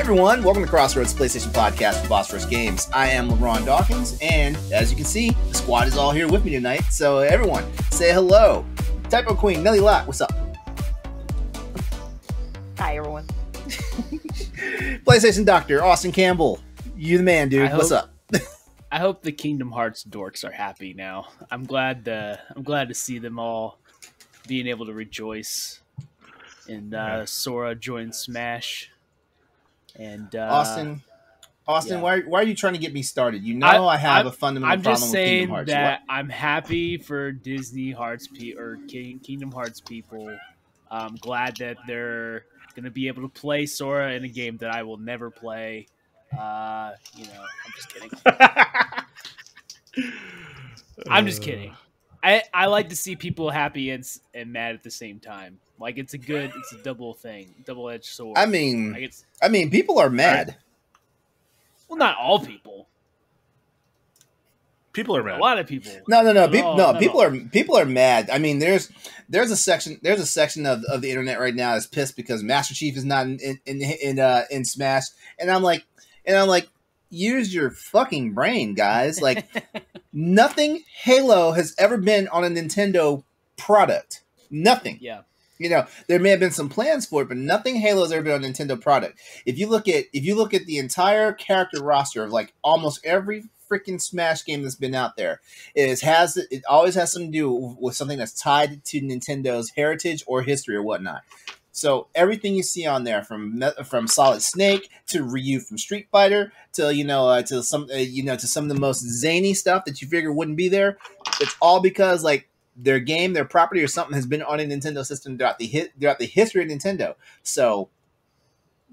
everyone, welcome to Crossroads PlayStation Podcast for Boss Rush Games. I am LeRon Corkins, and as you can see, the squad is all here with me tonight. So everyone, say hello. Typo Queen, Nellie, what's up? Hi, everyone. PlayStation Doctor, Austin Campbell, you the man, dude. What's up? I hope the Kingdom Hearts dorks are happy now. I'm glad to see them all being able to rejoice. And Sora joined Smash. And Austin, yeah. why are you trying to get me started? You know I have a fundamental problem with Kingdom Hearts. I'm just saying that I'm happy for Disney Hearts Kingdom Hearts people. I'm glad that they're going to be able to play Sora in a game that I will never play. I'm just kidding. I'm just kidding. I like to see people happy and mad at the same time. Like it's a double-edged sword. I mean, people are mad. Well, not all people. People are mad. A lot of people. No. People are mad. I mean, there's a section of the internet right now that's pissed because Master Chief is not in Smash, and I'm like, use your fucking brain, guys. Like, nothing Halo has ever been on a Nintendo product. Nothing. Yeah. You know, there may have been some plans for it, but nothing Halo has ever been on a Nintendo product. If you look at the entire character roster of like almost every freaking Smash game that's been out there, it always has something to do with something that's tied to Nintendo's heritage or history or whatnot. So everything you see on there, from Solid Snake to Ryu from Street Fighter to some of the most zany stuff that you figure wouldn't be there, it's all because like their game, their property, or something has been on a Nintendo system throughout the history of Nintendo. So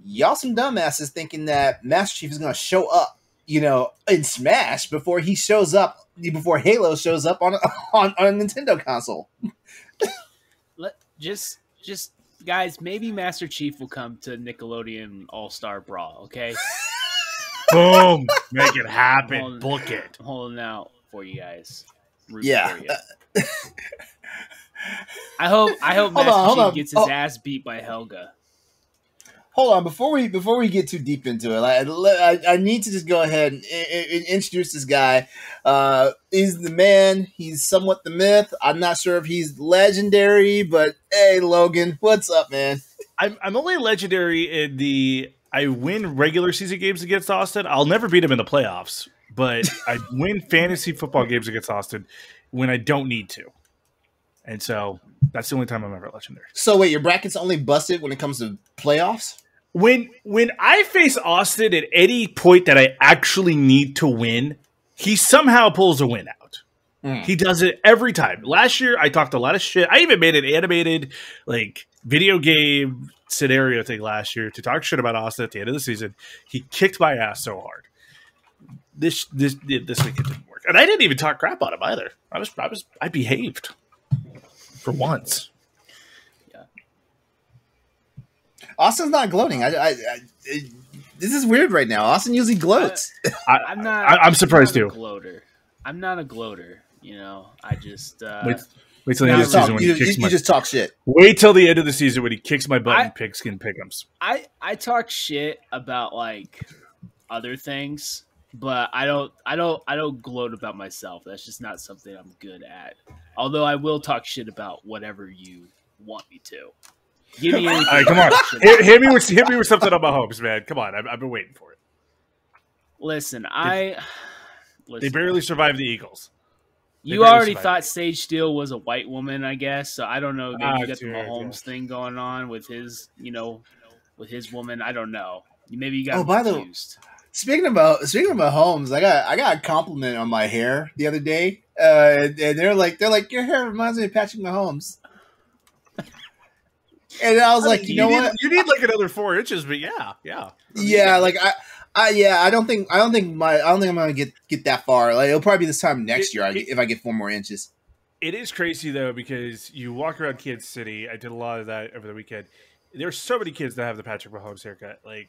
y'all some dumbasses thinking that Master Chief is going to show up, in Smash before Halo shows up on a Nintendo console. Just guys, maybe Master Chief will come to Nickelodeon All-Star Brawl, okay? Boom! Make it happen. Book it. I'm holding out for you guys. Yeah. I hope Master Chief gets his ass beat by Helga. Hold on, before we get too deep into it, I need to just go ahead and introduce this guy. He's the man. He's somewhat the myth. I'm not sure if he's legendary, but hey, Logan, what's up, man? I'm only legendary in I win regular season games against Austin. I'll never beat him in the playoffs, but I win fantasy football games against Austin when I don't need to. And so that's the only time I'm ever legendary. So wait, your bracket's only busted when it comes to playoffs? When I face Austin at any point that I actually need to win, he somehow pulls a win out. He does it every time. Last year, I talked a lot of shit. I even made an animated video game scenario thing last year to talk shit about Austin at the end of the season. He kicked my ass so hard. This week it didn't work, and I didn't even talk crap on him either. I behaved for once. Austin's not gloating. This is weird right now. Austin usually gloats. I'm surprised too. I'm not a gloater. I just wait till the end of the season when he kicks you just talk shit. Wait till the end of the season when he kicks my butt and pigskin pick'ems. I talk shit about other things, but I don't gloat about myself. That's just not something I'm good at. Although I will talk shit about whatever you want me to. Give me anything. All right, come on. Hit me with something on my hopes, man. Come on, I've been waiting for it. Listen, they barely survived the Eagles. You already thought Sage Steele was a white woman, I guess. So I don't know. Maybe you got the Mahomes thing going on with his, with his woman. I don't know. Maybe you got confused. Speaking of Mahomes, I got a compliment on my hair the other day, and they're like, your hair reminds me of Patrick Mahomes. And I was like, you know what? You need another 4 inches, but yeah. Yeah, I don't think I'm gonna get that far. It'll probably be this time next year if I get 4 more inches. It is crazy though, because you walk around Kansas City. I did a lot of that over the weekend. There's so many kids that have the Patrick Mahomes haircut. You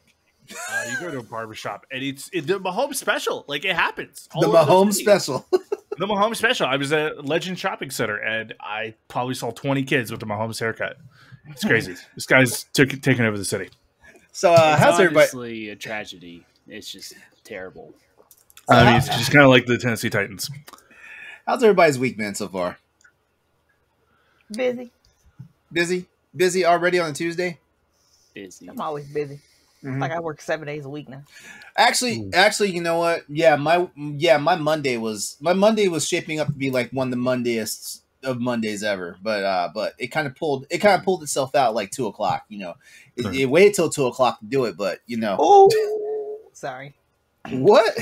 go to a barbershop and it's the Mahomes special. It happens. The Mahomes special. The Mahomes special. I was at Legend Shopping Center and I probably saw 20 kids with the Mahomes haircut. It's crazy. This guy's taking over the city. So, It's how's everybody? honestly a tragedy. It's just terrible. I mean, it's just kind of like the Tennessee Titans. How's everybody's week been so far? Busy. Busy already on a Tuesday? Busy. I'm always busy. Like I work 7 days a week now. Actually, you know what? Yeah, my Monday was shaping up to be like one of the Mondayest of Mondays ever. But it kind of pulled itself out like 2:00. You know, it waited till 2:00 to do it. But you know, Oh, sorry. what?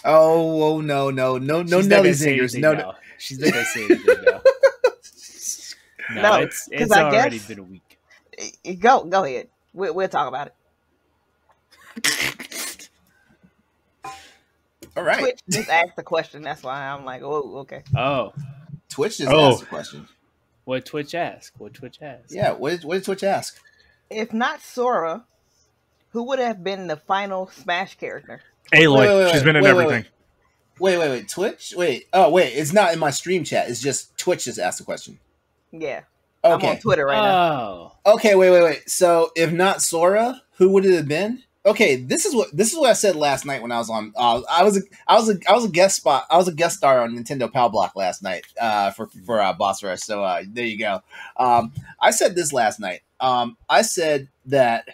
Oh no, Nellie zingers. No, she's not gonna say anything now. No, it's I already guess, been a week. Go ahead. We'll talk about it. All right. Twitch just asked the question. That's why I'm like, oh, okay. Oh, Twitch just asked a question. What Twitch ask? Yeah, what did Twitch ask? If not Sora, who would have been the final Smash character? Aloy. She's been in everything. Wait. Twitch? Wait. Oh, wait. It's not in my stream chat. It's just Twitch just asked the question. Yeah. Okay. I'm on Twitter right now. Okay, wait. So, if not Sora, who would it have been? Okay, this is what I said last night when I was on. I was a guest spot. I was a guest star on Nintendo Pal Block last night for Boss Rush. So there you go. I said this last night. I said that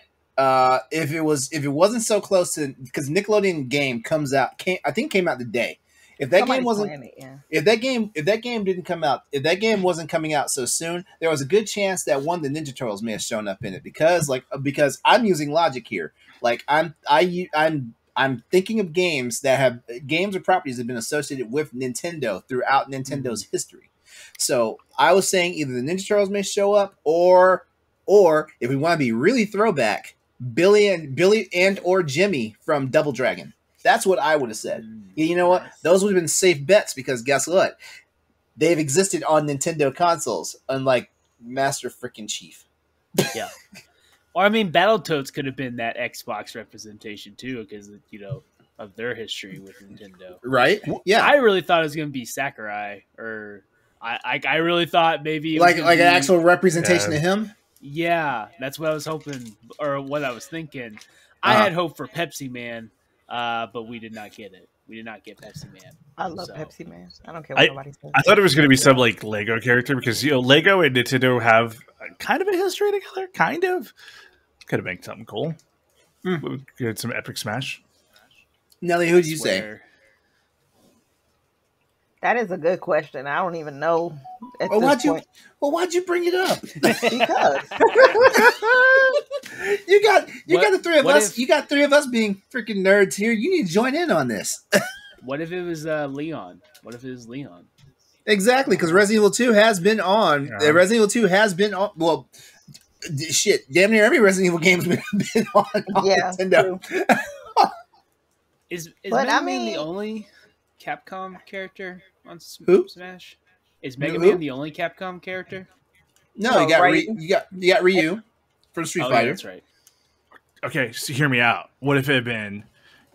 if it wasn't so close to, because Nickelodeon game came out today. If that game wasn't, if that game didn't come out, if that game wasn't coming out so soon, there was a good chance that one of the Ninja Turtles may have shown up in it because I'm using logic here. Like I'm thinking of games or properties that have been associated with Nintendo throughout Nintendo's history. So I was saying either the Ninja Turtles may show up, or if we want to be really throwback, Billy and or Jimmy from Double Dragon. That's what I would have said. You know what? Those would have been safe bets because guess what? They've existed on Nintendo consoles, unlike Master Frickin' Chief. Yeah. Or I mean, Battletoads could have been that Xbox representation too, because of their history with Nintendo. Right? Yeah. I really thought it was going to be Sakurai, or I really thought maybe it was like an actual representation of him. Yeah, that's what I was hoping, or what I was thinking. I had hope for Pepsi Man. But we did not get it. We did not get Pepsi Man. I love Pepsi Man. I don't care what nobody says. I thought it was going to be some like Lego character because Lego and Nintendo have kind of a history together. Kind of could have been something cool. We had some epic Smash. Nelly, who did you say? That is a good question. I don't even know. Why'd you bring it up? Because you got the three of us. You got three of us being freaking nerds here. You need to join in on this. What if it was Leon? What if it was Leon? Exactly, because Resident Evil 2 has been on. Yeah. Resident Evil 2 has been on. Well, shit, damn near every Resident Evil game's been on Nintendo. Is Mega Man the only Capcom character on Smash? Is Mega Man the only Capcom character? No, you got Ryu from Street Fighter. Yeah, that's right. Okay, so hear me out. What if it had been?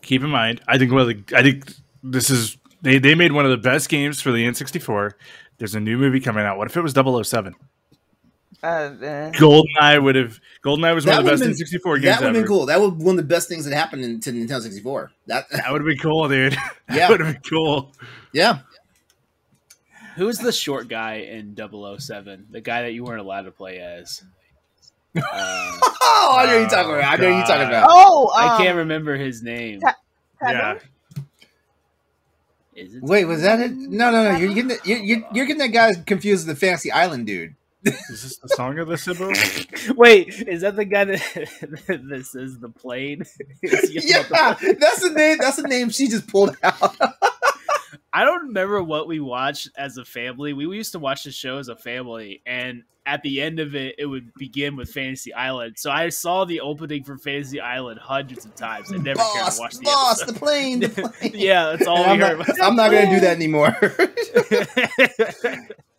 Keep in mind, I think this is they made one of the best games for the N64. There's a new movie coming out. What if it was 007? GoldenEye was one of the best N64 games. That would have been cool. That would be one of the best things that happened to Nintendo 64. That would have been cool, dude. Yeah. That would have been cool. Yeah. Who's the short guy in 007? The guy that you weren't allowed to play as? I know you're talking about. I can't remember his name. Yeah. Is it? Wait, was that it? No. You're getting that guy confused with the Fantasy Island dude. Is this the song of the Sibyl? Wait, is that the guy that says the plane? Yeah, that's the name. That's the name she just pulled out. I don't remember what we watched as a family. We used to watch the show as a family, and at the end of it, it would begin with Fantasy Island. So I saw the opening for Fantasy Island hundreds of times and never cared to watch the episode. The plane. Yeah, that's all we heard. I'm not going to do that anymore.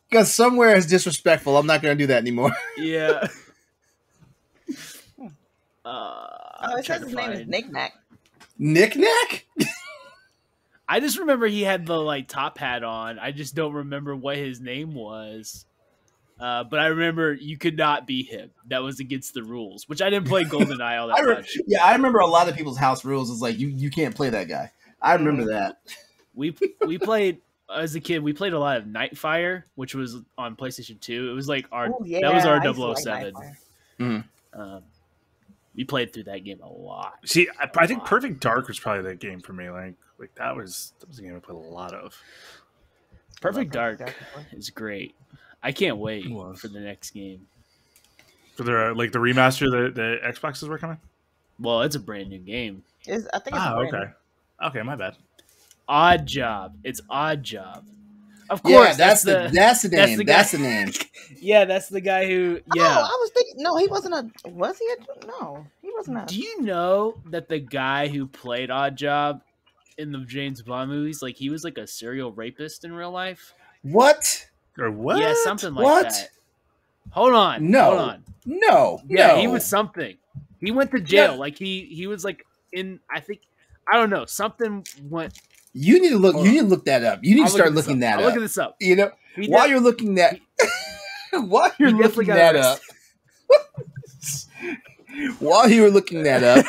Because somewhere is disrespectful. I'm not going to do that anymore. Yeah. It says his name is Knick-Knack. Knick-Knack? I just remember he had the top hat on. I just don't remember what his name was. But I remember you could not beat him. That was against the rules, which I didn't play GoldenEye all that much. Yeah, I remember a lot of people's house rules is like you can't play that guy. I remember that. We played as a kid. We played a lot of Nightfire, which was on PlayStation 2. It was like that was our 007. We played through that game a lot. See, I think Perfect Dark was probably that game for me. Like that was a game I played a lot of. Perfect Dark is great. I can't wait for the next game. For the the remaster the Xboxes were coming? Well, it's a brand new game. I think it's brand new. Okay, my bad. Odd Job. It's Odd Job. Of course, that's the name. That's the name. Yeah, that's the guy who. Yeah, Oh, I was thinking. No, he wasn't Was he No, he wasn't Do you know that the guy who played Odd Job in the James Bond movies, like he was like a serial rapist in real life? What? Or what? Yeah, something like that. Hold on. No. Yeah, he was something. He went to jail. Yeah. Like he was like in. I don't know. Something went. You need to look. You need to look that up. You need to start looking that up. I'll look this up. You know, while you're looking that up. While you're looking that up,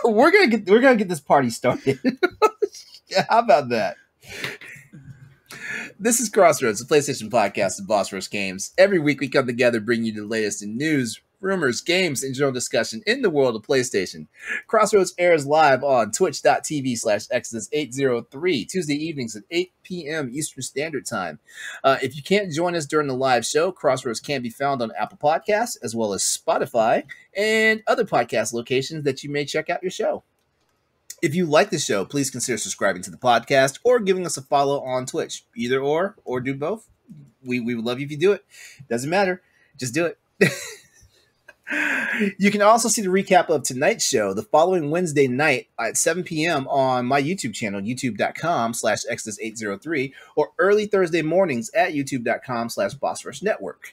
we're gonna get this party started. How about that? This is Crossroads, the PlayStation podcast of Boss Rush Games. Every week we come together, bring you the latest in news, rumors, games, and general discussion in the world of PlayStation. Crossroads airs live on twitch.tv/Exodus803, Tuesday evenings at 8 p.m. Eastern Standard Time. If you can't join us during the live show, Crossroads can be found on Apple Podcasts, as well as Spotify, and other podcast locations that you may check out your show. If you like the show, please consider subscribing to the podcast or giving us a follow on Twitch. Either or do both. We would love you if you do it. Doesn't matter. Just do it. You can also see the recap of tonight's show the following Wednesday night at 7 p.m. on my YouTube channel, youtube.com/Exodus803, or early Thursday mornings at youtube.com/BossRushNetwork.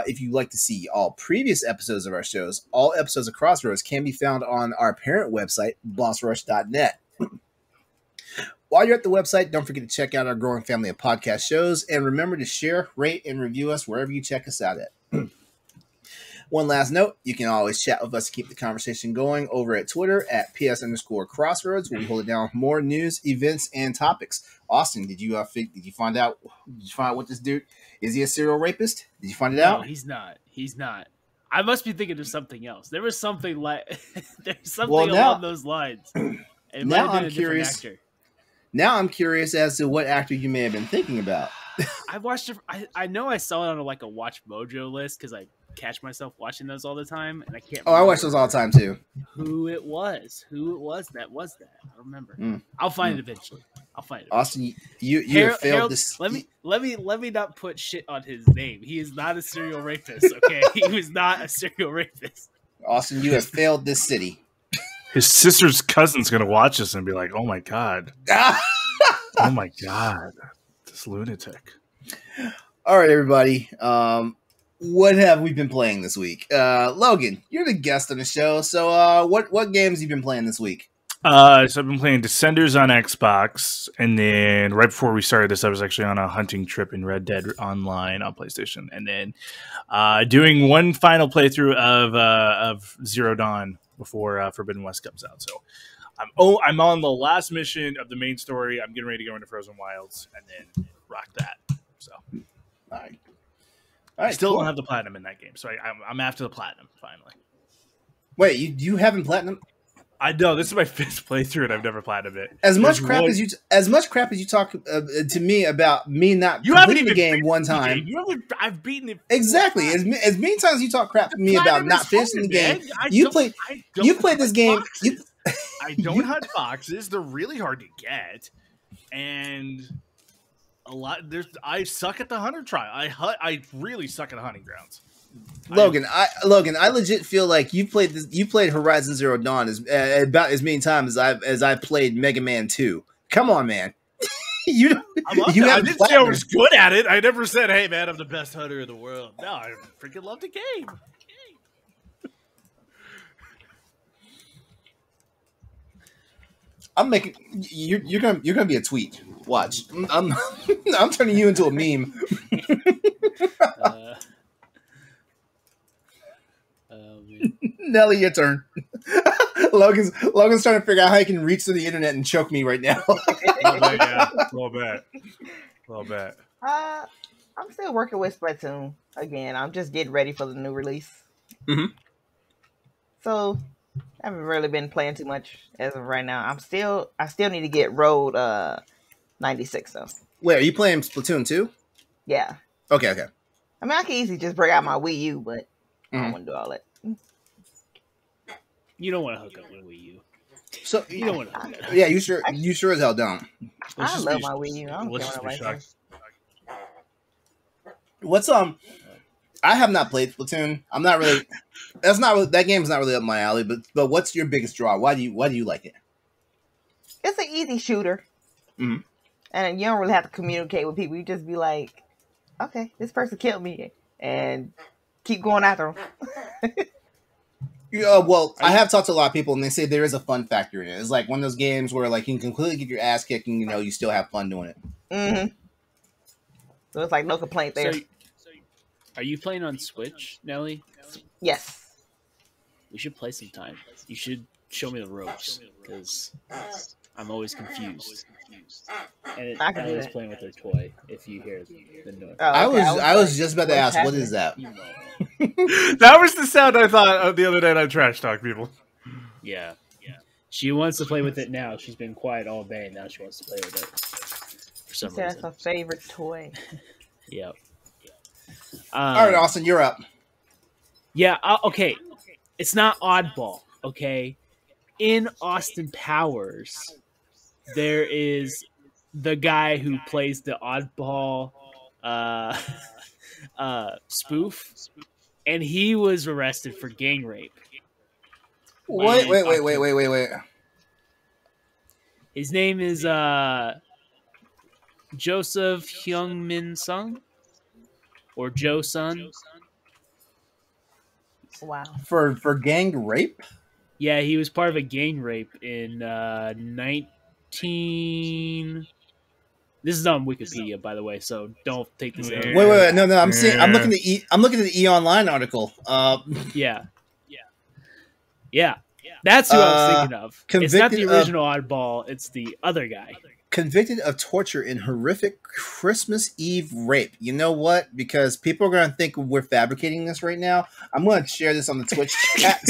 If you'd like to see all previous episodes of our shows, all episodes of Crossroads can be found on our parent website, bossrush.net. While you're at the website, don't forget to check out our growing family of podcast shows, and remember to share, rate, and review us wherever you check us out at. One last note, you can always chat with us to keep the conversation going over at Twitter at ps_Crossroads, where we hold it down with more news, events, and topics. Austin, did you find out what this dude is? He a serial rapist? Did you find it out? No, he's not. He's not. I must be thinking of something else. There was something along those lines. Now I'm curious. Now I'm curious as to what actor you may have been thinking about. I watched it. I know I saw it on a Watch Mojo list because I catch myself watching those all the time, and I can't. I watch those all the time too. Who it was that? I don't remember. I'll find it eventually. Austin, you have failed this. Let me not put shit on his name. He is not a serial rapist. Okay, he was not a serial rapist. Austin, you have failed this city. His sister's cousin's gonna watch this and be like, "Oh my god, oh my god, this lunatic." All right, everybody. What have we been playing this week? Logan, you're the guest on the show, so what games have you been playing this week? So I've been playing Descenders on Xbox, and then right before we started this, I was actually on a hunting trip in Red Dead Online on PlayStation, and then doing one final playthrough of Zero Dawn before Forbidden West comes out. So I'm on the last mission of the main story. I'm getting ready to go into Frozen Wilds, and then rock that. So, all right. I still don't have the platinum in that game, so I'm after the platinum finally. Wait, you haven't platinum? I know this is my fifth playthrough, and I've never platinumed it. As much crap as you talk to me about me not completing the game one time. I've beaten it. Exactly. As many times you talk crap to me about not finishing the game, you played this game. I don't hunt foxes; they're really hard to get, and. I suck at the hunter trial. I really suck at hunting grounds. Logan, I legit feel like you played Horizon Zero Dawn about as many times as I've played Mega Man 2. Come on, man. I didn't say I was good at it. I never said, "Hey, man, I'm the best hunter in the world." No, I freaking love the game. You're gonna be a tweet. Watch. I'm turning you into a meme. Oh man. Nelly, your turn. Logan's trying to figure out how he can reach to the internet and choke me right now. A little bit. I'm still working with Splatoon again. I'm just getting ready for the new release. Mm-hmm. So I haven't really been playing too much as of right now. I still need to get Road 96 though. Wait, are you playing Splatoon 2? Yeah. Okay. I mean, I can easily just break out my Wii U, but I don't want to do all that. You don't want to hook up with Wii U. So You don't want to hook up. yeah, you sure as hell don't. I love my Wii U. I don't care what nobody says. What's I have not played Splatoon. I'm not really. That game's not really up my alley. But what's your biggest draw? Why do you like it? It's an easy shooter, and you don't really have to communicate with people. You just be like, "Okay, this person killed me," and keep going after them. Well, I have talked to a lot of people, and they say there is a fun factor in it. It's like one of those games where like you can completely get your ass kicked, and you still have fun doing it. Mm-hmm. So it's like no complaint there. So, are you playing on Switch, Nelly? Yes. We should play sometime. You should show me the ropes because I'm always confused. And Nelly is playing with her toy. If you hear the noise, I was just about to ask, what is that? you know. That was the sound I thought of the other night on Trash Talk, people. Yeah. She wants to play with it now. She's been quiet all day, and now she wants to play with it. For some reason. That's her favorite toy. Yep. All right, Austin, you're up. Yeah. Okay. It's not oddball. Okay. In Austin Powers, there is the guy who plays the oddball spoof, and he was arrested for gang rape. Wait. His name is Joseph Hyung-min Sung or Joe Sun. Wow. For gang rape? Yeah, he was part of a gang rape in 19. This is on Wikipedia, by the way, so don't take this. Wait. No. I'm looking at the E Online article. Yeah. That's who I was thinking of. It's not the convicted original oddball. It's the other guy. Convicted of torture in horrific Christmas Eve rape. You know what? Because people are going to think we're fabricating this right now. I'm going to share this on the Twitch chat.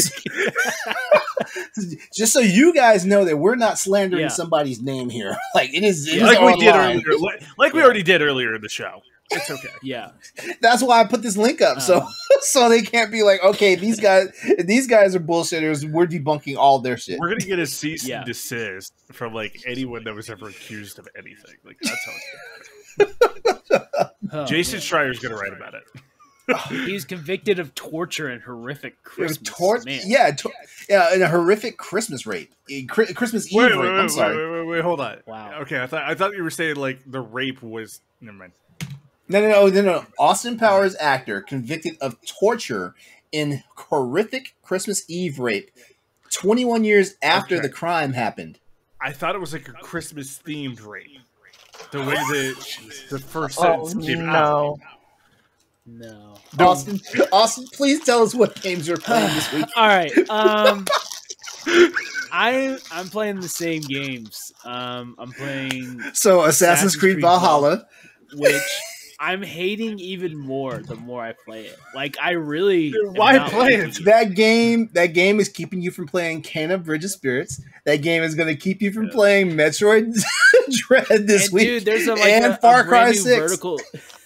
Just so you guys know that we're not slandering somebody's name here. Like it is like we did online. earlier. Like we already did earlier in the show. It's okay. Yeah. That's why I put this link up. So they can't be like, okay, these guys are bullshitters. We're debunking all their shit. We're gonna get a cease and desist from like anyone that was ever accused of anything. Like that's how Jason Schreier's gonna write about it. He's convicted of torture and horrific Christmas. In a horrific Christmas rape, Christmas Eve rape. I'm sorry. Wait, hold on. Wow. Okay, I thought you were saying like the rape was. Never mind. No. Austin Powers actor convicted of torture in horrific Christmas Eve rape, 21 years after the crime happened. I thought it was like a Christmas themed rape. The way the first sentence came out. No. Austin, please tell us what games you're playing this week. All right. I'm playing the same games. I'm playing Assassin's Creed Valhalla, which I'm hating even more the more I play it. Like I really why play it? That game is keeping you from playing Kena Bridge of Spirits. That game is going to keep you from playing Metroid Dread this week. Dude, there's a Far Cry 6.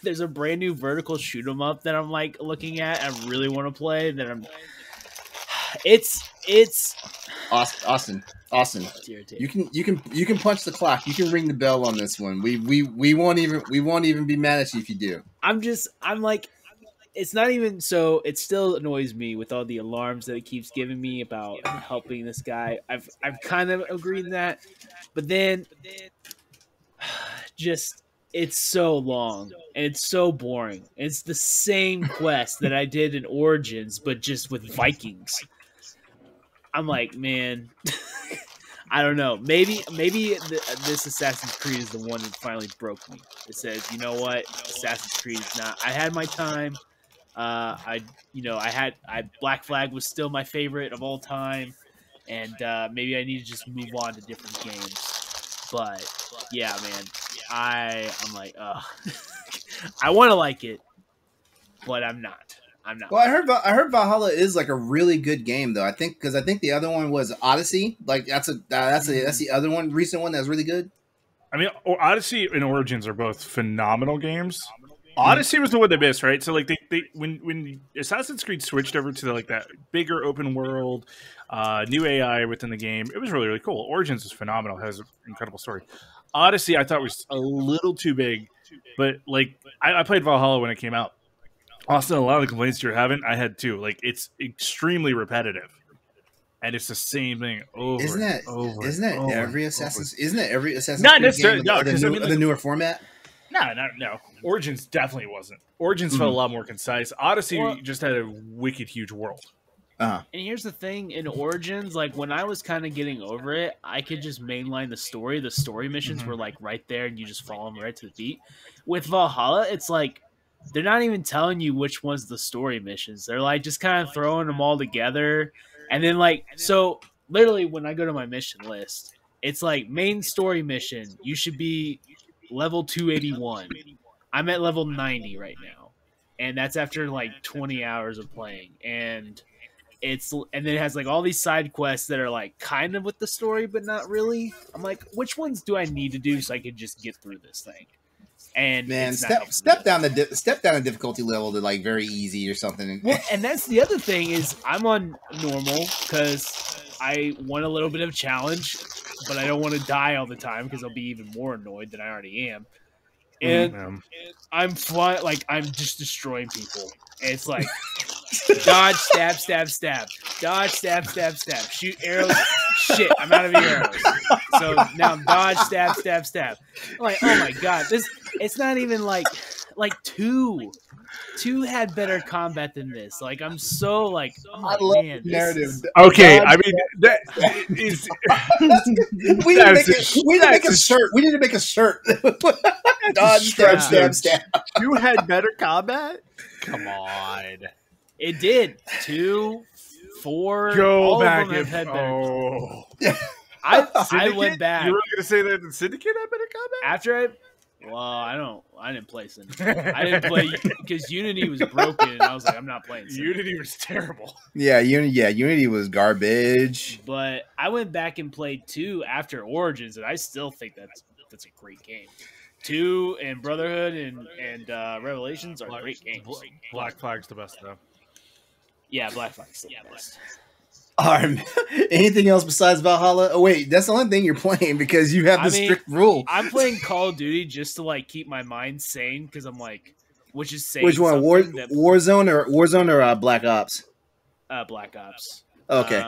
There's a brand new vertical shoot 'em up that I'm like looking at. I really want to play. It's Austin. You can punch the clock. You can ring the bell on this one. We won't even be mad at you if you do. I'm like, it's not even so. It still annoys me with all the alarms that it keeps giving me about helping this guy. I've kind of agreed to that, but then just it's so long and it's so boring. It's the same quest that I did in Origins, but just with Vikings. I'm like, man, I don't know. Maybe this Assassin's Creed is the one that finally broke me. It says, you know what, Assassin's Creed is not. I had my time. Black Flag was still my favorite of all time, and maybe I need to just move on to different games. But yeah, man, I'm like, ugh. I want to like it, but I'm not. Well, I heard Valhalla is like a really good game though. I think the other one was Odyssey. Like that's the other one, recent one that's really good. I mean, Odyssey and Origins are both phenomenal games. Odyssey was the one they missed, right? So like they when Assassin's Creed switched over to like that bigger open world, new AI within the game, it was really, really cool. Origins is phenomenal, has an incredible story. Odyssey I thought was a little too big, but like I played Valhalla when it came out. Austin, a lot of the complaints you're having, I had too. Like it's extremely repetitive. And it's the same thing over. Isn't that every Assassin's Creed necessarily, game the newer format? No. Origins definitely wasn't. Origins felt a lot more concise. Odyssey just had a wicked huge world. And here's the thing, in Origins, like when I was kind of getting over it, I could just mainline the story. The story missions were like right there, and you just follow them right to the beat. With Valhalla, it's like they're not even telling you which one's the story missions. They're like just kind of throwing them all together. And then like, so literally when I go to my mission list, it's like main story mission. You should be level 281. I'm at level 90 right now. And that's after like 20 hours of playing. And then it has like all these side quests that are like kind of with the story, but not really. I'm like, which ones do I need to do so I can just get through this thing? And man, step down the difficulty level to like very easy or something. Well, and that's the other thing is I'm on normal because I want a little bit of challenge, but I don't want to die all the time because I'll be even more annoyed than I already am. And I'm flying, like I'm just destroying people. And it's like dodge, stab, stab, stab, dodge, stab, stab, stab, shoot arrows. Shit, I'm out of arrows. So now dodge, stab, stab, stab. I'm like, oh my god, it's not even like two had better combat than this. Like I'm so like, oh my, I love man, the narrative. Okay, I mean that is. We need to make a shirt. We need to make a shirt. Dodge, stab, stab, stab. You had better combat. Come on. It did 2, 4. Go all back of them have had better. Oh. I went back. You were going to say that the Syndicate had better combat? After I didn't play Syndicate. I didn't play because Unity was broken, and I was like, I'm not playing Syndicate. Unity was terrible. Yeah, Unity was garbage. But I went back and played 2 after Origins, and I still think that's a great game. 2 and Brotherhood and Revelations are great games. Black Flag's the best though. Yeah, Black Flag's the best. All right. Anything else besides Valhalla? Oh wait, that's the only thing you're playing because you have this strict rule. I'm playing Call of Duty just to like keep my mind sane because I'm like, which is saying which one? Warzone or Black Ops? Black Ops. Okay.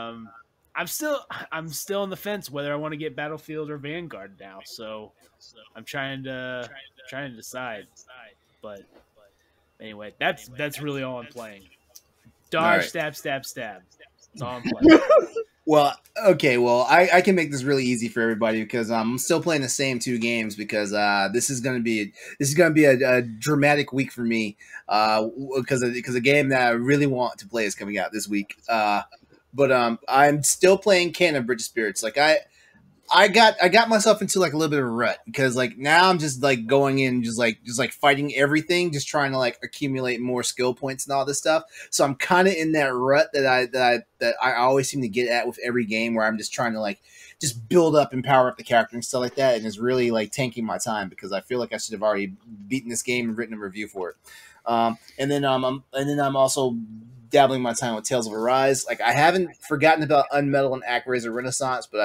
I'm still on the fence whether I want to get Battlefield or Vanguard now. So I'm trying to decide. But anyway, that's really all I'm playing. Dodge, stab, stab, stab. That's all I'm playing. Well, okay. Well, I can make this really easy for everybody because I'm still playing the same 2 games because this is gonna be a dramatic week for me because a game that I really want to play is coming out this week. But I'm still playing Canon Bridge of Spirits. Like I got myself into like a little bit of a rut because like now I'm just like going in just like fighting everything, just trying to like accumulate more skill points and all this stuff. So I'm kind of in that rut that I always seem to get at with every game where I'm just trying to like just build up and power up the character and stuff like that, and it's really like tanking my time because I feel like I should have already beaten this game and written a review for it. And then I'm also dabbling my time with Tales of Arise. Like I haven't forgotten about Unmetal and ActRaiser Renaissance, but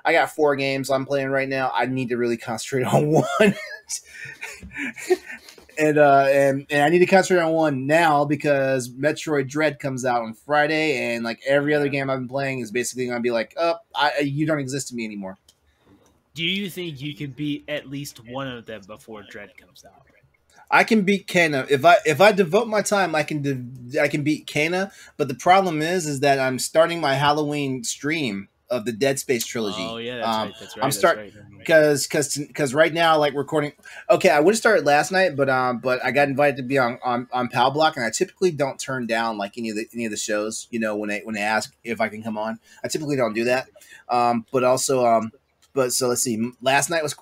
I got 4 games I'm playing right now. I need to really concentrate on one. and I need to concentrate on one now because Metroid Dread comes out on Friday, and like every other game I've been playing is basically going to be like, you don't exist to me anymore. Do you think you can beat at least one of them before Dread comes out? I can beat Kana. If I devote my time, I can beat Kana. But the problem is that I'm starting my Halloween stream of the Dead Space trilogy. Oh yeah, that's right. That's right. I'm starting because right now, like recording. Okay, I would have started last night, but I got invited to be on Pal Block, and I typically don't turn down like any of the shows. You know, when they ask if I can come on, I typically don't do that. But also but so let's see. Last night was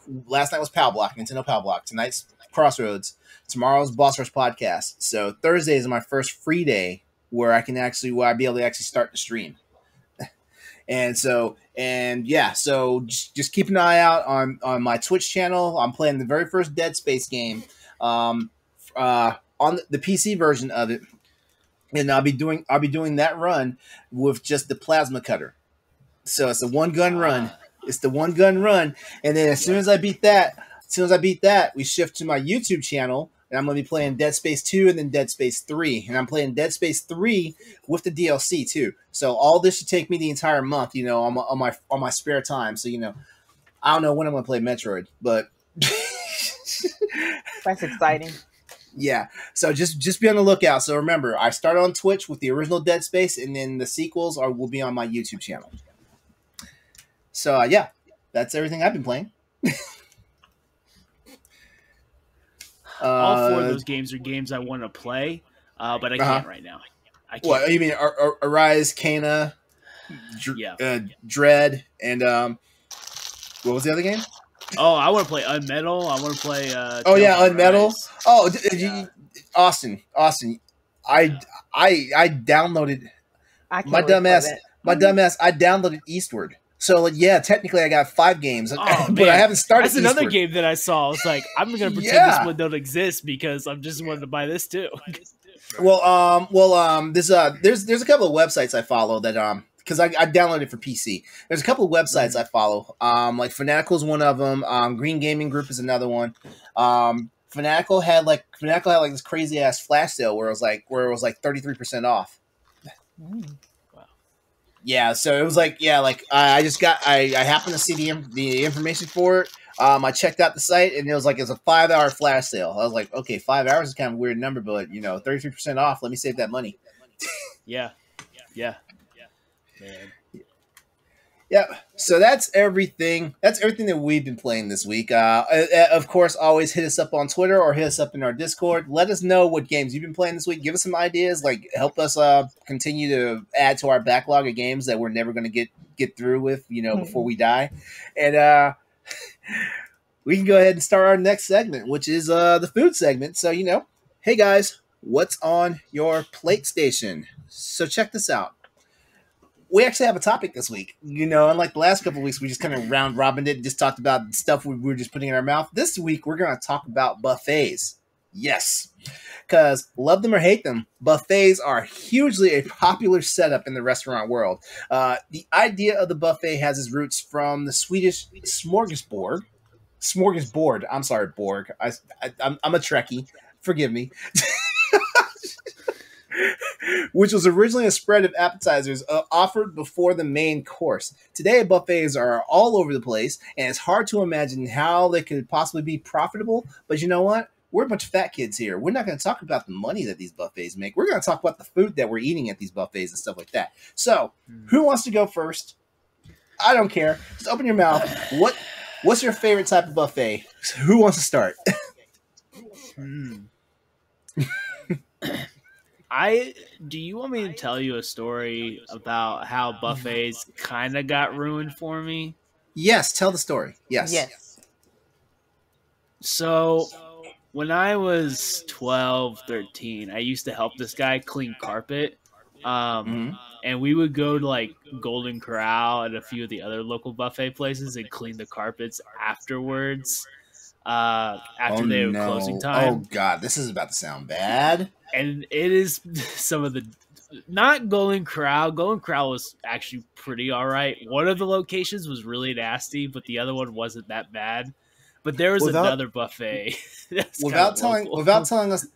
Pal Block, Nintendo Pal Block. Tonight's Crossroads. Tomorrow's Boss Rush podcast. So Thursday is my first free day where I'll be able to actually start the stream. So just keep an eye out on my Twitch channel. I'm playing the very first Dead Space game on the PC version of it, and I'll be doing that run with just the plasma cutter. So it's a one gun run. It's the one gun run, and then as soon as I beat that, we shift to my YouTube channel. And I'm going to be playing Dead Space 2 and then Dead Space 3. And I'm playing Dead Space 3 with the DLC too. So all this should take me the entire month, you know, on my spare time. So, you know, I don't know when I'm going to play Metroid, but that's exciting. Yeah. So just be on the lookout. So remember, I started on Twitch with the original Dead Space, and then the sequels will be on my YouTube channel. So yeah, that's everything I've been playing. All four of those games are games I want to play, but I can't right now. I can't. What you mean? Arise, Kana, Dread, and what was the other game? Oh, I want to play Unmetal. I want to play. Unmetal. Arise. Oh, Austin. I downloaded my dumbass. I downloaded Eastward. So yeah, technically I got 5 games, but I haven't started. That's another game that I saw. I was like, I'm gonna pretend this one don't exist because I'm just wanting to buy this too. There's a couple of websites I follow that because I downloaded it for PC. There's a couple of websites I follow. Like Fanatical is one of them. Green Gaming Group is another one. Fanatical had like this crazy ass flash sale where it was like 33% off. Yeah, so it was like I happened to see the information for it. I checked out the site and it was a 5-hour flash sale. I was like, okay, 5 hours is kind of a weird number, but 33% off. Let me save that money. Yeah. Man. Yeah, so that's everything. That's everything that we've been playing this week. Of course, always hit us up on Twitter or hit us up in our Discord. Let us know what games you've been playing this week. Give us some ideas. Help us continue to add to our backlog of games that we're never going to get through with, before we die. And we can go ahead and start our next segment, which is the food segment. So, hey guys, what's on your PlateStation? So check this out. We actually have a topic this week. Unlike the last couple of weeks, we just kind of round robined it and just talked about stuff we were just putting in our mouth. This week, we're going to talk about buffets. Yes, because love them or hate them, buffets are hugely a popular setup in the restaurant world. The idea of the buffet has its roots from the Swedish smorgasbord. I'm sorry, Borg. I'm a Trekkie. Forgive me. Which was originally a spread of appetizers offered before the main course. Today, buffets are all over the place, and it's hard to imagine how they could possibly be profitable. But you know what? We're a bunch of fat kids here. We're not going to talk about the money that these buffets make. We're going to talk about the food that we're eating at these buffets and stuff like that. So, who wants to go first? I don't care. Just open your mouth. What's your favorite type of buffet? Who wants to start? Do you want me to tell you a story about how buffets kind of got ruined for me? Yes, tell the story. Yes. So, when I was 12, 13, I used to help this guy clean carpet. And we would go to Golden Corral and a few of the other local buffet places and clean the carpets afterwards. After they were closing time. Oh God, this is about to sound bad. And it is some of the not Golden Corral. Golden Corral was actually pretty all right. One of the locations was really nasty, but the other one wasn't that bad. But there was another buffet. without telling us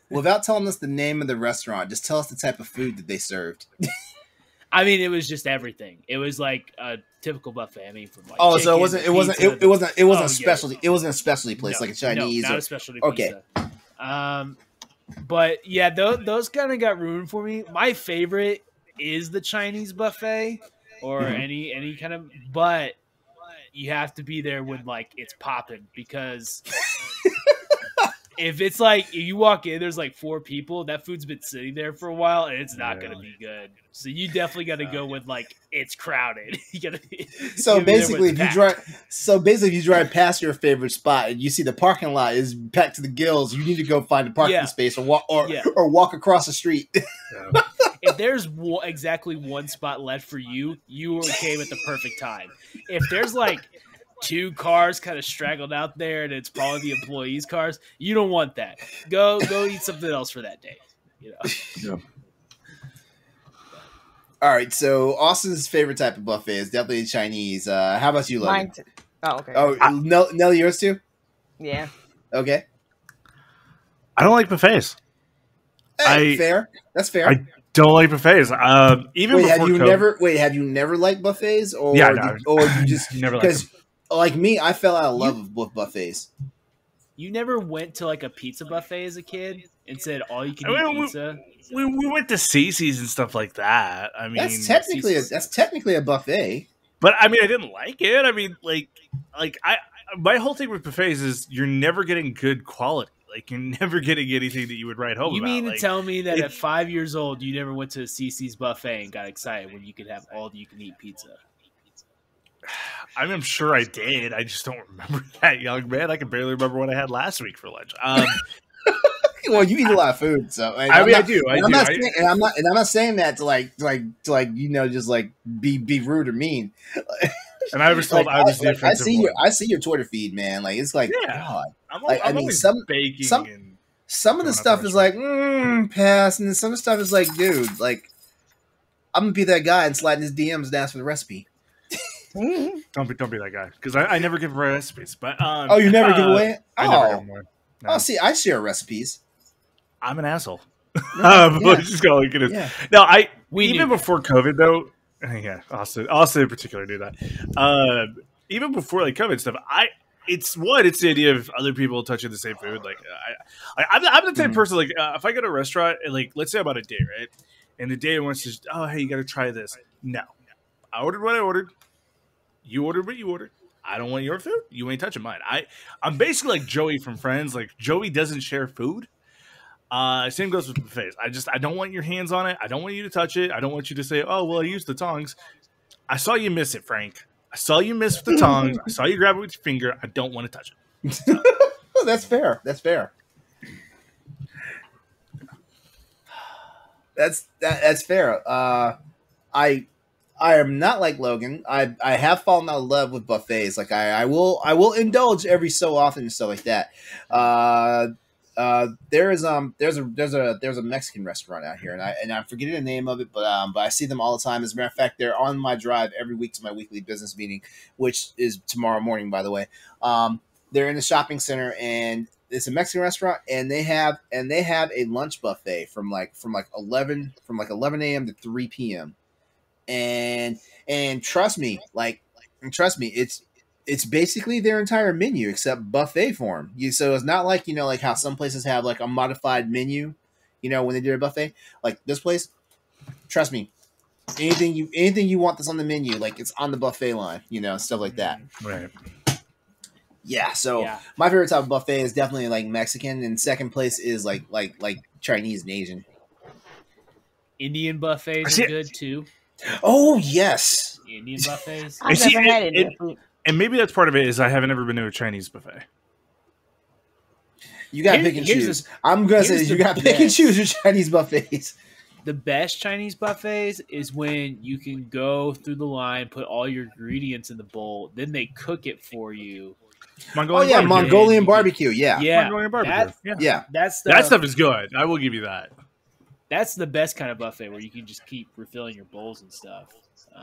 the name of the restaurant, just tell us the type of food that they served. I mean, it was just everything. It was like a typical buffet. I mean, from so it wasn't a specialty. It wasn't a specialty place like a Chinese. No, not a specialty. Okay. Pizza. But yeah, those kind of got ruined for me. My favorite is the Chinese buffet. or any kind of, but you have to be there when like it's popping, because if it's like if you walk in, there's like 4 people, that food's been sitting there for a while and it's not gonna be good. So you definitely got to go when like it's crowded. You gotta so basically, if you drive past your favorite spot and you see the parking lot is packed to the gills, you need to go find a parking space or walk across the street. If there's exactly one spot left for you, you came at the perfect time. If there's like 2 cars kind of straggled out there and it's probably the employees' cars, you don't want that. Go eat something else for that day. You know. Yeah. All right, so Austin's favorite type of buffet is definitely Chinese. How about you, Logan? Oh, okay. Oh, Nellie, yours too? Yeah. Okay. I don't like buffets. Fair. That's fair. I don't like buffets. Even before have you never liked buffets, or or you just never? Because like me, I fell out of love with buffets. You never went to like a pizza buffet as a kid and said all you can eat pizza? We went to CESA's and stuff like that. I mean, that's technically a buffet. But I mean, I didn't like it. I mean, like my whole thing with buffets is you're never getting good quality. Like you're never getting anything that you would write home. You about. mean to tell me that at 5 years old you never went to a CC's buffet and got excited when you could have all you can eat pizza? I mean, I'm sure I did. I just don't remember that, young man. I can barely remember what I had last week for lunch. Well, you eat a lot of food, so I do. I'm not saying that to like just like be rude or mean. And I was told I was the offensive one. I see your Twitter feed, man. Like it's like God. I'm always baking. Some of the stuff is like pass, and then some of the stuff is like, dude, like I'm gonna be that guy and slide in his DMs and ask for the recipe. Don't be that guy, because I never give recipes. But you never give away? I never give away. No. Oh, see, I share recipes. I'm an asshole. No, just go look at it. Yeah. No, even before COVID though. Yeah, Austin in particular knew that. Even before like COVID stuff, it's the idea of other people touching the same food. Like I'm the type of person, like if I go to a restaurant and like let's say I'm on a date, right, and the date wants to, hey, you got to try this. No, I ordered what I ordered. You ordered what you ordered. I don't want your food. You ain't touching mine. I'm basically like Joey from Friends. Like Joey doesn't share food. Same goes with buffets. I don't want your hands on it. I don't want you to touch it. I don't want you to say, oh, well, I used the tongs. I saw you miss it, Frank. I saw you miss the tongs. I saw you grab it with your finger. I don't want to touch it. So. That's fair. That's fair. That's fair. I am not like Logan. I have fallen out of love with buffets. Like I will indulge every so often and stuff like that. There's a Mexican restaurant out here, and I'm forgetting the name of it, but I see them all the time. As a matter of fact, they're on my drive every week to my weekly business meeting, which is tomorrow morning, by the way. They're in the shopping center, and it's a Mexican restaurant, and they have a lunch buffet from 11 a.m. to 3 p.m. And trust me, it's basically their entire menu except buffet form. So it's not like, like how some places have like a modified menu, when they do a buffet. Like this place, trust me, anything you want that's on the menu, like it's on the buffet line, stuff like that. Right. Yeah. So my favorite type of buffet is definitely like Mexican, and second place is like Chinese and Asian. Indian buffets are good too. Oh yes, Indian buffets. I've never had Indian food. And maybe that's part of it is I haven't ever been to a Chinese buffet. You got to pick and choose. I'm going to say you got to pick and choose your Chinese buffets. The best Chinese buffets is when you can go through the line, put all your ingredients in the bowl, then they cook it for you. Mongolian barbecue. Yeah. Mongolian barbecue. That stuff is good. I will give you that. That's the best kind of buffet where you can just keep refilling your bowls and stuff.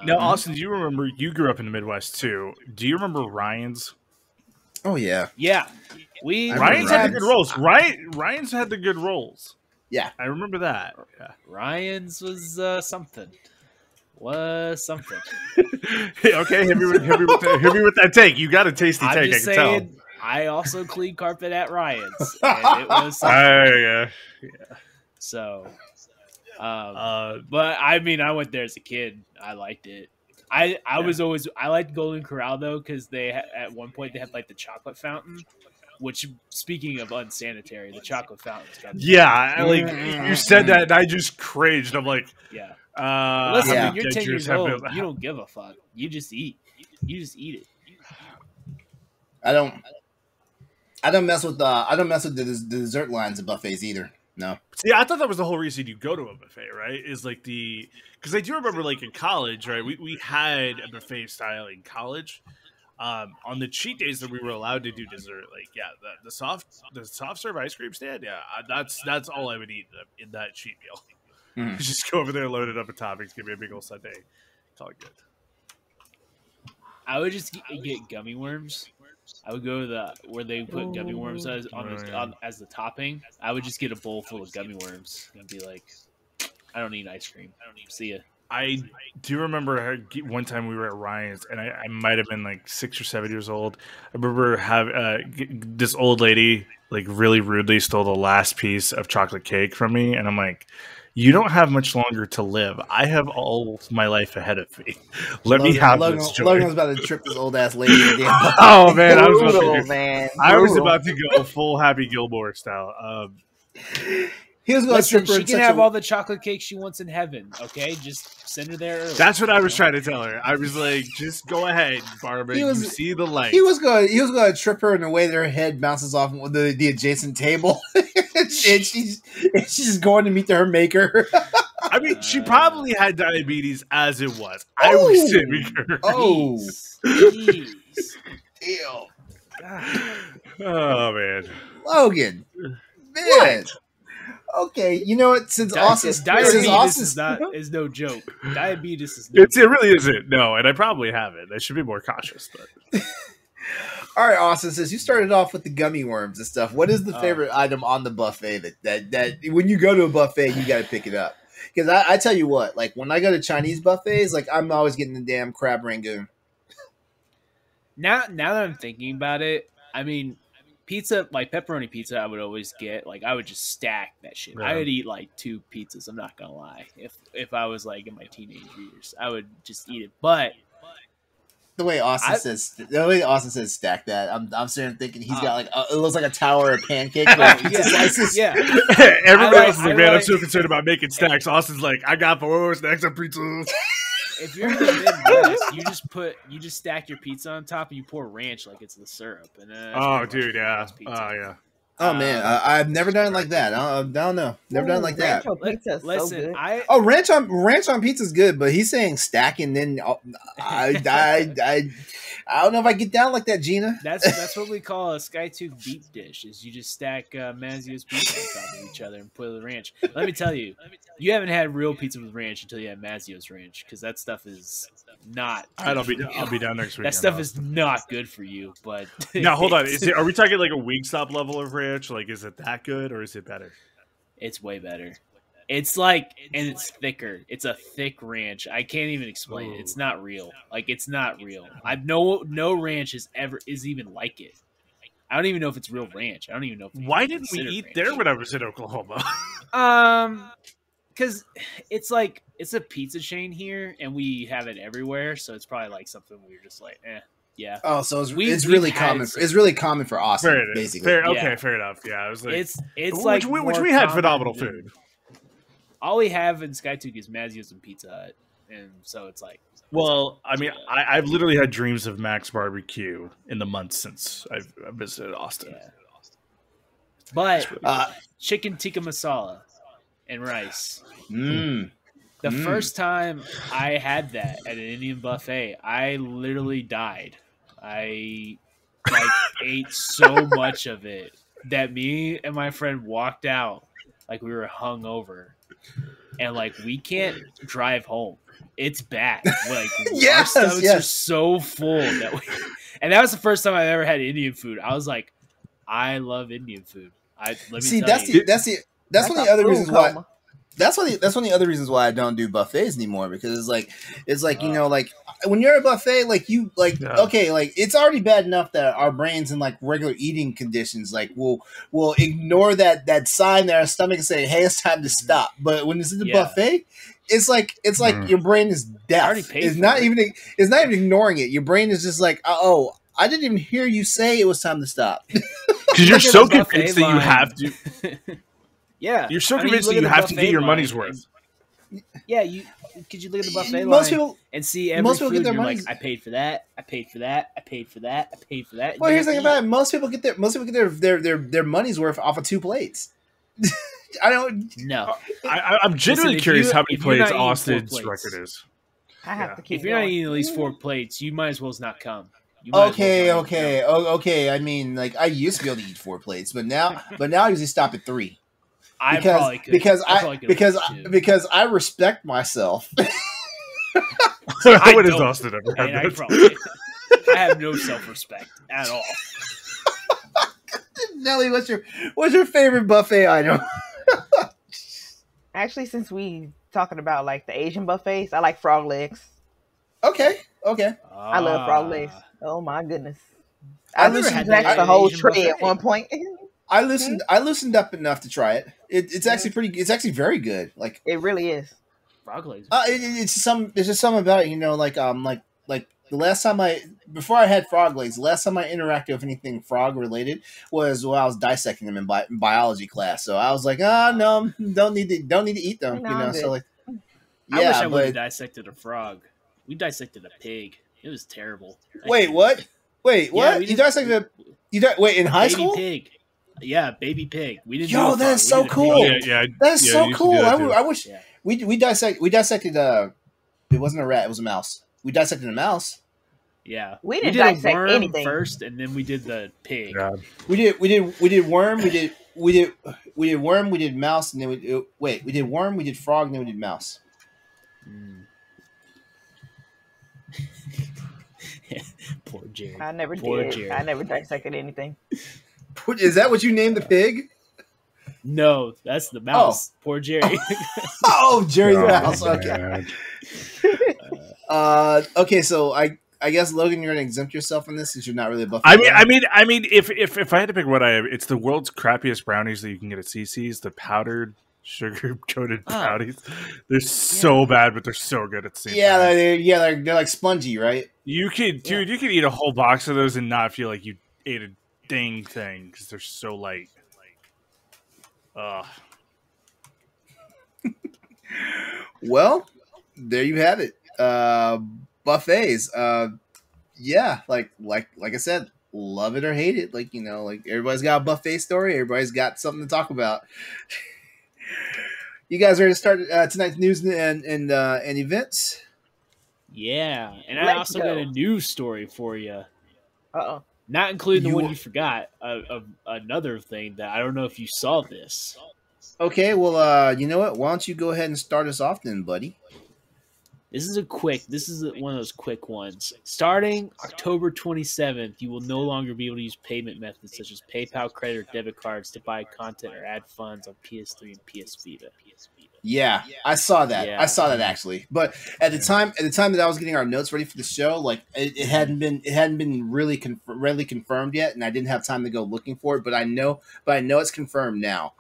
Now, Austin, do you remember, you grew up in the Midwest too. Do you remember Ryan's? Oh, yeah. Yeah. Ryan's had the good rolls. Ryan's had the good rolls. Yeah. I remember that. Yeah. Ryan's was something. Okay, hit me with that take. You got a tasty take, I can tell. I also cleaned carpet at Ryan's. And it was something. Yeah. So... but I mean, I went there as a kid. I liked it. I liked Golden Corral though because at one point they had like the chocolate fountain, which speaking of unsanitary, the chocolate fountain's got you said that and I just cringed. I'm like, yeah. Listen, when you're 10 years old, you have don't give a fuck. You just eat. You just eat it. I don't mess with the dessert lines of buffets either. No. See, I thought that was the whole reason you go to a buffet, right? Is like because I do remember like in college, right? We had a buffet style in college. On the cheat days that we were allowed to do dessert, like the soft serve ice cream stand, that's all I would eat in that cheat meal. Just go over there, load it up with toppings, give me a big old sundae. It's all good. I would just get gummy worms. I would go to where they put gummy worms as the topping. I would just get a bowl full of gummy worms and be like, I don't need ice cream. See ya. I do remember one time we were at Ryan's, and I might have been like 6 or 7 years old. I remember this old lady like really rudely stole the last piece of chocolate cake from me, and I'm like, "You don't have much longer to live. I have all my life ahead of me. Let me have this joy." Logan was about to trip this old ass lady. Oh man, I was about to go full Happy Gilmore style. He was going to trip her. She can have all the chocolate cake she wants in heaven. Okay, just send her there early. That's what I was trying to tell her. I was like, "Just go ahead, Barbara. You see the light." He was going to trip her in a way that her head bounces off the adjacent table, and she's just going to meet her maker. I mean, she probably had diabetes as it was. I was saving her. Oh, jeez. Ew. Oh man, Logan, man. Okay, you know what? Diabetes is no joke. Diabetes is no joke. It really isn't. No, and I probably have it. I should be more cautious. But all right, Austin, since you started off with the gummy worms and stuff, what is the favorite item on the buffet that when you go to a buffet you got to pick it up? Because I tell you what, like when I go to Chinese buffets, like I'm always getting the damn crab rangoon. Now that I'm thinking about it, I mean, pizza, like pepperoni pizza, I would always get. Like I would just stack that shit. Yeah. I would eat like 2 pizzas. I'm not gonna lie. If I was like in my teenage years, I would just eat it. But the way Austin says stack that, I'm sitting thinking he's got like it looks like a tower of pancakes. Yeah. Everybody else is like, man, I'm so concerned about making stacks. Austin's like, I got 4 stacks of pizza. If you're in the Midwest, you just stack your pizza on top and you pour ranch like it's the syrup. And dude, yeah. Oh, yeah. Oh man, I've never done it like that. I don't know. Never done it like that. Listen, ranch on pizza is good, but he's saying stacking. Then I don't know if I get down like that, Gina. That's what we call a Skytooth deep dish. Is you just stack Mazio's pizza on top of each other and put the ranch. Let me tell you, you haven't had real pizza with ranch until you had Mazio's ranch, because that stuff is not. I'll be down next week. That stuff is not good for you. But now hold on, are we talking like a Wingstop level of ranch? Like, is it that good or is it better? It's way better. It's like, and it's thicker. It's a thick ranch. I can't even explain it. It's not real. Like, it's not real. I've no ranch is even like it. I don't even know if it's real ranch. I don't even know. Why didn't we eat ranch there when I was in Oklahoma? Because it's like, it's a pizza chain here, and we have it everywhere. So it's probably like something we were just like, yeah. Oh, so it's really common. It's really common for Austin, basically. Fair enough. Yeah, I was like, it's like which we had phenomenal food. All we have in Skytooth is Mazio's and Pizza Hut, and so it's like. Well, I mean, I've literally had dreams of Max Barbecue in the months since I've visited Austin. Yeah. But chicken tikka masala and rice. The first time I had that at an Indian buffet, I literally died. I ate so much of it that me and my friend walked out like we were hungover, and like we can't drive home. It's bad. Like our stomachs are so full and that was the first time I ever had Indian food. I was like, I love Indian food. That's one of the other reasons why. That's one of the other reasons why I don't do buffets anymore, because it's like you know, like when you're at a buffet, like okay, like it's already bad enough that our brains in like regular eating conditions like will ignore that sign that our stomach and say, hey, it's time to stop. But when it's in the buffet, it's like your brain is deaf. It's not even ignoring it. Your brain is just like, oh, I didn't even hear you say it was time to stop. Because you're so convinced that you have to. Yeah, you're so convinced that you have to get your money's worth. Yeah, could you look at the buffet line and see every food? And you're like, I paid for that. I paid for that. I paid for that. I paid for that. Well, here's the thing about it: most people get their money's worth off of 2 plates. I don't. No, I'm genuinely curious how many plates Austin's record is. I have to keep. If you're not eating at least 4 plates, you might as well not come. Okay. I mean, like I used to be able to eat 4 plates, but now I usually stop at 3. Because I respect myself. What has Austin ever had? I have no self-respect at all. Nellie, what's your favorite buffet item? Actually, since we talking about like the Asian buffets, I like frog legs. Okay. I love frog legs. Oh my goodness! I loosened the whole tray at one point. I loosened up enough to try it. It's actually it's actually very good. Like it really is. Frog legs. There's just something about it, like the last time before I had frog legs, the last time I interacted with anything frog related was while I was dissecting them in biology class. So I was like, no, don't need to eat them. So like, yeah. I wish I would have dissected a frog. We dissected a pig. It was terrible. Wait, what? You dissected wait, in high school? Pig. Yeah, baby pig. We didn't. Yo, that is so cool. Yeah, that is so cool. I wish Yeah. we dissected. It wasn't a rat. It was a mouse. We dissected a mouse. Yeah, we didn't did dissect a worm anything first, and then we did the pig. Yeah. We did worm. We did worm. We did mouse, and then we did worm. We did frog, and then we did mouse. Poor Jerry. I never Poor did. Jerry. I never dissected anything. Is that what you named the pig? No, that's the mouse. Poor Jerry. Oh, Jerry's mouse. Okay. Okay, so I guess Logan, you're gonna exempt yourself from this since you're not really a buffet. I mean, if I had to pick what it's the world's crappiest brownies that you can get at CC's, the powdered sugar coated brownies. They're so bad, but they're so good at the same time. They're like spongy, right? You could eat a whole box of those and not feel like you ate a dang thing because they're so light. Well, there you have it. Buffets. Yeah, like I said, love it or hate it. Like everybody's got a buffet story. Everybody's got something to talk about. You guys ready to start tonight's news and events? Yeah, and I also got a news story for you. Uh-oh. Not including the one you forgot. Of another thing that I don't know if you saw this. Okay, well, you know what? Why don't you go ahead and start us off then, buddy? This is one of those quick ones. Starting October 27th, you will no longer be able to use payment methods such as PayPal, credit, or debit cards to buy content or add funds on PS3 and PS Vita. Yeah, I saw that. Yeah. I saw that actually. But at the time that I was getting our notes ready for the show, like it hadn't been really readily confirmed yet, and I didn't have time to go looking for it. But I know it's confirmed now.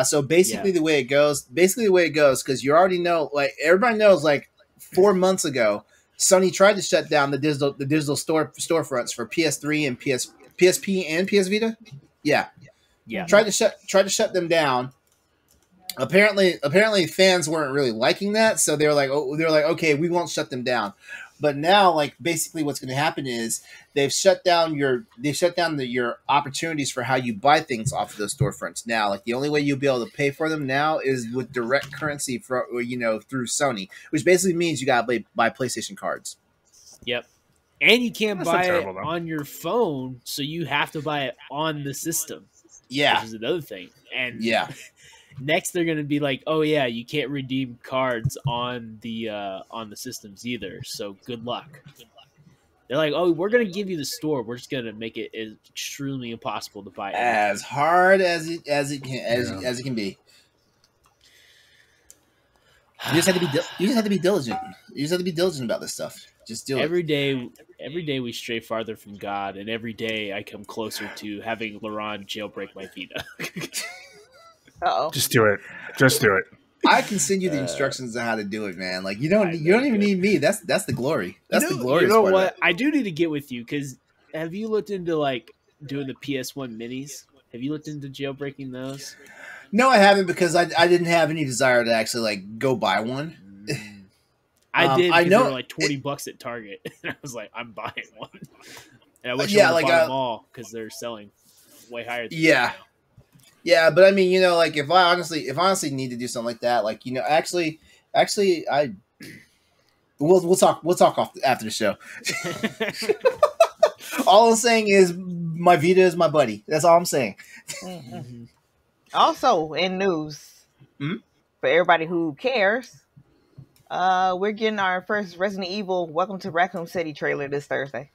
So basically, the way it goes, because you already know, like everybody knows, like 4 months ago, Sony tried to shut down the digital storefronts for PS3 and PSP and PS Vita. Yeah. Tried to shut them down. Apparently, fans weren't really liking that, so they were like, okay, we won't shut them down. But now, like, basically, what's going to happen is they've shut down your opportunities for how you buy things off of those storefronts. Now, like, the only way you'll be able to pay for them now is with direct currency through Sony, which basically means you got to buy PlayStation cards. Yep, and you can't buy it on your phone, so you have to buy it on the system. Yeah, which is another thing. And yeah. Next, they're going to be like, "Oh yeah, you can't redeem cards on the systems either. So good luck." They're like, "Oh, we're going to give you the store. We're just going to make it extremely impossible to buy it as hard as it can be." You just have to be diligent. You just have to be diligent about this stuff. Just do it every day. Every day we stray farther from God, and every day I come closer to having LeRon jailbreak my Vita. Uh-oh. Just do it. Just do it. I can send you the instructions on how to do it, man. Like you don't even need me. That's the glory. That's the glory. You know what? I do need to get with you because have you looked into like doing the PS1 minis? Have you looked into jailbreaking those? No, I haven't because I didn't have any desire to actually like go buy one. I did. I know know they were like $20 at Target, and I was like, I'm buying one. And I wish I would have bought them all because they're selling way higher. Than Yeah, but I mean, you know, like if I honestly need to do something like that, like you know, actually, we'll talk off after the show. All I'm saying is my Vita is my buddy. That's all I'm saying. Mm-hmm. Also, in news, for everybody who cares, we're getting our first Resident Evil Welcome to Raccoon City trailer this Thursday.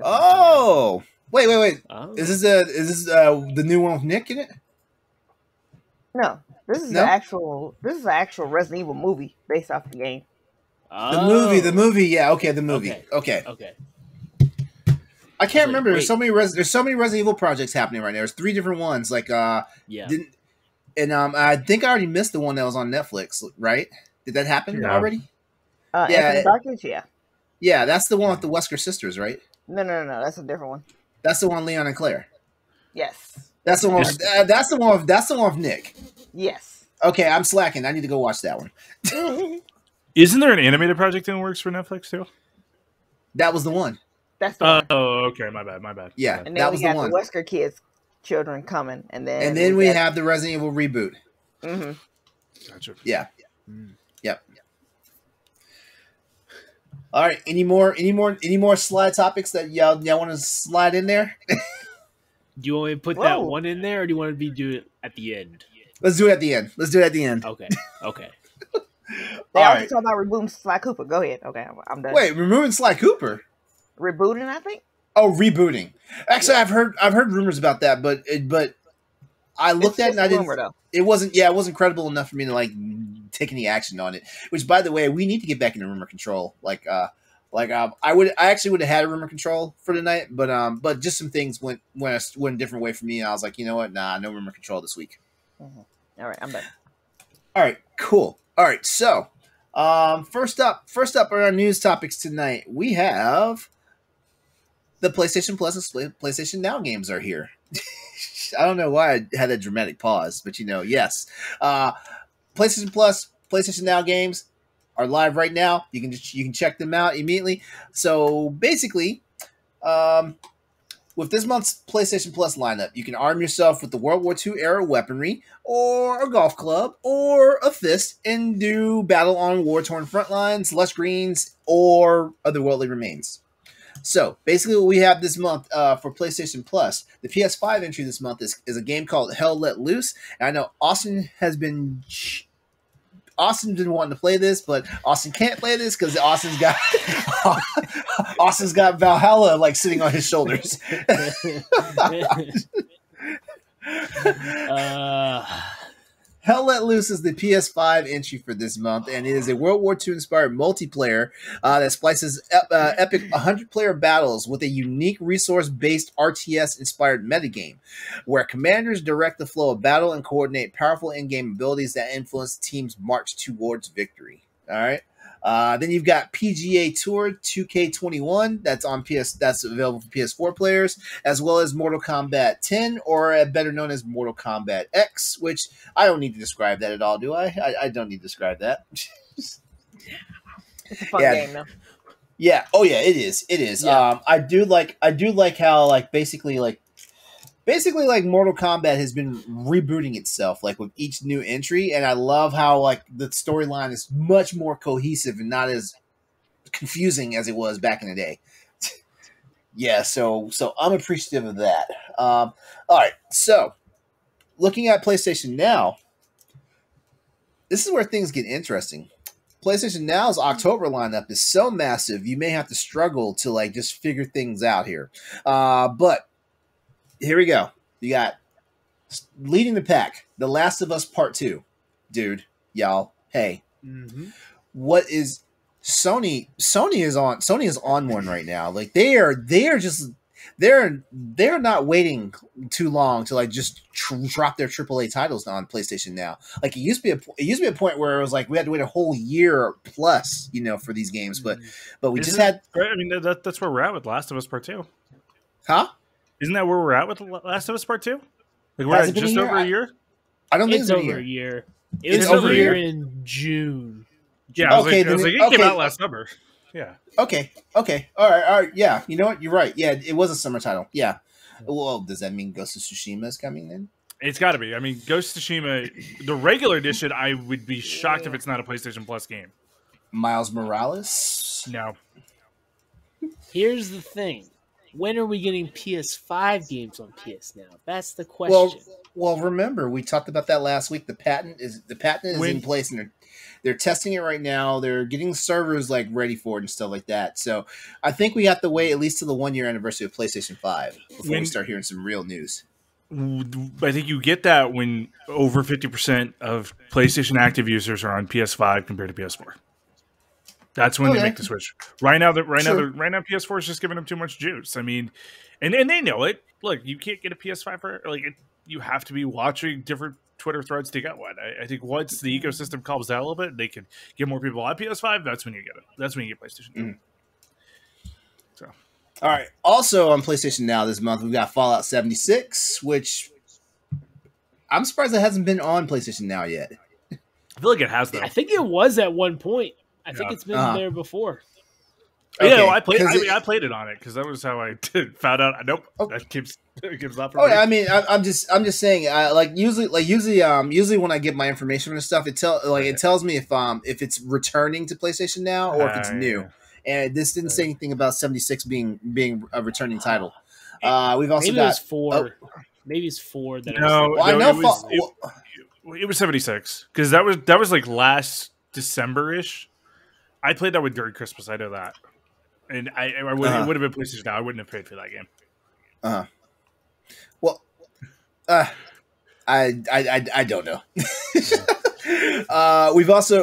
Oh, wait! Oh. Is this the new one with Nick in it? No, this is the actual Resident Evil movie based off the game. Oh. The movie, yeah, okay, the movie, okay. I can't remember. There's so many Resident Evil projects happening right now. There's 3 different ones. Like, I think I already missed the one that was on Netflix. Right? Did that happen already? Yeah, Darkness, yeah. That's the one with the Wesker sisters, right? No, that's a different one. That's the one, Leon and Claire. Yes. That's the one. That's the one with Nick. Yes. Okay, I'm slacking. I need to go watch that one. Isn't there an animated project in the works for Netflix too? That was the one. That's the one. Oh, okay. My bad. Yeah, and then that was the one. The Wesker kids' children coming, and then we have the Resident Evil reboot. Mm-hmm. Gotcha. Yeah. Yep. All right. Any more slide topics that y'all want to slide in there? Do you want me to put that one in there, or do you want to do it at the end? Let's do it at the end. Okay. They also talk about rebooting Sly Cooper. Go ahead. Okay, I'm done. Wait, removing Sly Cooper? Rebooting, I think. Oh, rebooting. Actually, I've heard rumors about that, but I looked at it and I didn't. Rumor, it wasn't credible enough for me to like take any action on it. Which, by the way, we need to get back into rumor control. I actually would have had a rumor control for tonight, but just some things went a different way for me, and I was like, you know what? Nah, no rumor control this week. Mm-hmm. All right, I'm done. All right, cool. All right, so first up on our news topics tonight, we have the PlayStation Plus and PlayStation Now games are here. I don't know why I had a dramatic pause, but yes. PlayStation Plus, PlayStation Now games are live right now. You can check them out immediately. So basically, with this month's PlayStation Plus lineup, you can arm yourself with the World War II era weaponry, or a golf club, or a fist, and do battle on war-torn front lines, lush greens, or otherworldly remains. So basically, what we have this month for PlayStation Plus, the PS5 entry this month is a game called Hell Let Loose. And I know Austin's been wanting to play this, but Austin can't play this because Austin's got Valhalla like sitting on his shoulders. Hell Let Loose is the PS5 entry for this month, and it is a World War II inspired multiplayer that splices epic 100-player battles with a unique resource-based RTS-inspired metagame, where commanders direct the flow of battle and coordinate powerful in-game abilities that influence the team's march towards victory. All right. Then you've got PGA Tour 2K21 that's available for PS4 players, as well as Mortal Kombat 10, or better known as Mortal Kombat X, which I don't need to describe that at all, do I? I don't need to describe that. It's a fun game, though. Yeah. Oh yeah, it is. It is. Yeah. I do like how basically Mortal Kombat has been rebooting itself like with each new entry, and I love how like the storyline is much more cohesive and not as confusing as it was back in the day. Yeah, so I'm appreciative of that. All right, so looking at PlayStation Now, this is where things get interesting. PlayStation Now's October lineup is so massive, you may have to struggle to like just figure things out here. But here we go. You got leading the pack, The Last of Us Part 2. Dude, y'all, hey. Mm-hmm. What is Sony is on one right now. Like they are just they're not waiting too long to like just drop their AAA titles on PlayStation Now. Like it used to be a point where it was like we had to wait a whole year plus, for these games. But we just had. I mean, that's where we're at with Last of Us Part 2. Huh? Isn't that where we're at with Last of Us Part 2? Like we're at just over a year. I don't think it's over a year. It was over a year in June. Yeah, I was like, it came out last summer. Yeah. Okay. All right. Yeah. You know what? You're right. Yeah, it was a summer title. Yeah. Well, does that mean Ghost of Tsushima is coming then? It's got to be. I mean, Ghost of Tsushima, the regular edition, I would be shocked if it's not a PlayStation Plus game. Miles Morales? No. Here's the thing. When are we getting PS5 games on PS Now? That's the question. Well, remember, we talked about that last week. The patent is in place, and they're testing it right now. They're getting servers like ready for it and stuff like that. So I think we have to wait at least to the 1 year anniversary of PlayStation 5 before we start hearing some real news. I think you get that when over 50% of PlayStation active users are on PS5 compared to PS4. That's when they make the switch. Right now, PS4 is just giving them too much juice. I mean, and they know it. Look, you can't get a PS5 for you have to be watching different Twitter threads to get one. I think once the ecosystem calms down a little bit, they can get more people on PS5. That's when you get it. That's when you get PlayStation. Mm. So, all right. Also on PlayStation Now this month, we've got Fallout 76, which I'm surprised it hasn't been on PlayStation Now yet. I feel like it has though. I think it was at one point. I think it's been there before. Okay. Yeah, I played it on it because that was how I found out. Nope, that gives up. Oh yeah, I mean, I'm just saying. Usually when I get my information and stuff, it tells me if it's returning to PlayStation Now or if it's new. Yeah. And this didn't say anything about 76 being a returning title. We've also got 4. Maybe it's 4. That it was 76 because that was like last December-ish. I played that during Christmas. I know that. And it would have been PlayStation Now. I wouldn't have paid for that game. Well, I don't know.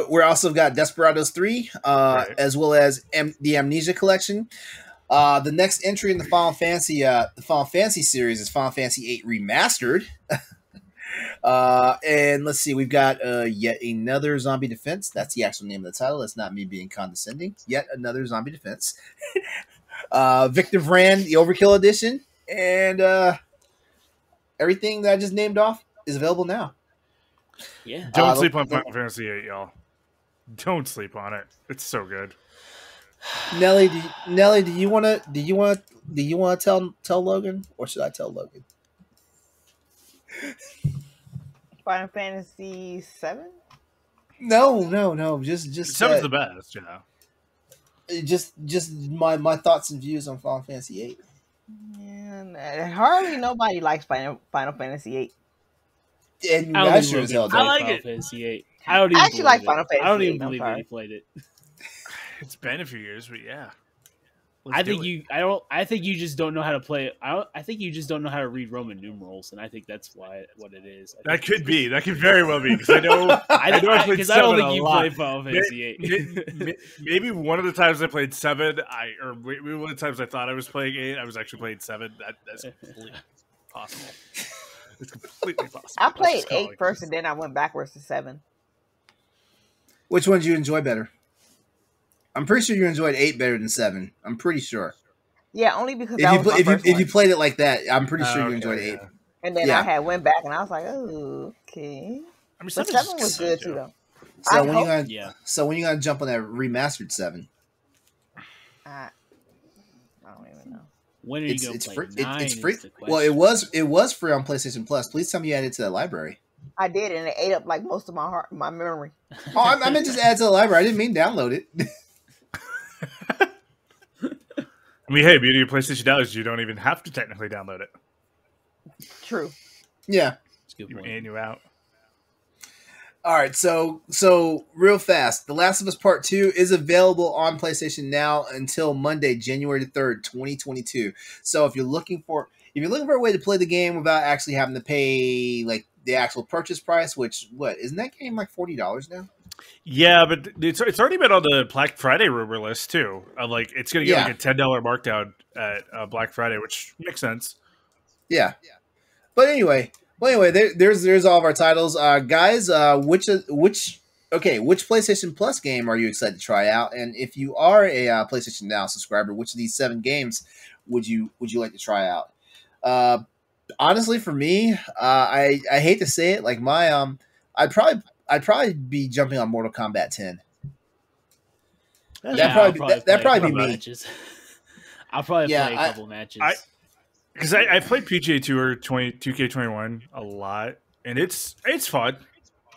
We're also got Desperados 3, as well as the Amnesia Collection. The next entry in the Final Fantasy series is Final Fantasy VIII Remastered. And let's see, we've got yet another Zombie Defense. That's the actual name of the title. That's not me being condescending. Yet another Zombie Defense. Victor Vran, the Overkill Edition, and everything that I just named off is available now. Yeah. Don't sleep on Final Fantasy VIII, y'all. Don't sleep on it. It's so good. Nellie, do you want to tell Logan, or should I tell Logan? Final Fantasy 7? No. Just 7's the best, you know. Just my thoughts and views on Final Fantasy 8. Yeah, hardly nobody likes Final Fantasy 8. And I sure as hell don't. I like Final Fantasy 8. I don't even actually like Final Fantasy 8. I don't even believe that he played it. It's been a few years, but yeah. I think you just don't know how to play. I think you just don't know how to read Roman numerals, and I think that's what it is. That could be. That could very well be because I know. I don't think you play Final Fantasy 8. Maybe one of the times I played 7, or maybe one of the times I thought I was playing 8, I was actually playing 7. That's completely possible. It's completely possible. I played 8 first, and then I went backwards to 7. Which one did you enjoy better? I'm pretty sure you enjoyed 8 better than 7. I'm pretty sure. Yeah, only because if you played it like that, I'm pretty sure you enjoyed 8. And then I went back and I was like, oh, okay. I mean, 7 was good too, though. So when you gonna jump on that remastered 7? I don't even know. When are you going to play 9? It's free. Well, it was free on PlayStation Plus. Please tell me you added it to the library. I did, and it ate up like most of my memory. Oh, I meant just add it to the library. I didn't mean download it. I mean, hey, beauty of PlayStation Now is you don't even have to technically download it. True. Yeah. You're out. All right, so real fast, The Last of Us Part 2 is available on PlayStation Now until Monday, January 3rd, 2022. So if you're looking for a way to play the game without actually having to pay like the actual purchase price, which isn't that game like $40 now? Yeah, but it's already been on the Black Friday rumor list too. Of like it's going to get like a $10 markdown at Black Friday, which makes sense. Yeah, but anyway, there's all of our titles, guys. Which PlayStation Plus game are you excited to try out? And if you are a PlayStation Now subscriber, which of these 7 games would you like to try out? Honestly, for me, I hate to say it, like my I'd probably be jumping on Mortal Kombat 10. That'd probably be me. Matches. I'll probably play a couple matches. Because I played PGA Tour 2K21 a lot, and it's fun.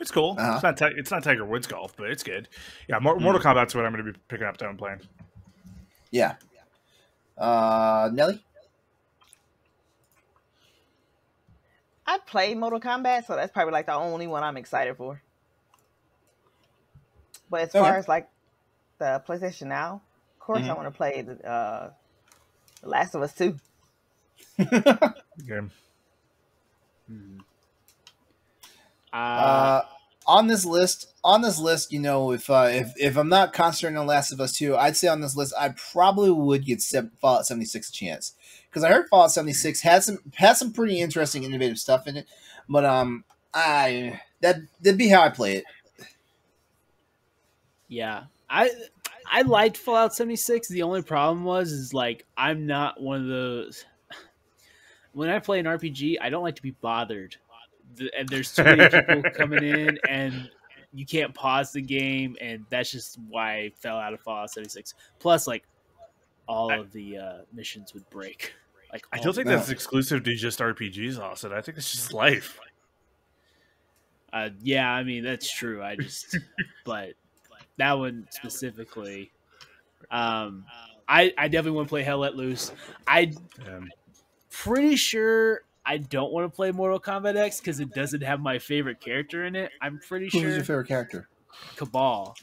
It's cool. Uh-huh. It's not Tiger Woods golf, but it's good. Yeah, Mortal Kombat's what I'm going to be picking up and playing. Yeah. Nellie? I play Mortal Kombat, so that's probably like the only one I'm excited for. But as far as like the PlayStation Now, of course I want to play the Last of Us 2. Okay. On this list, you know, if I'm not concentrating on Last of Us 2, I'd say on this list I probably would get Fallout 76 a chance, because I heard Fallout 76 has some pretty interesting, innovative stuff in it. But that'd be how I play it. Yeah, I liked Fallout 76. The only problem is like I'm not one of those. When I play an RPG, I don't like to be bothered. And there's too many people coming in, and you can't pause the game, and that's just why I fell out of Fallout 76. Plus, like, all of the missions would break. Like, I don't think that's exclusive to just RPGs, Austin. I think it's just life. Yeah, I mean, that's true. But that one specifically, I definitely want to play Hell Let Loose. Pretty sure I don't want to play Mortal Kombat X because it doesn't have my favorite character in it. I'm pretty sure. Who's your favorite character? Cabal.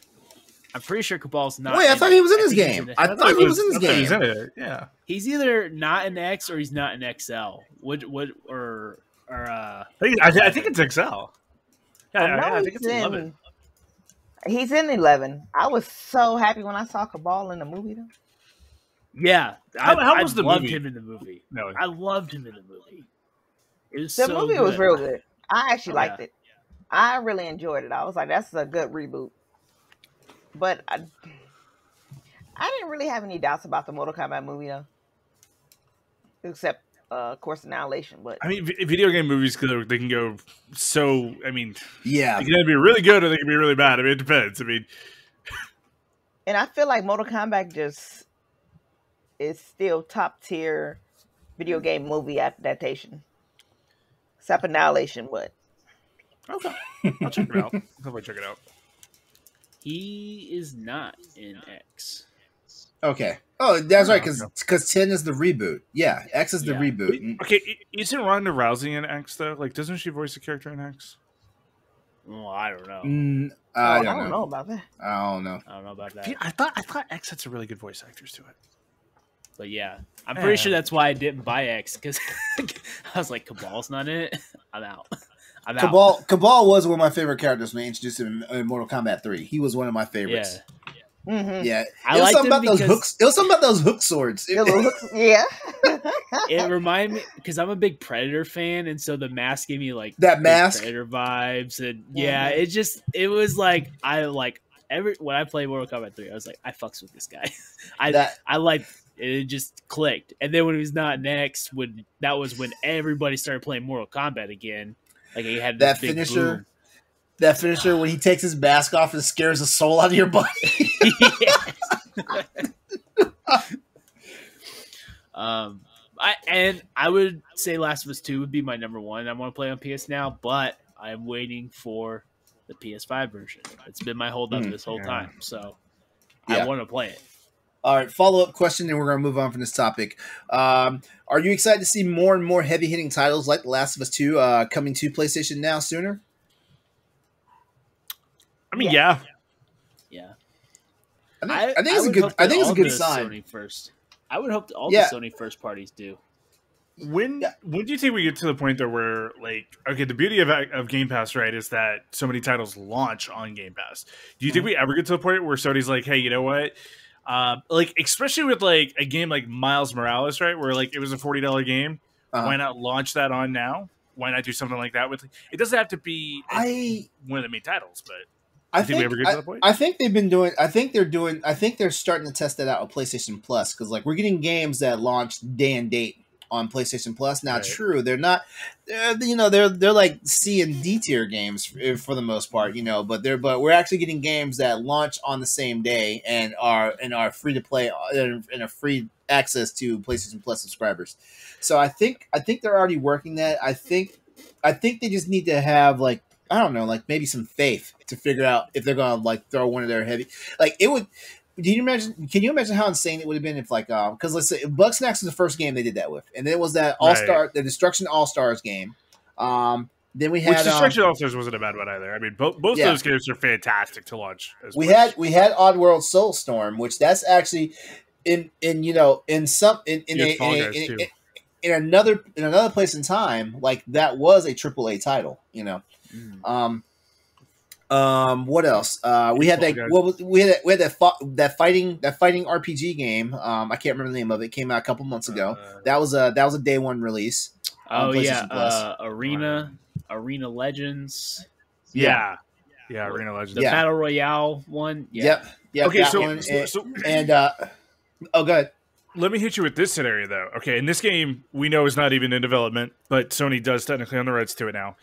I'm pretty sure Cabal's not. Wait, I thought he was in this game. I thought he was in this game. He's in it. Yeah. He's either not an X or he's not an XL. I think it's XL. Yeah, I think it's 11. He's in 11. I was so happy when I saw Cabal in the movie, though. Yeah, how was the loved movie? him in the movie. No, I loved him in the movie. The movie was real good. I actually liked it. I really enjoyed it. I was like, that's a good reboot. But I didn't really have any doubts about the Mortal Kombat movie, though. Except, of course, Annihilation. But I mean, video game movies, they can go so. I mean, yeah, they can either be really good or they can be really bad. I mean, it depends. I mean, and I feel like Mortal Kombat just is still top tier video game movie adaptation. Except Annihilation, but okay, I'll check it out. I'll probably check it out. He is not in X. Okay. Oh, that's right, because 10 is the reboot. Yeah, X is the reboot. Okay, isn't Ronda Rousey in X though? Like, doesn't she voice a character in X? Well, I don't know. I don't know about that. I don't know about that. I thought X had some really good voice actors to it. But yeah, I'm pretty sure that's why I didn't buy X, because I was like, Cabal's not in it. I'm out. Cabal was one of my favorite characters when they introduced him in Mortal Kombat 3. He was one of my favorites. Yeah. Mm-hmm. Yeah. I liked him those hooks. It was something about those hook swords. Yeah. It reminded me, because I'm a big Predator fan, and so the mask gave me like that mask Predator vibes, and it was like when I played Mortal Kombat 3, I was like, I fucks with this guy. I like. It just clicked, and then when he was not next, that was when everybody started playing Mortal Kombat again. Like he had that finisher. Boom. That finisher when he takes his mask off and scares the soul out of your body. I would say Last of Us 2 would be my number one. I want to play on PS Now, but I'm waiting for the PS5 version. It's been my hold up this whole time, so I want to play it. All right, follow-up question, and we're going to move on from this topic. Are you excited to see more and more heavy-hitting titles like The Last of Us 2 coming to PlayStation Now sooner? I mean, yeah. I think it's a good sign. Sony first. I would hope all the Sony first parties do. When do you think we get to the point though where like, okay, the beauty of Game Pass, right, is that so many titles launch on Game Pass. Do you think we ever get to the point where Sony's like, hey, you know what? Like especially with like a game like Miles Morales, right, where like it was a $40 game. Why not launch that on now? Why not do something like that with? It doesn't have to be one of the main titles, but I think we ever get to that point? I think they've been doing. I think they're starting to test that out with PlayStation Plus because like we're getting games that launch day and date on PlayStation Plus. Now, true, they're not. They're like C and D tier games for the most part, But we're actually getting games that launch on the same day and are free to play and are free access to PlayStation Plus subscribers. So I think they're already working that. I think they just need to have like I don't know, like maybe some faith to figure out if they're gonna like throw one of their heavy like it would. Can you imagine how insane it would have been if like because let's say Bugsnax was the first game they did that with, and then it was that the Destruction All Stars game. Then we had Destruction All Stars wasn't a bad one either. I mean, both of those games are fantastic to launch. We had Oddworld Soulstorm, which that's actually in another place in time, like that was a AAA title. What else? We had that fighting RPG game. I can't remember the name of it. It came out a couple months ago. That was a day one release. Arena Legends. Yeah, Arena Legends. The Battle Royale one. Yeah. Yep. Okay, go ahead. Let me hit you with this scenario though. Okay, and this game we know is not even in development, but Sony does technically own the rights to it now.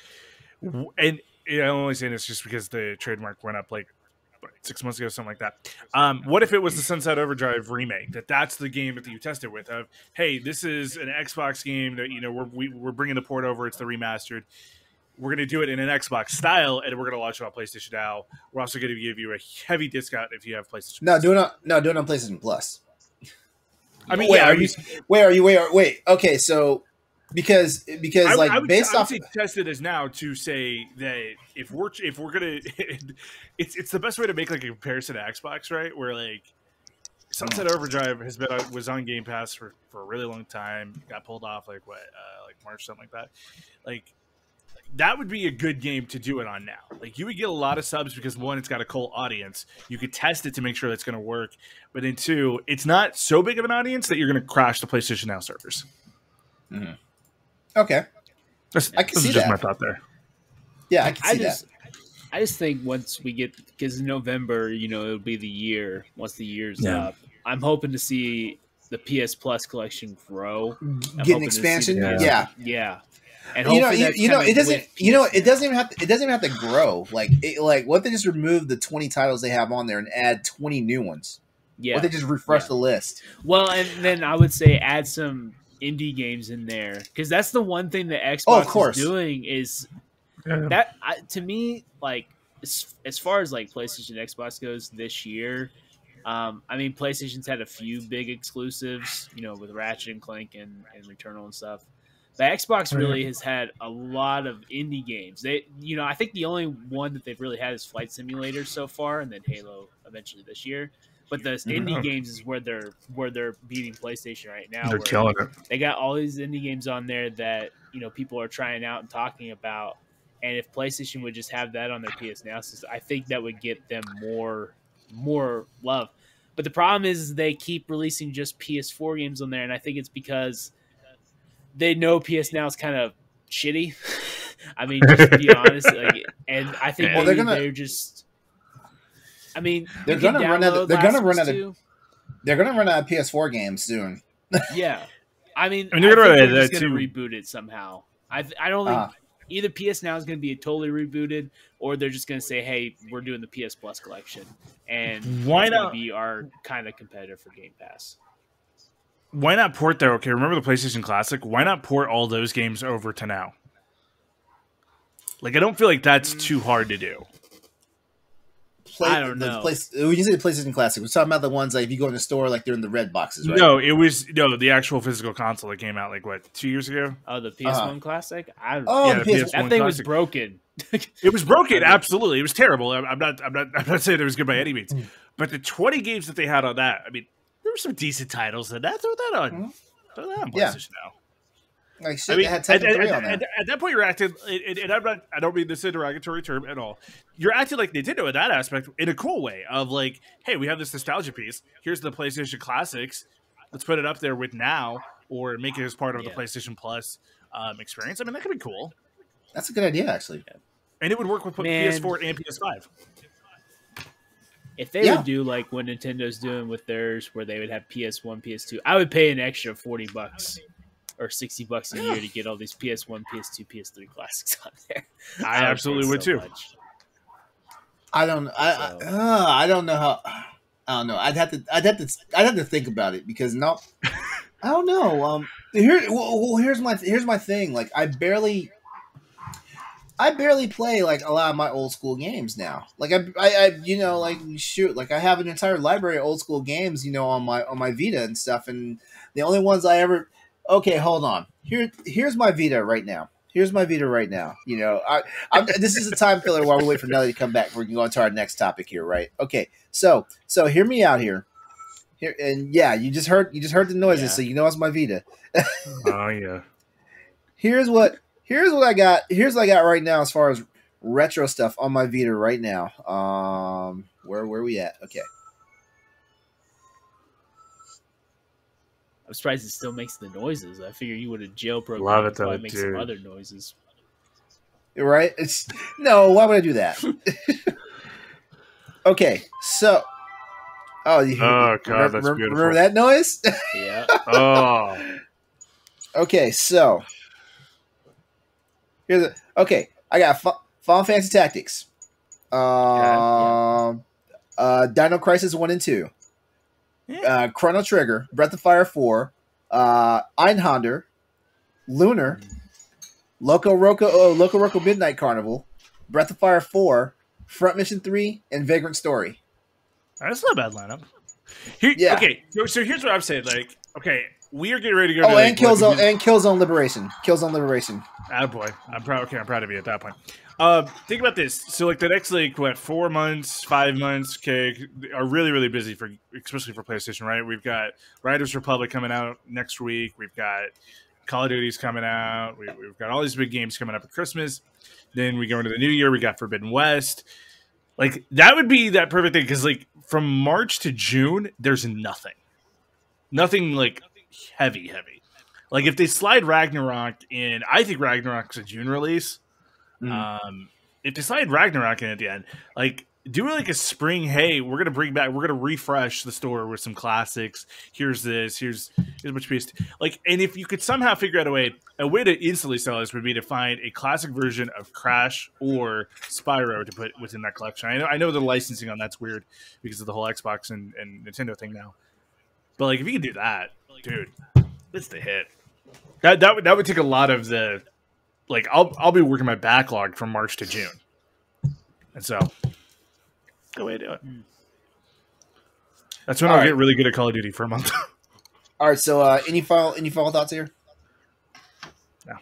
And I'm only saying this just because the trademark went up like 6 months ago, something like that. What if it was the Sunset Overdrive remake? That's the game that you tested with. Of hey, this is an Xbox game that we're bringing the port over. It's the remastered. We're going to do it in an Xbox style, and we're going to launch it on PlayStation Now. We're also going to give you a heavy discount if you have PlayStation. Do it on PlayStation Plus. I mean, wait. Okay, so. Because I would say test it as now to say that if we're gonna it's the best way to make like a comparison to Xbox, right? Where like Sunset Overdrive was on Game Pass for a really long time, got pulled off like March, something like that. Like that would be a good game to do it on now. Like you would get a lot of subs because one, it's got a cold audience. You could test it to make sure that's going to work, but then two, it's not so big of an audience that you're going to crash the PlayStation Now servers. Mm-hmm. Okay, I can see just my thought there. Yeah, I can see that. I just think once we get, because in November, it'll be the year. Once the year's up, I'm hoping to see the PS Plus collection grow. Get an expansion. Yeah. And it doesn't even have to grow. Like what if they just remove the 20 titles they have on there and add 20 new ones? Yeah. Or they just refresh the list. Well, and then I would say add some indie games in there, because that's the one thing that Xbox is doing is that to me, like as far as like PlayStation Xbox goes this year, I mean PlayStation's had a few big exclusives, with Ratchet and Clank and Returnal and stuff, but Xbox really has had a lot of indie games. They I think the only one that they've really had is Flight Simulator so far, and then Halo eventually this year. But the indie games is where they're beating PlayStation right now. They're killing it. They got all these indie games on there that people are trying out and talking about. And if PlayStation would just have that on their PS Now system, I think that would get them more love. But the problem is they keep releasing just PS4 games on there, and I think it's because they know PS Now is kind of shitty. I mean, just to be honest, and I think they're just. I mean, they're gonna run out of PS4 games soon. Yeah, I mean, they're just gonna reboot it somehow. I don't think either PS Now is gonna be totally rebooted, or they're just gonna say, "Hey, we're doing the PS Plus collection," and why not be our kind of competitor for Game Pass? Why not port there? Okay, remember the PlayStation Classic? Why not port all those games over to Now? Like, I don't feel like that's too hard to do. I don't know. We can say the PlayStation Classic. We're talking about the ones like if you go in the store, like they're in the red boxes, right? No, it was the actual physical console that came out 2 years ago. Oh, the PS1 Classic. That thing was broken. It was broken. Absolutely, it was terrible. I'm not saying it was good by any means, but the 20 games that they had on that, I mean, there were some decent titles in that. Throw that on PlayStation Now. Like shit, they had Tekken 3 on there. At that point, you're acting, and I don't mean this in a derogatory term at all. You're acting like Nintendo in that aspect in a cool way of like, hey, we have this nostalgia piece. Here's the PlayStation Classics. Let's put it up there with Now, or make it as part of the PlayStation Plus experience. I mean, that could be cool. That's a good idea, actually. And it would work with PS4 and PS5. If they would do like what Nintendo's doing with theirs, where they would have PS1, PS2, I would pay an extra $40 or $60 a year to get all these PS1, PS2, PS3 classics on there. I absolutely would too. I don't know how. I don't know. I'd have to think about it because I don't know. Here's my thing. Like I barely play like a lot of my old school games now. Like I have an entire library of old school games, on my Vita and stuff. And the only ones I ever, okay, hold on. Here's my Vita right now. This is a time filler while we wait for Nellie to come back. We can go on to our next topic here, right? Okay, so hear me out here. And yeah, you just heard the noises, so you know it's my Vita. Oh yeah. Here's what I got. Here's what I got right now as far as retro stuff on my Vita right now. Where we at? Okay. I'm surprised it still makes the noises. I figure you would have jailbroken. Love it, though, make some other noises. Right? No. Why would I do that? Okay, so. Oh God, that's beautiful. Remember that noise? Yeah. Oh. Okay, so. I got Final Fantasy Tactics. Dino Crisis 1 and 2. Yeah. Chrono Trigger, Breath of Fire 4, Einhander, Lunar, Loco Roco Midnight Carnival, Breath of Fire 4, Front Mission 3, and Vagrant Story. That's not a bad lineup. Okay, so here's what I'm saying. Like, okay, we are getting ready to go. Oh, and Killzone Liberation. Attaboy. I'm proud of you at that point. Think about this. So, like, the next, 4 months, 5 months, are really, really busy especially for PlayStation, right? We've got Riders Republic coming out next week. We've got Call of Duty's coming out. We've got all these big games coming up at Christmas. Then we go into the new year. We got Forbidden West. Like, that would be that perfect thing because, from March to June, there's nothing. Nothing, heavy. Like, if they slide Ragnarok in, I think Ragnarok's a June release. If they slide Ragnarok in at the end, do a spring, hey, we're going to refresh the store with some classics. Here's a bunch of pieces. And if you could somehow figure out a way to instantly sell this would be to find a classic version of Crash or Spyro to put within that collection. I know the licensing on that's weird because of the whole Xbox and Nintendo thing now. But if you can do that, dude, it's the hit. That would take a lot of the I'll be working my backlog from March to June. And so good way to do it. That's when I'll get really good at Call of Duty for a month. All right, so any final thoughts here? No.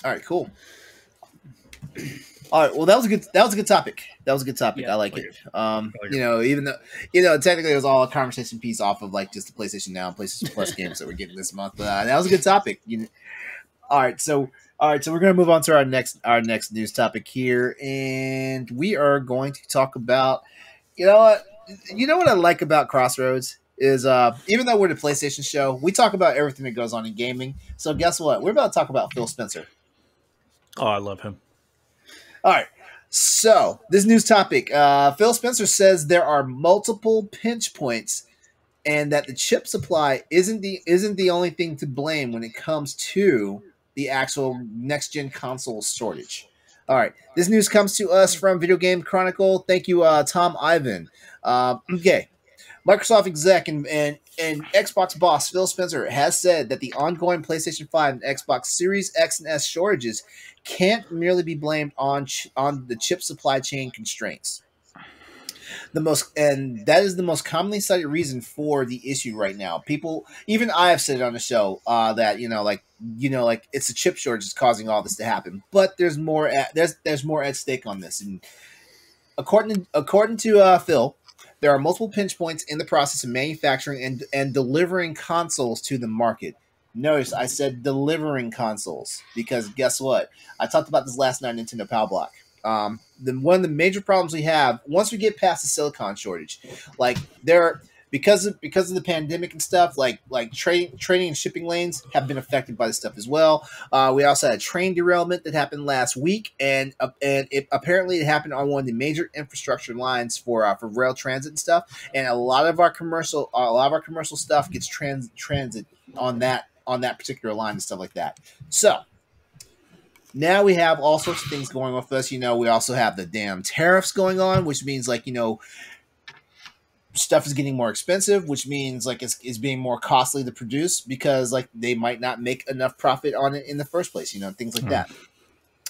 All right, cool. All right, well that was a good topic. Yeah, I like it. Even though technically it was all a conversation piece off of just the PlayStation Now and PlayStation Plus games that we're getting this month, but that was a good topic. All right, so we're gonna move on to our next news topic here, and we are going to talk about what I like about Crossroads is even though we're the PlayStation show, we talk about everything that goes on in gaming. So guess what? We're about to talk about Phil Spencer. Oh, I love him. All right. So this news topic, Phil Spencer says there are multiple pinch points and that the chip supply isn't the only thing to blame when it comes to the actual next-gen console shortage. All right. This news comes to us from Video Game Chronicle. Thank you, Tom Ivan. Okay. Microsoft exec and Xbox boss Phil Spencer has said that the ongoing PlayStation 5 and Xbox Series X and S shortages can't merely be blamed on the chip supply chain constraints. That is the most commonly cited reason for the issue right now. People, even I have said it on the show that it's the chip shortage is causing all this to happen. But there's more at stake on this. And according to Phil, there are multiple pinch points in the process of manufacturing and delivering consoles to the market. Notice I said delivering consoles because guess what? I talked about this last night on Nintendo Power Block. One of the major problems we have once we get past the silicon shortage, like because of the pandemic and stuff, like trading and shipping lanes have been affected by this stuff as well. We also had a train derailment that happened last week, and it happened on one of the major infrastructure lines for rail transit and stuff. And a lot of our commercial stuff gets transit on that particular line and stuff like that. So now we have all sorts of things going on with us. We also have the damn tariffs going on, which means stuff is getting more expensive, which means it's being more costly to produce because they might not make enough profit on it in the first place, things like that.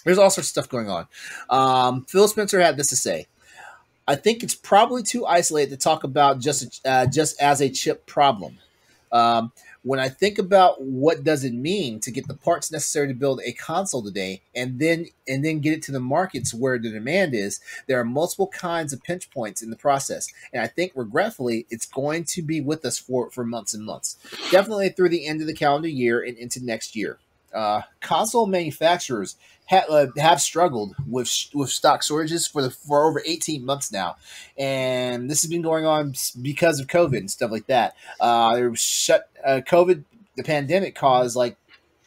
There's all sorts of stuff going on. Phil Spencer had this to say: I think it's probably too isolated to talk about just as a chip problem. When I think about what does it mean to get the parts necessary to build a console today and then get it to the markets where the demand is, there are multiple kinds of pinch points in the process. And I think regretfully, it's going to be with us for months and months. Definitely through the end of the calendar year and into next year. Console manufacturers have struggled with stock shortages for over 18 months now, and this has been going on because of COVID and stuff like that. COVID, the pandemic caused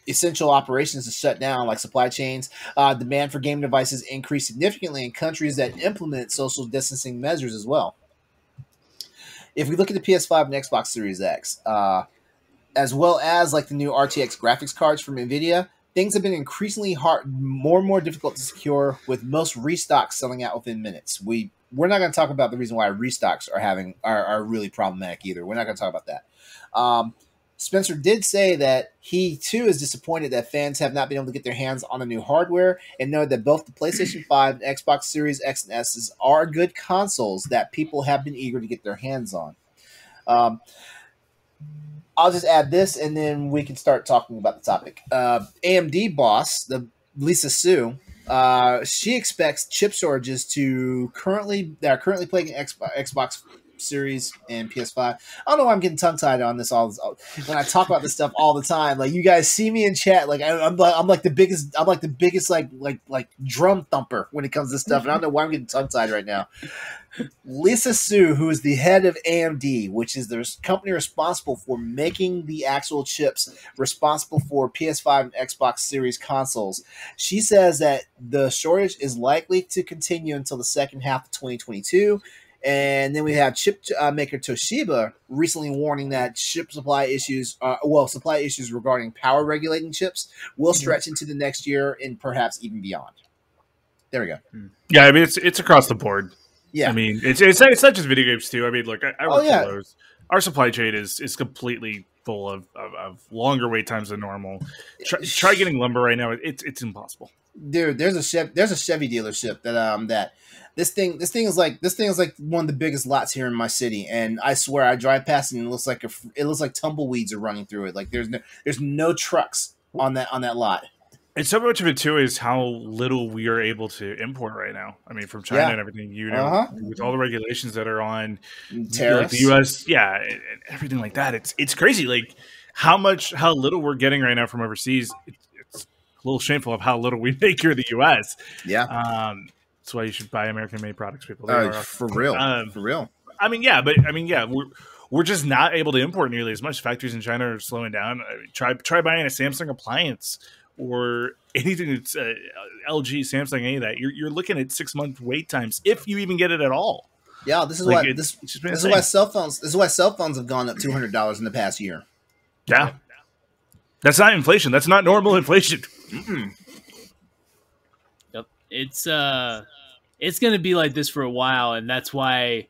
essential operations to shut down, like supply chains. Demand for game devices increased significantly in countries that implement social distancing measures as well. If we look at the PS5 and Xbox Series X, as well as the new RTX graphics cards from NVIDIA, things have been increasingly more and more difficult to secure, with most restocks selling out within minutes. We're not going to talk about the reason why restocks are really problematic either. We're not going to talk about that. Spencer did say that he too is disappointed that fans have not been able to get their hands on the new hardware, and noted that both the PlayStation 5 and Xbox Series X and S are good consoles that people have been eager to get their hands on. I'll just add this, and then we can start talking about the topic. AMD boss, Lisa Su, she expects chip shortages that are currently plaguing Xbox Series and PS5. I don't know why I'm getting tongue tied on this when I talk about this stuff all the time. You guys see me in chat, I'm like the biggest drum thumper when it comes to stuff, and I don't know why I'm getting tongue tied right now. Lisa Su, who is the head of AMD, which is the company responsible for making the actual chips responsible for PS5 and Xbox Series consoles, she says that the shortage is likely to continue until the second half of 2022. And then we have chip maker Toshiba recently warning that supply issues regarding power regulating chips will stretch into the next year and perhaps even beyond. There we go. Yeah, I mean it's across the board. Yeah, I mean it's not just video games too. I mean, look, I work for those. Our supply chain is completely full of longer wait times than normal. Try getting lumber right now. It's impossible. Dude, there's a Chevy dealership that this thing is like one of the biggest lots here in my city, and I swear I drive past it and it looks like tumbleweeds are running through it. There's no trucks on that lot. And so much of it too is how little we are able to import right now. I mean, from China and everything, with all the regulations that are on tariffs, the U.S., and everything like that. It's crazy, how little we're getting right now from overseas. It's a little shameful of how little we make here in the U.S. Yeah, that's why you should buy American-made products, people. For real. We're just not able to import nearly as much. Factories in China are slowing down. Try buying a Samsung appliance or anything that's LG, Samsung, any of that. You're looking at 6-month wait times if you even get it at all. Yeah, this is why cell phones. This is why cell phones have gone up $200 in the past year. Yeah, that's not inflation. That's not normal inflation. Yep, it's going to be like this for a while, and that's why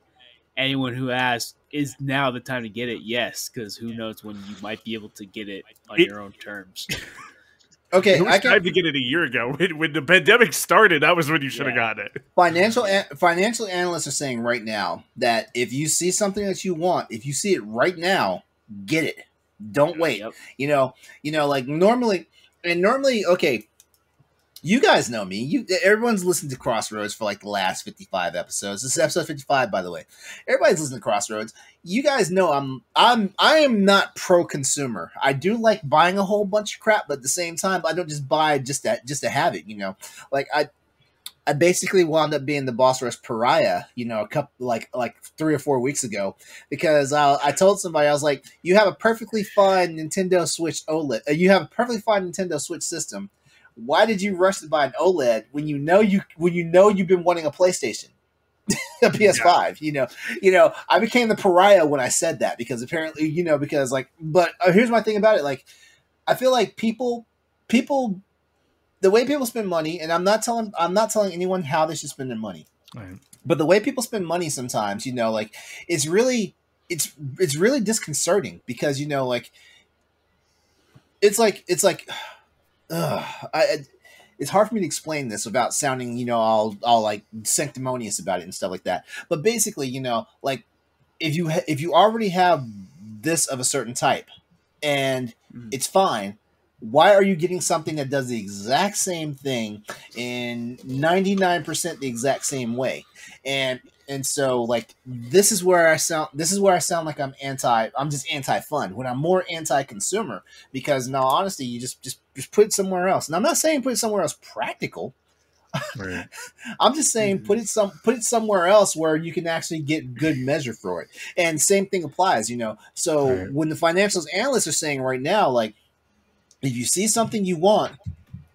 anyone who asks, is now the time to get it? Yes, because who knows when you might be able to get it on your own terms. Okay, I tried to get it a year ago. When the pandemic started, that was when you should have gotten it. Financial analysts are saying right now that if you see something that you want, if you see it right now, get it. Don't wait. Yep. Normally, okay. You guys know me. Everyone's listened to Crossroads for like the last 55 episodes. This is episode 55, by the way. Everybody's listening to Crossroads. You guys know I am not pro consumer. I do like buying a whole bunch of crap, but at the same time, I don't just buy just to have it. Like I basically wound up being the Boss Rush pariah, a couple like 3 or 4 weeks ago, because I told somebody, I was like, you have a perfectly fine Nintendo Switch OLED. You have a perfectly fine Nintendo Switch system. Why did you rush to buy an OLED when you know you've been wanting a PlayStation, a PS5? Yeah. I became the pariah when I said that, because apparently, but here's my thing about it. Like, I feel like people, the way people spend money, and I'm not telling anyone how they should spend their money, right. But the way people spend money sometimes, like it's really disconcerting, because it's like. It's hard for me to explain this without sounding, all like sanctimonious about it and stuff like that. But basically, like if you already have this of a certain type and it's fine, why are you getting something that does the exact same thing in 99% the exact same way? And so, like, this is where I sound like I'm just anti-fun, when I'm more anti-consumer, because in all honesty, you just put it somewhere else. And I'm not saying put it somewhere else practical. Right. I'm just saying put it somewhere else where you can actually get good measure for it. And same thing applies, So right. When the financials analysts are saying right now, like, if you see something you want,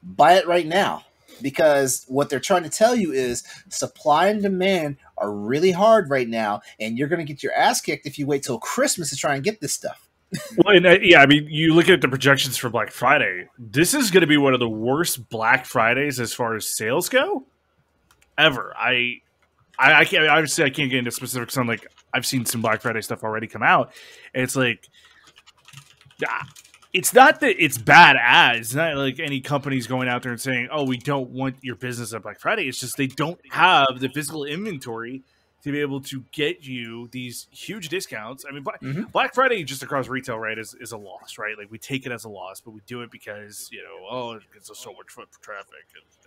buy it right now. Because what they're trying to tell you is supply and demand are really hard right now, and you're going to get your ass kicked if you wait till Christmas to try and get this stuff. Well, and, yeah, I mean, you look at the projections for Black Friday. This is going to be one of the worst Black Fridays as far as sales go ever. I can't, obviously I can't get into specifics on, like, I've seen some Black Friday stuff already come out, and it's like, it's not that it's bad ads. It's not like any company's going out there and saying, oh, we don't want your business on Black Friday. It's just they don't have the physical inventory to be able to get you these huge discounts. I mean, Black Friday just across retail, right, is a loss, right? Like, we take it as a loss, but we do it because, it gets us so much foot traffic.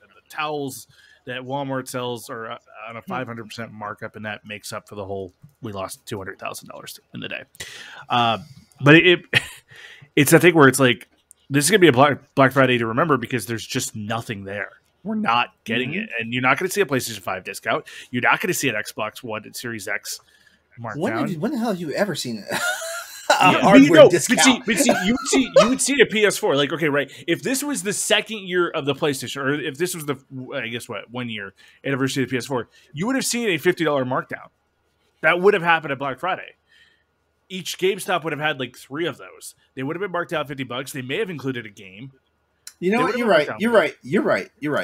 And the towels that Walmart sells are on a 500% markup, and that makes up for the whole, we lost $200,000 in the day. But it's a thing where it's like, this is going to be a Black Friday to remember, because there's just nothing there. We're not getting it. And you're not going to see a PlayStation 5 discount. You're not going to see an Xbox One and Series X markdown. When the hell have you ever seen it? Discount. But see, you would see a PS4. Like, okay, right. If this was the second year of the PlayStation, or if this was the, I guess 1 year anniversary of the PS4, you would have seen a $50 markdown. That would have happened at Black Friday. Each GameStop would have had like 3 of those. They would have been marked out $50. They may have included a game. You know what? You're right.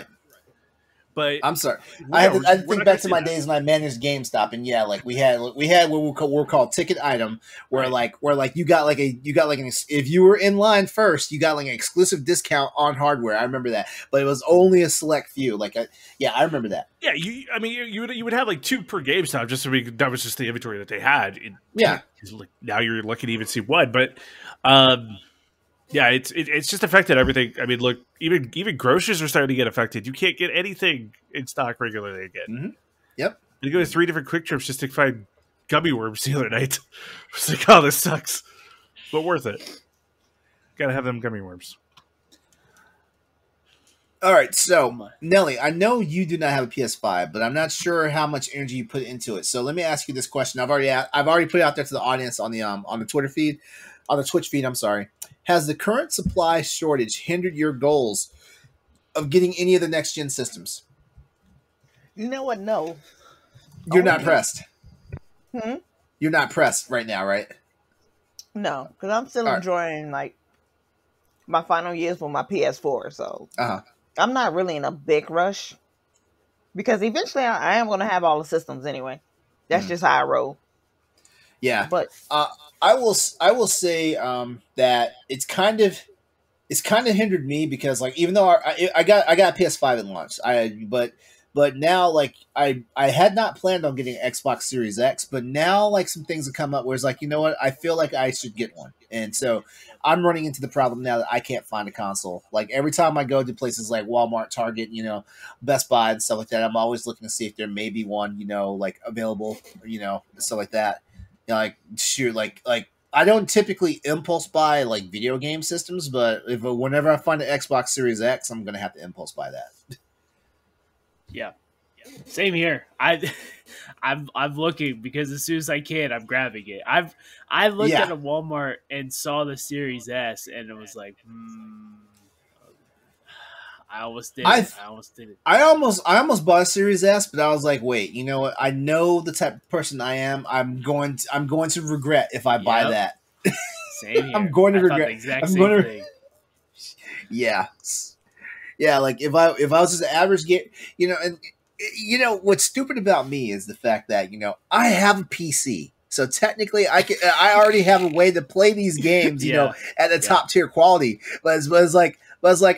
But I'm sorry. I had to think back to my days when I managed GameStop, and yeah, like we had what were called ticket item, where you got if you were in line first, you got like an exclusive discount on hardware. I remember that, but it was only a select few. I remember that. Yeah, you would have like 2 per GameStop, just so that was just the inventory that they had. Now you're lucky to even see 1, but. Yeah, it's just affected everything. I mean, look, even groceries are starting to get affected. You can't get anything in stock regularly again. Mm-hmm. Yep. You go to 3 different Quick Trips just to find gummy worms the other night. It's like, oh, this sucks, but worth it. Gotta have them gummy worms. All right, so Nellie, I know you do not have a PS5, but I'm not sure how much energy you put into it. So let me ask you this question. I've already put it out there to the audience on the Twitter feed, on the Twitch feed. I'm sorry. Has the current supply shortage hindered your goals of getting any of the next gen systems? You know what? No. You're not pressed. You're not pressed right now, right? No, because I'm still enjoying like my final years with my PS4, so I'm not really in a big rush, because eventually I am going to have all the systems anyway. That's just how I roll. Yeah, but I will say that it's kind of hindered me, because like, even though I got a PS5 at launch, but But now, like, I had not planned on getting an Xbox Series X, but now, like, some things have come up where it's like, you know what, I feel like I should get one. And so I'm running into the problem now that I can't find a console. Like, every time I go to places like Walmart, Target, you know, Best Buy and stuff like that, I'm always looking to see if there may be one, you know, like, available, you know, stuff like that. You know, like, shoot, like I don't typically impulse buy like video game systems, but whenever I find an Xbox Series X, I'm gonna have to impulse buy that. Yeah, same here. I'm looking because as soon as I can, I'm grabbing it. I looked at a Walmart and saw the Series S, and it was like, I almost did it. I almost bought a Series S, but I was like, wait, you know what? I know the type of person I am. I'm going to regret if I buy that. Same here. I'm going to regret the exact same thing. Yeah. Yeah, like if I was just an average game, you know, and you know what's stupid about me is the fact that, you know, I have a PC. So technically I already have a way to play these games, you know, at a top tier quality. But it's like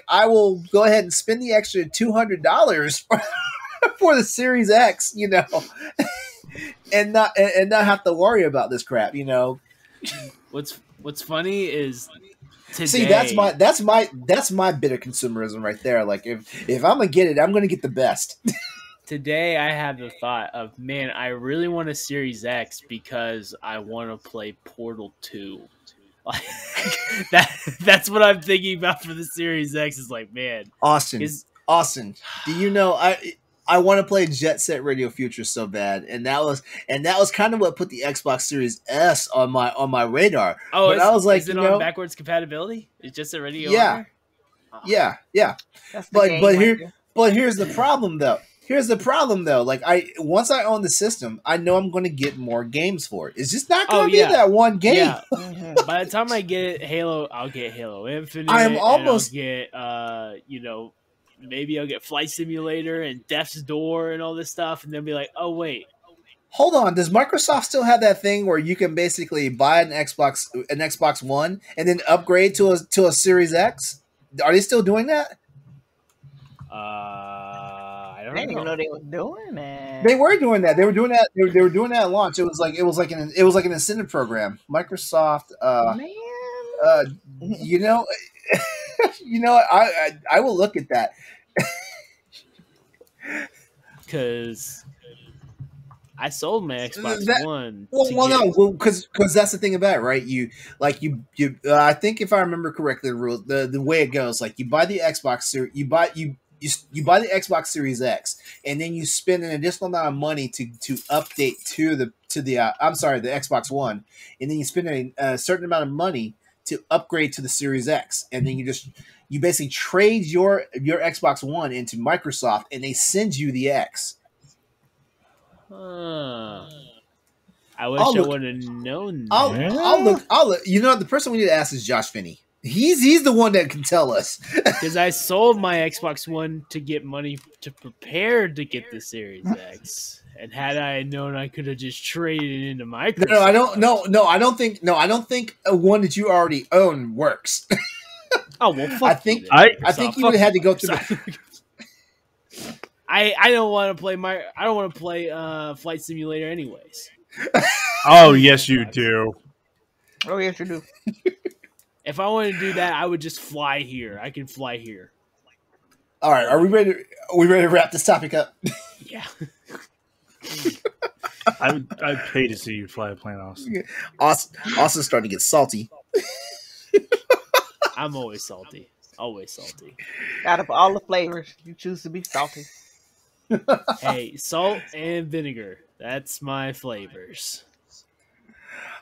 I will go ahead and spend the extra $200 for the Series X, you know, and not have to worry about this crap, you know. What's funny is today, see, that's my bitter consumerism right there. Like if I'm gonna get it, I'm gonna get the best. Today I had the thought of, man, I really want a Series X because I want to play Portal 2. Like, that's what I'm thinking about for the Series X. Is like, man, Austin, do you know I want to play Jet Set Radio Future so bad, and that was kind of what put the Xbox Series S on my radar. Oh, but I was like, is it on backwards compatibility? It's just a radio. Yeah, yeah. But here's the problem though. Like once I own the system, I know I'm going to get more games for it. It's just not going to be that one game. Yeah. By the time I get Halo, I'll get Halo Infinite. I'm almost get you know, maybe I'll get Flight Simulator and Death's Door and all this stuff, and then be like, oh wait, hold on. Does Microsoft still have that thing where you can basically buy an Xbox One and then upgrade to a Series X? Are they still doing that? I don't didn't even know they were doing that. They were doing that. They were doing that. They were doing that at launch. It was like an incentive program. Microsoft. You know, I will look at that because I sold my Xbox One. Because that's the thing about it, right? You I think if I remember correctly, the way it goes, like you buy the Xbox Series, you buy the Xbox Series X, and then you spend an additional amount of money to update to the Xbox One, and then you spend a certain amount of money to upgrade to the Series X, and then you basically trade your Xbox One into Microsoft, and they send you the X. I wish I would have known that. I'll look. You know, the person we need to ask is Josh Finney. He's the one that can tell us. Because I sold my Xbox One to get money to prepare to get the Series X, and had I known, I could have just traded it into Microsoft. I don't think a one that you already own works. Oh well, fuck I think you would have had to go through. I don't want to play Flight Simulator anyways. Oh yes, you do. Oh yes, you do. If I wanted to do that, I would just fly here. I can fly here. All right, are we ready to wrap this topic up? Yeah. I'd pay to see you fly a plane, Austin. Austin's starting to get salty. I'm always salty. Always salty. Out of all the flavors, you choose to be salty. Hey, salt and vinegar. That's my flavors.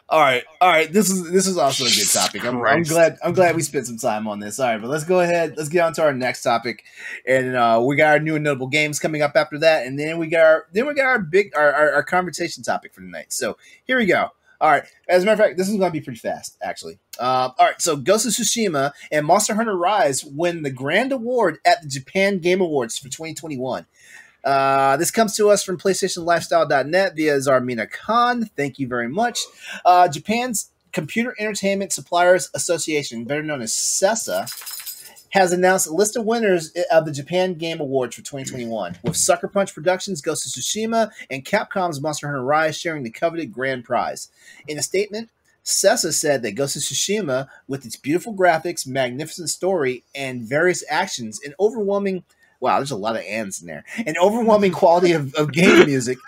All right. This is also a good topic. I'm glad we spent some time on this. All right, but let's go ahead. Let's get on to our next topic, and we got our new and notable games coming up after that, and then we got our conversation topic for tonight. So here we go. All right. As a matter of fact, this is going to be pretty fast, actually. All right. So Ghost of Tsushima and Monster Hunter Rise win the grand award at the Japan Game Awards for 2021. This comes to us from PlayStationLifestyle.net via Zarmina Khan. Thank you very much. Japan's Computer Entertainment Suppliers Association, better known as CESA, has announced a list of winners of the Japan Game Awards for 2021, with Sucker Punch Productions' Ghost of Tsushima and Capcom's Monster Hunter Rise sharing the coveted grand prize. In a statement, CESA said that Ghost of Tsushima, with its beautiful graphics, magnificent story, and various actions, and overwhelming wow, there's a lot of ands in there, an overwhelming quality of game music,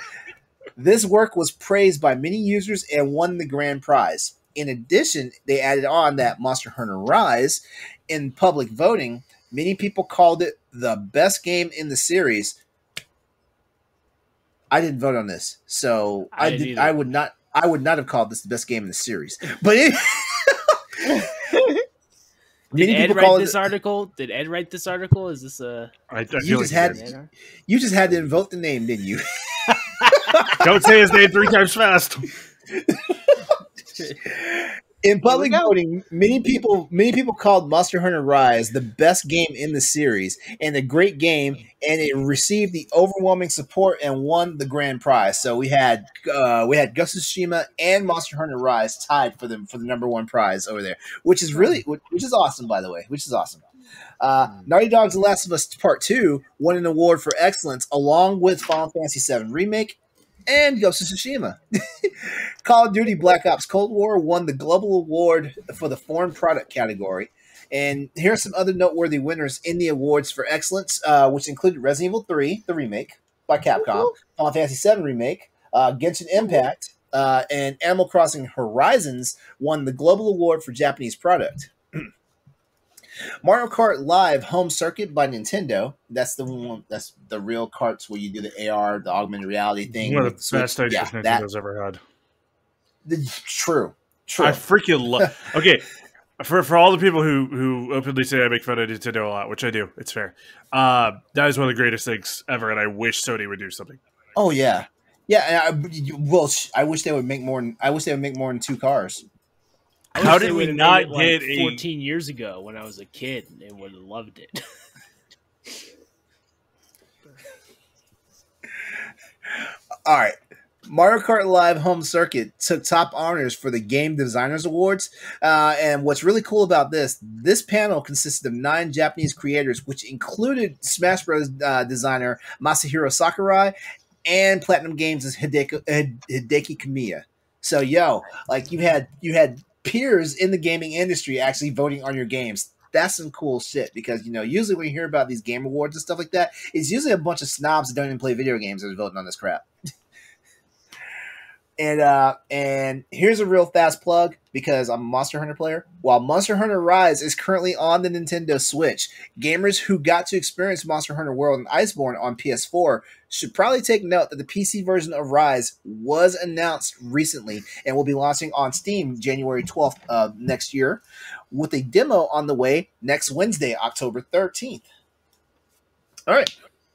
this work was praised by many users and won the grand prize. In addition, they added on that Monster Hunter Rise, in public voting, many people called it the best game in the series. I didn't vote on this, so I would not have called this the best game in the series. But did Ed write this article? Did Ed write this article? Is this a? You just had to invoke the name, didn't you? Don't say his name 3 times fast. In public voting, many people called Monster Hunter Rise the best game in the series and a great game, and it received the overwhelming support and won the grand prize. So we had Ghost of Tsushima and Monster Hunter Rise tied for the number 1 prize over there, which is awesome, by the way, which is awesome. Naughty Dog's The Last of Us Part 2 won an award for excellence along with Final Fantasy VII Remake and Ghost of Tsushima. Call of Duty Black Ops Cold War won the Global Award for the Foreign Product category. And here are some other noteworthy winners in the awards for excellence, which included Resident Evil 3, the remake by Capcom, Final Fantasy VII Remake, Genshin Impact, and Animal Crossing Horizons won the Global Award for Japanese Product. Mario Kart Live Home Circuit by Nintendo. That's the one. That's the real carts where you do the AR, the augmented reality thing. One of the best ideas Nintendo's ever had. True. I freaking love. Okay, for all the people who openly say I make fun of Nintendo a lot, which I do, it's fair. That is one of the greatest things ever, and I wish Sony would do something. Oh yeah, yeah. I wish they would make more. I wish they would make more than 2 cars. How did we not get 14 years ago when I was a kid and would have loved it? All right. Mario Kart Live Home Circuit took top honors for the Game Designers Awards. And what's really cool about this panel consisted of 9 Japanese creators, which included Smash Bros. Designer Masahiro Sakurai and Platinum Games' Hideki Kamiya. So, you had peers in the gaming industry actually voting on your games. That's some cool shit because, usually when you hear about these game awards and stuff like that, it's usually a bunch of snobs that don't even play video games that are voting on this crap. And here's a real fast plug because I'm a Monster Hunter player. While Monster Hunter Rise is currently on the Nintendo Switch, gamers who got to experience Monster Hunter World and Iceborne on PS4 should probably take note that the PC version of Rise was announced recently and will be launching on Steam January 12th of next year, with a demo on the way next Wednesday, October 13th. All right.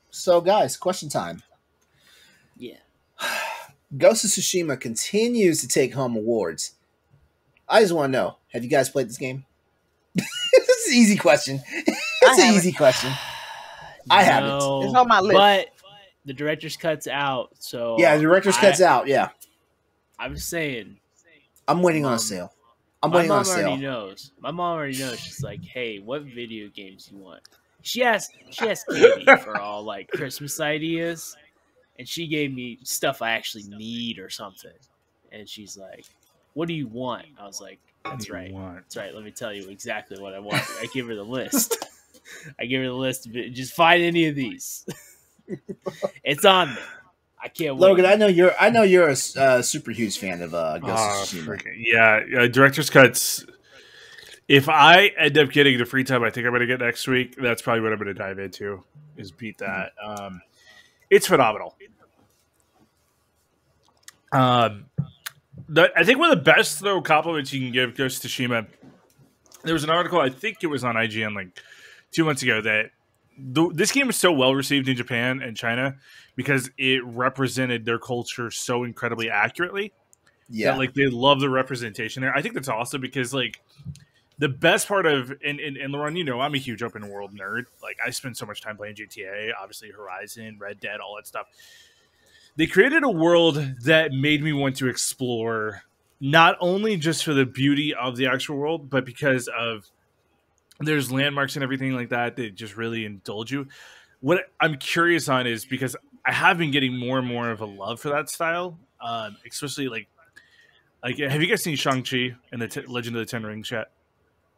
So, guys, question time. Yeah. Ghost of Tsushima continues to take home awards. I just want to know, have you guys played this game? It's an easy question. It's an easy question. I haven't. It's on my list. But the director's cut's out, so... Yeah, the director's cut's out, yeah. I'm saying... I'm waiting on a sale. I'm waiting on a sale. My mom already knows. She's like, hey, what video games do you want? She asked Katie for all, Christmas ideas. And she gave me stuff I actually need or something. And she's like, what do you want? I was like, that's right. That's right. Let me tell you exactly what I want. I give her the list. Just find any of these. It's on there. I can't wait. Logan, I know you're a super huge fan of Ghost of Tsushima. Yeah, director's cuts. If I end up getting the free time I think I'm going to get next week, that's probably what I'm going to dive into, is beat that. It's phenomenal. I think one of the best compliments you can give Ghost of Tsushima. There was an article, I think it was on IGN 2 months ago, that this game was so well received in Japan and China because it represented their culture so incredibly accurately. Yeah, that, they love the representation there. I think that's awesome because the best part of and LeRon, I'm a huge open world nerd. I spend so much time playing GTA, obviously Horizon, Red Dead, all that stuff. They created a world that made me want to explore, not only just for the beauty of the actual world, but because of there's landmarks and everything like that that just really indulge you. What I'm curious on is because I have been getting more and more of a love for that style, especially like have you guys seen Shang-Chi and the Legend of the Ten Rings yet?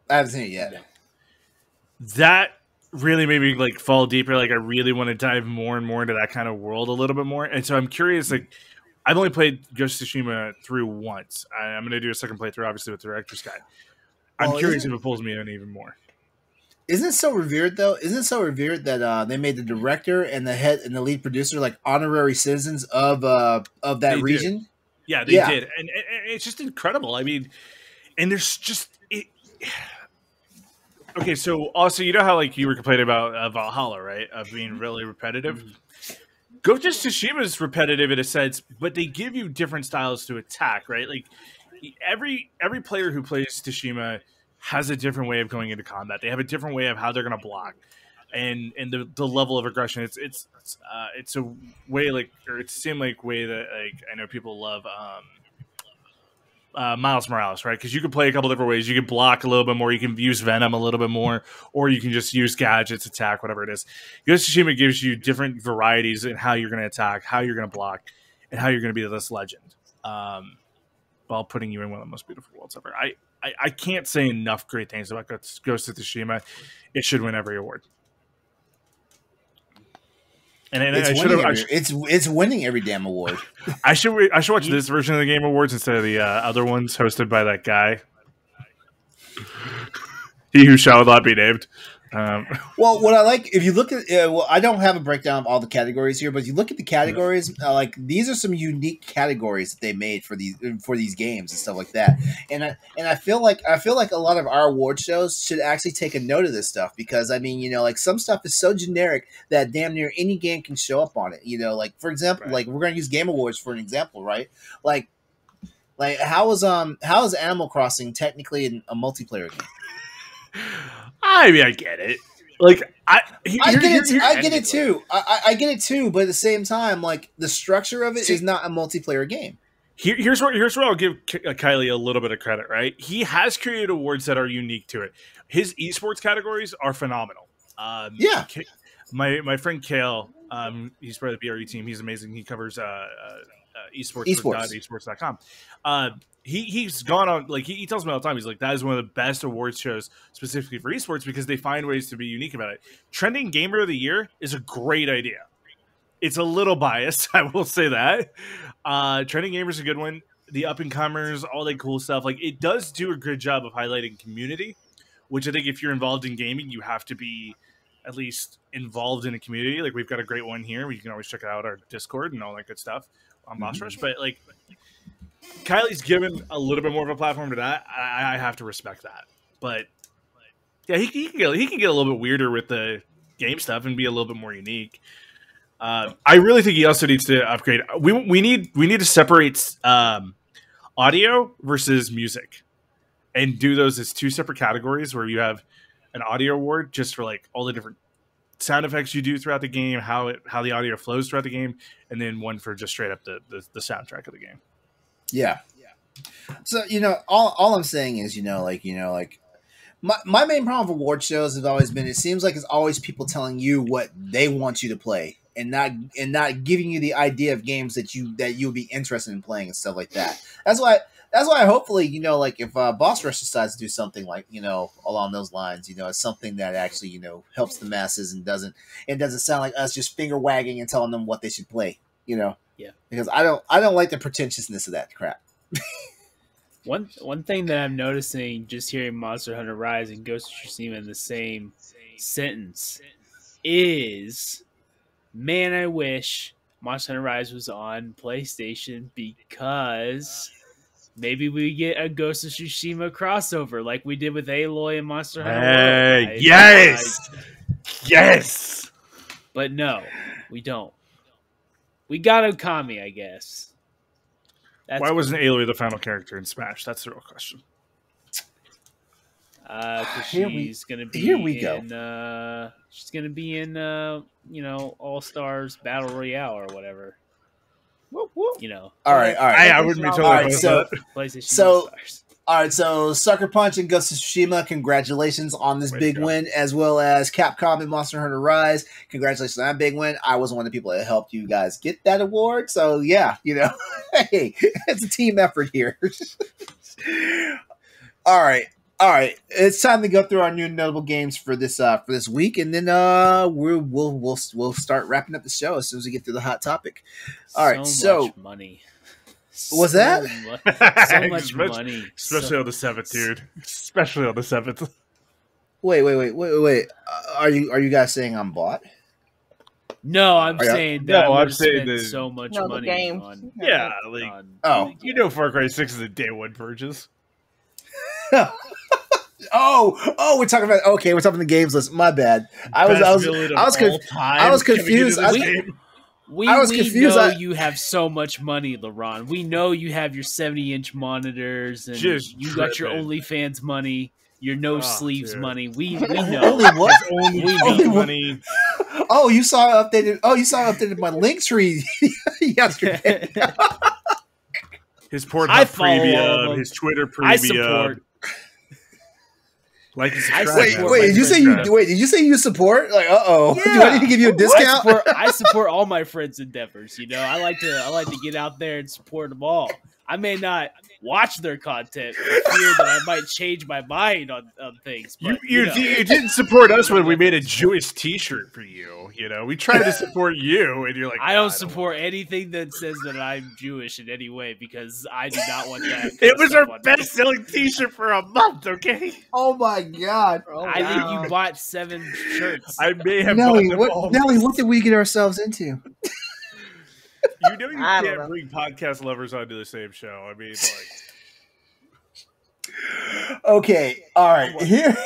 I haven't seen it yet. That really made me like fall deeper. Like I really want to dive more and more into that kind of world a little bit more. And so I'm curious. Like I've only played Ghost of Tsushima through once. I'm going to do a second playthrough, obviously, with the director's guide. I'm curious if it pulls me in even more. Isn't it so revered though? Isn't it so revered that they made the director and the head and the lead producer like honorary citizens of that region? Did. Yeah, they did, and it's just incredible. I mean, and there's just it. Okay, so also you know how like you were complaining about Valhalla, right? Of being really repetitive. Ghost of Tsushima is repetitive in a sense, but they give you different styles to attack, right? Like every player who plays Tsushima has a different way of going into combat. They have a different way of how they're going to block, and the level of aggression. It's a way like, or it's the same like way that like I know people love Miles Morales, right? Because you can play a couple different ways. You can block a little bit more. You can use Venom a little bit more, or you can just use gadgets, attack, whatever it is. Ghost of Tsushima gives you different varieties in how you're going to attack, how you're going to block, and how you're going to be this legend. While putting you in one of the most beautiful worlds ever. I can't say enough great things about Ghost of Tsushima. It should win every award. And it's winning every damn award. I should watch this version of the Game Awards instead of the other ones hosted by that guy. He who shall not be named. Well, what I like, if you look at, I don't have a breakdown of all the categories here, but if you look at the categories, like these are some unique categories that they made for these games and stuff like that. And I feel like a lot of our award shows should actually take a note of this stuff because I mean, like some stuff is so generic that damn near any game can show up on it. Like for example, like we're going to use Game Awards for an example, right? Like how is Animal Crossing technically a multiplayer game? I mean, I get it. Like, I get it too. I get it too. But at the same time, like the structure of it is not a multiplayer game. Here's where I'll give Kylie a little bit of credit. Right, he has created awards that are unique to it. His esports categories are phenomenal. Yeah, my friend Kale, he's part of the BRE team. He's amazing. He covers esports. Esports.com. He's gone on, like, he tells me all the time, he's like, that is one of the best awards shows specifically for esports because they find ways to be unique about it. Trending Gamer of the Year is a great idea. It's a little biased, I will say that. Trending Gamer is a good one. The up-and-comers, all that cool stuff. Like, it does do a good job of highlighting community, which I think if you're involved in gaming, you have to be at least involved in a community. Like, we've got a great one here. You can always check out our Discord and all that good stuff on Boss Rush. But, like, Kylie's given a little bit more of a platform to that. I have to respect that. But, yeah, he can get a little bit weirder with the game stuff and be a little bit more unique. I really think he also needs to upgrade. We need to separate audio versus music and do those as two separate categories where you have an audio award just for like all the different sound effects you do throughout the game, how the audio flows throughout the game, and then one for just straight up the soundtrack of the game. Yeah. So, all I'm saying is, my main problem with award shows has always been, it seems like it's always people telling you what they want you to play and not giving you the idea of games that you'll be interested in playing and stuff like that. That's why hopefully, if Boss Rush decides to do something like, along those lines, it's something that actually, helps the masses and doesn't sound like us just finger wagging and telling them what they should play, Yeah. Because I don't like the pretentiousness of that crap. One thing that I'm noticing just hearing Monster Hunter Rise and Ghost of Tsushima in the same sentence is, man, I wish Monster Hunter Rise was on PlayStation because maybe we get a Ghost of Tsushima crossover like we did with Aloy and Monster Hunter World. Right? Yes! Yes! But no, we don't. We got Okami, I guess. Why wasn't Aloy the final character in Smash? That's the real question. She's gonna be she's gonna be in All Stars Battle Royale or whatever. Whoop, whoop. All right. I wouldn't be totally opposed to that. PlayStation All Stars. All right, so Sucker Punch and Ghost of Tsushima, congratulations on this big win, as well as Capcom and Monster Hunter Rise. Congratulations on that big win. I was one of the people that helped you guys get that award. So, yeah, hey, it's a team effort here. All right. It's time to go through our new notable games for this week, and then we'll start wrapping up the show as soon as we get through the hot topic. All right, so much money. Was that so much money, especially on the 7th, dude? Especially on the 7th. Wait. Are you guys saying I'm bought? No, I'm saying that I'm saying spent so much money on. Yeah, Far Cry 6 is a day one purchase. we're talking about we're talking the games list. My bad. I was confused. We know you have so much money, LeRon. We know you have your 70-inch monitors and you got your OnlyFans money, your no sleeves money. We know. Only what? Only money. Oh, you saw updated my link tree yesterday. His Pornhub premium, his Twitter premium. I support. Wait, did you say you support? Like, do I need to give you a discount? I support all my friends' endeavors. I like to get out there and support them all. I may not watch their content for fear that I might change my mind on things. But, you didn't support us when we made a Jewish T-shirt for you. We tried to support you, and you're like, I don't support anything that says that I'm Jewish in any way because I do not want that. It was our best-selling T-shirt for a month. Okay. Oh my god! I think you bought 7 shirts. I may have. Nellie, what did we get ourselves into? You can't bring podcast lovers onto the same show. I mean, okay, all right. Here,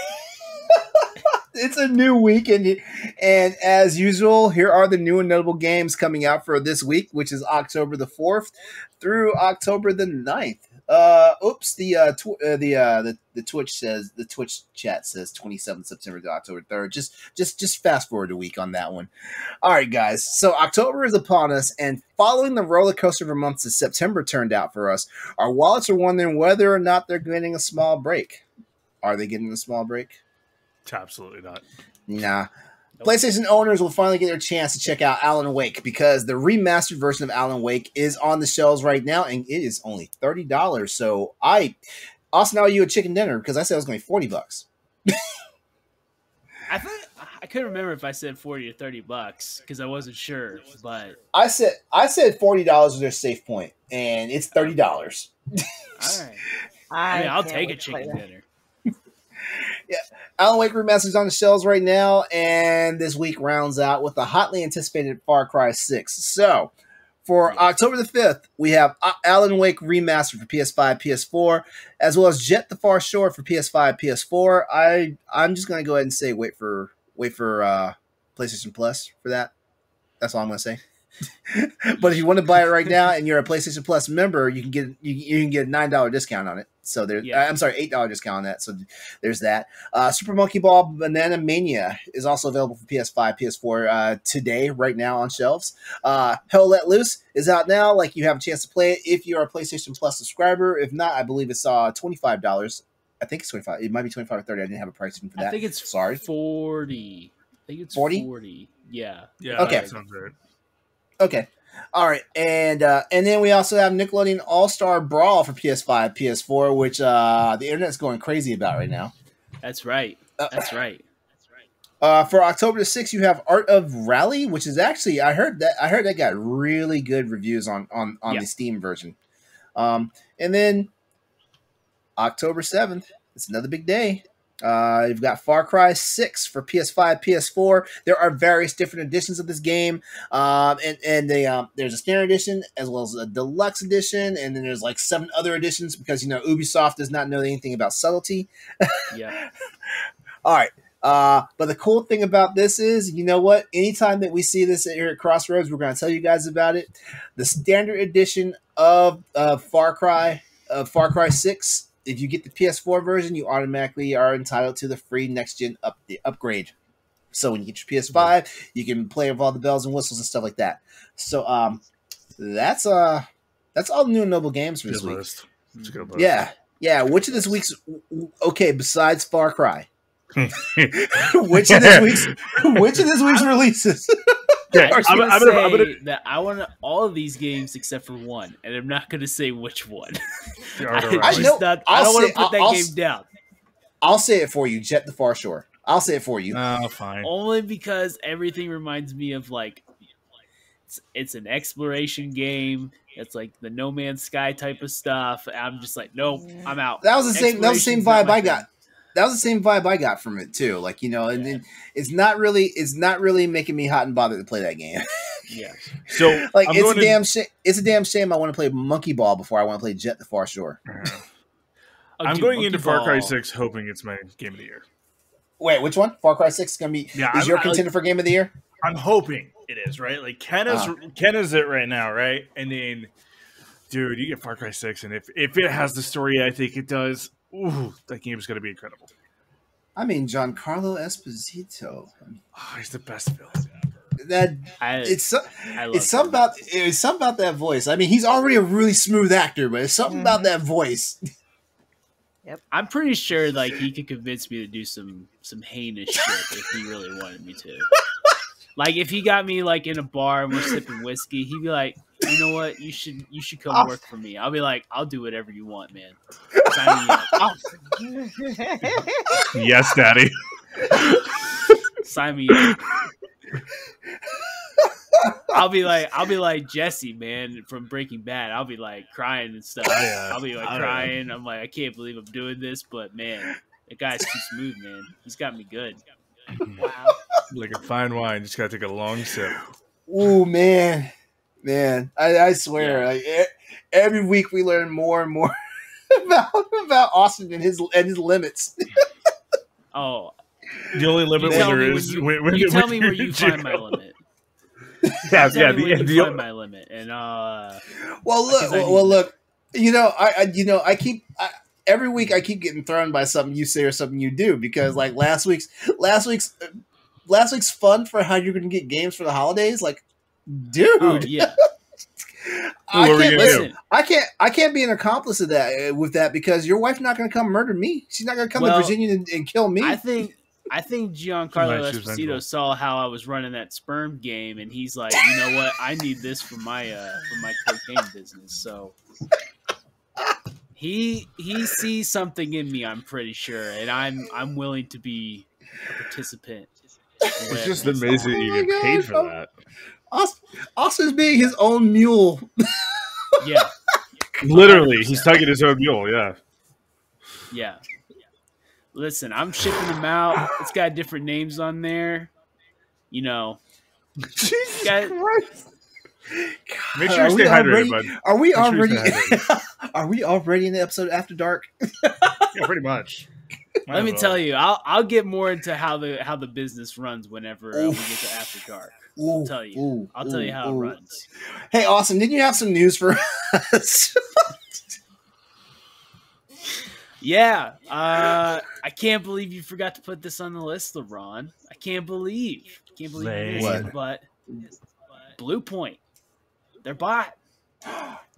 it's a new week, and as usual, here are the new and notable games coming out for this week, which is October the 4th through October the 9th. The Twitch chat says 27th September to October 3rd. Just fast forward a week on that one. All right, guys. So October is upon us, and following the roller coaster of a month that September turned out for us, our wallets are wondering whether or not they're getting a small break. Are they getting a small break? Absolutely not. Nah. PlayStation owners will finally get their chance to check out Alan Wake because the remastered version of Alan Wake is on the shelves right now, and it is only $30. So Austin, how are you at chicken dinner? Because I said it was going to be $40. I couldn't remember if I said $40 or $30 because I wasn't sure. But I said $40 was their safe point, and it's $30. All right. I'll take a chicken dinner. Yeah, Alan Wake Remastered is on the shelves right now, and this week rounds out with the hotly anticipated Far Cry 6. So, for October the 5th, we have Alan Wake Remastered for PS5, PS4, as well as Jet the Far Shore for PS5, PS4. I'm just going to go ahead and say wait for PlayStation Plus for that. That's all I'm going to say. But if you want to buy it right now and you're a PlayStation Plus member, you can get a $9 discount on it. So there's I'm sorry, $8 discount on that. So there's that. Super Monkey Ball Banana Mania is also available for PS5, PS4 today, right now on shelves. Hell Let Loose is out now. Like, you have a chance to play it if you're a PlayStation Plus subscriber. If not, I believe it's $25. I think it's $25. It might be $25 or $30. I didn't have a pricing for that. I think it's $40. I think it's 40. Yeah. Okay. That sounds right. Okay. All right. And then we also have Nickelodeon All-Star Brawl for PS5, PS4, which the internet's going crazy about right now. That's right. That's right. For October the 6th, you have Art of Rally, which is actually I heard that got really good reviews on the Steam version. And then October 7th, it's another big day. You've got Far Cry 6 for PS5, PS4. There are various different editions of this game. There's a standard edition as well as a deluxe edition, and then there's like 7 other editions because Ubisoft does not know anything about subtlety. Yeah. All right. But the cool thing about this is, you know what? Anytime that we see this here at Crossroads, we're going to tell you guys about it. The standard edition of Far Cry 6. If you get the PS4 version, you automatically are entitled to the free next-gen upgrade. So when you get your PS5, you can play with all the bells and whistles and stuff like that. So that's all new and noble games for this week. List. It's a good list. Yeah. Yeah, which of this week's okay besides Far Cry? which of this week's releases? I'm gonna say that I want all of these games except for one, and I'm not going to say which one. I don't want to put that game down. I'll say it for you, Jet the Far Shore. I'll say it for you. Oh, fine. Only because everything reminds me of like it's an exploration game. It's like the No Man's Sky type of stuff. I'm just like, nope, I'm out. That was the same vibe I got. That was the same vibe I got from it too. Like, and it's not really making me hot and bothered to play that game. Yeah. So like it's a damn shame I want to play Monkey Ball before I want to play Jet the Far Shore. I'm going into Far Cry 6 hoping it's my game of the year. Wait, which one? Far Cry 6 is going to be is your contender for game of the year? I'm hoping it is, right? Like Ken is it right now, right? And then dude, you get Far Cry 6 and if it has the story I think it does, ooh, that game is going to be incredible. I mean, Giancarlo Esposito. Oh, he's the best villain ever. It's something about that voice. I mean, he's already a really smooth actor, but it's something about that voice. Yep. I'm pretty sure like he could convince me to do some heinous shit if he really wanted me to. Like if he got me like in a bar and we're sipping whiskey, he'd be like, "You know what? You should come work for me." I'll be like, "I'll do whatever you want, man. Sign me up." Yes, Daddy. Sign me up. I'll be like Jesse, man, from Breaking Bad. I'll be like crying and stuff. I'll be like crying. I'm like, I can't believe I'm doing this, but man, that guy's too smooth, man. He's got me good. Wow. Like a fine wine, just gotta take a long sip. Ooh, man. I swear, like every week we learn more and more about Austin and his limits. Oh, the only limit is when you tell me where you find my limit. Find my limit, and look. I keep every week I keep getting thrown by something you say or something you do because like last week's fun for how you're going to get games for the holidays. Like, dude, yeah. I can't be an accomplice of that with that because your wife's not going to come murder me. She's not going to come to Virginia and kill me. I think Giancarlo Esposito saw how I was running that sperm game, and he's like, you know what? I need this for my cocaine business. So he sees something in me, I'm pretty sure, and I'm willing to be a participant. It's just amazing that you get paid for that. Austin's being his own mule. Yeah. Literally, he's tugging his own mule, yeah. Yeah. Listen, I'm shipping them out. It's got different names on there. Jesus Christ. Make sure you stay hydrated, bud. Are we already in the episode After Dark? Yeah, pretty much. Let me tell you, I'll get more into how the business runs whenever we get to After Dark. I'll tell you how it runs. Hey, Austin, didn't you have some news for us? Yeah. I can't believe you forgot to put this on the list, LeRon. I can't believe you did, but Blue Point, they're bought.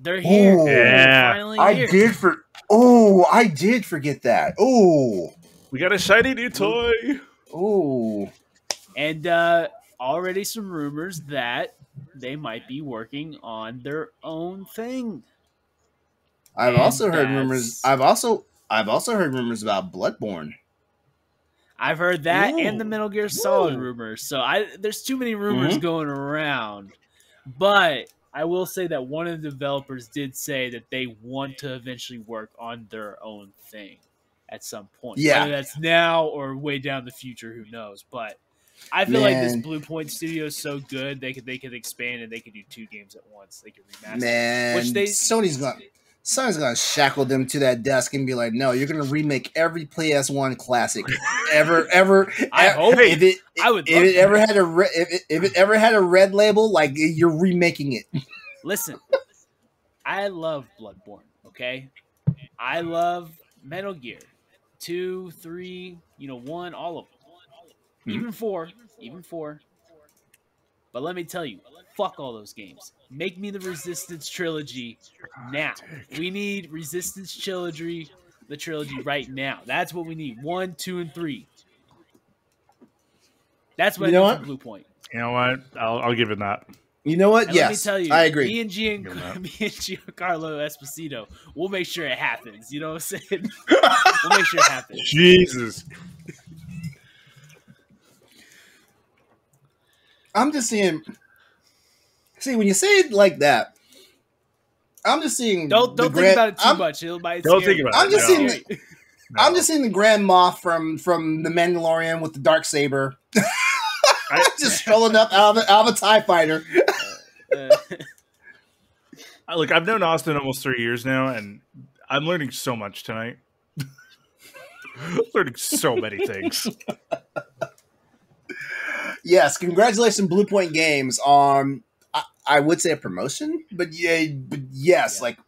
They're here. Ooh, they're finally here. I did forget that. Oh, we got a shiny new toy. Oh, and already some rumors that they might be working on their own thing. I've also heard rumors about Bloodborne. I've heard that and the Metal Gear Solid rumors. So there's too many rumors going around. But I will say that one of the developers did say that they want to eventually work on their own thing at some point. Yeah. Whether that's now or way down the future, who knows? But I feel like this Blue Point studio is so good they could expand and they could do 2 games at once. They could remaster. Man, Sony's gonna shackle them to that desk and be like, "No, you're gonna remake every PS1 classic ever." I hope if it ever had a red label, like you're remaking it. Listen, I love Bloodborne. Okay, I love Metal Gear 2, 3, 1, all of them, even 4. But let me tell you, fuck all those games. Make me the Resistance trilogy now. We need Resistance trilogy the trilogy right now. That's what we need. 1, 2, and 3. That's what I need from Blue Point. You know what? I'll give it that. You know what? And yes, let me tell you, I agree. Me and Giancarlo Esposito, we'll make sure it happens. You know what I'm saying? We'll make sure it happens. Jesus. I'm just seeing. See, when you say it like that, I'm just seeing. Don't think about it too much. Don't think about it. I'm just seeing. I'm just seeing the Grand Moff from the Mandalorian with the dark saber, just strolling up out of a TIE fighter. Look, I've known Austin almost 3 years now, and I'm learning so much tonight. Learning so many things. Yes, congratulations, Blue Point Games, on I would say a promotion, but yes, like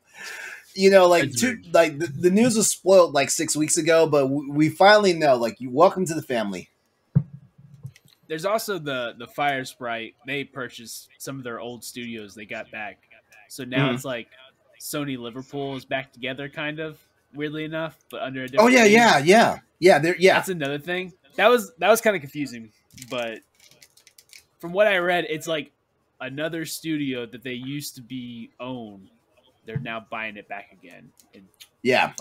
the news was spoiled like 6 weeks ago, but we finally know. Like, you welcome to the family. There's also the Fire Sprite. They purchased some of their old studios they got back. So now it's like Sony Liverpool is back together, kind of, weirdly enough, but under a different name. Yeah. That's another thing. That was kind of confusing, but from what I read, it's like another studio that they used to be owned. They're now buying it back again. I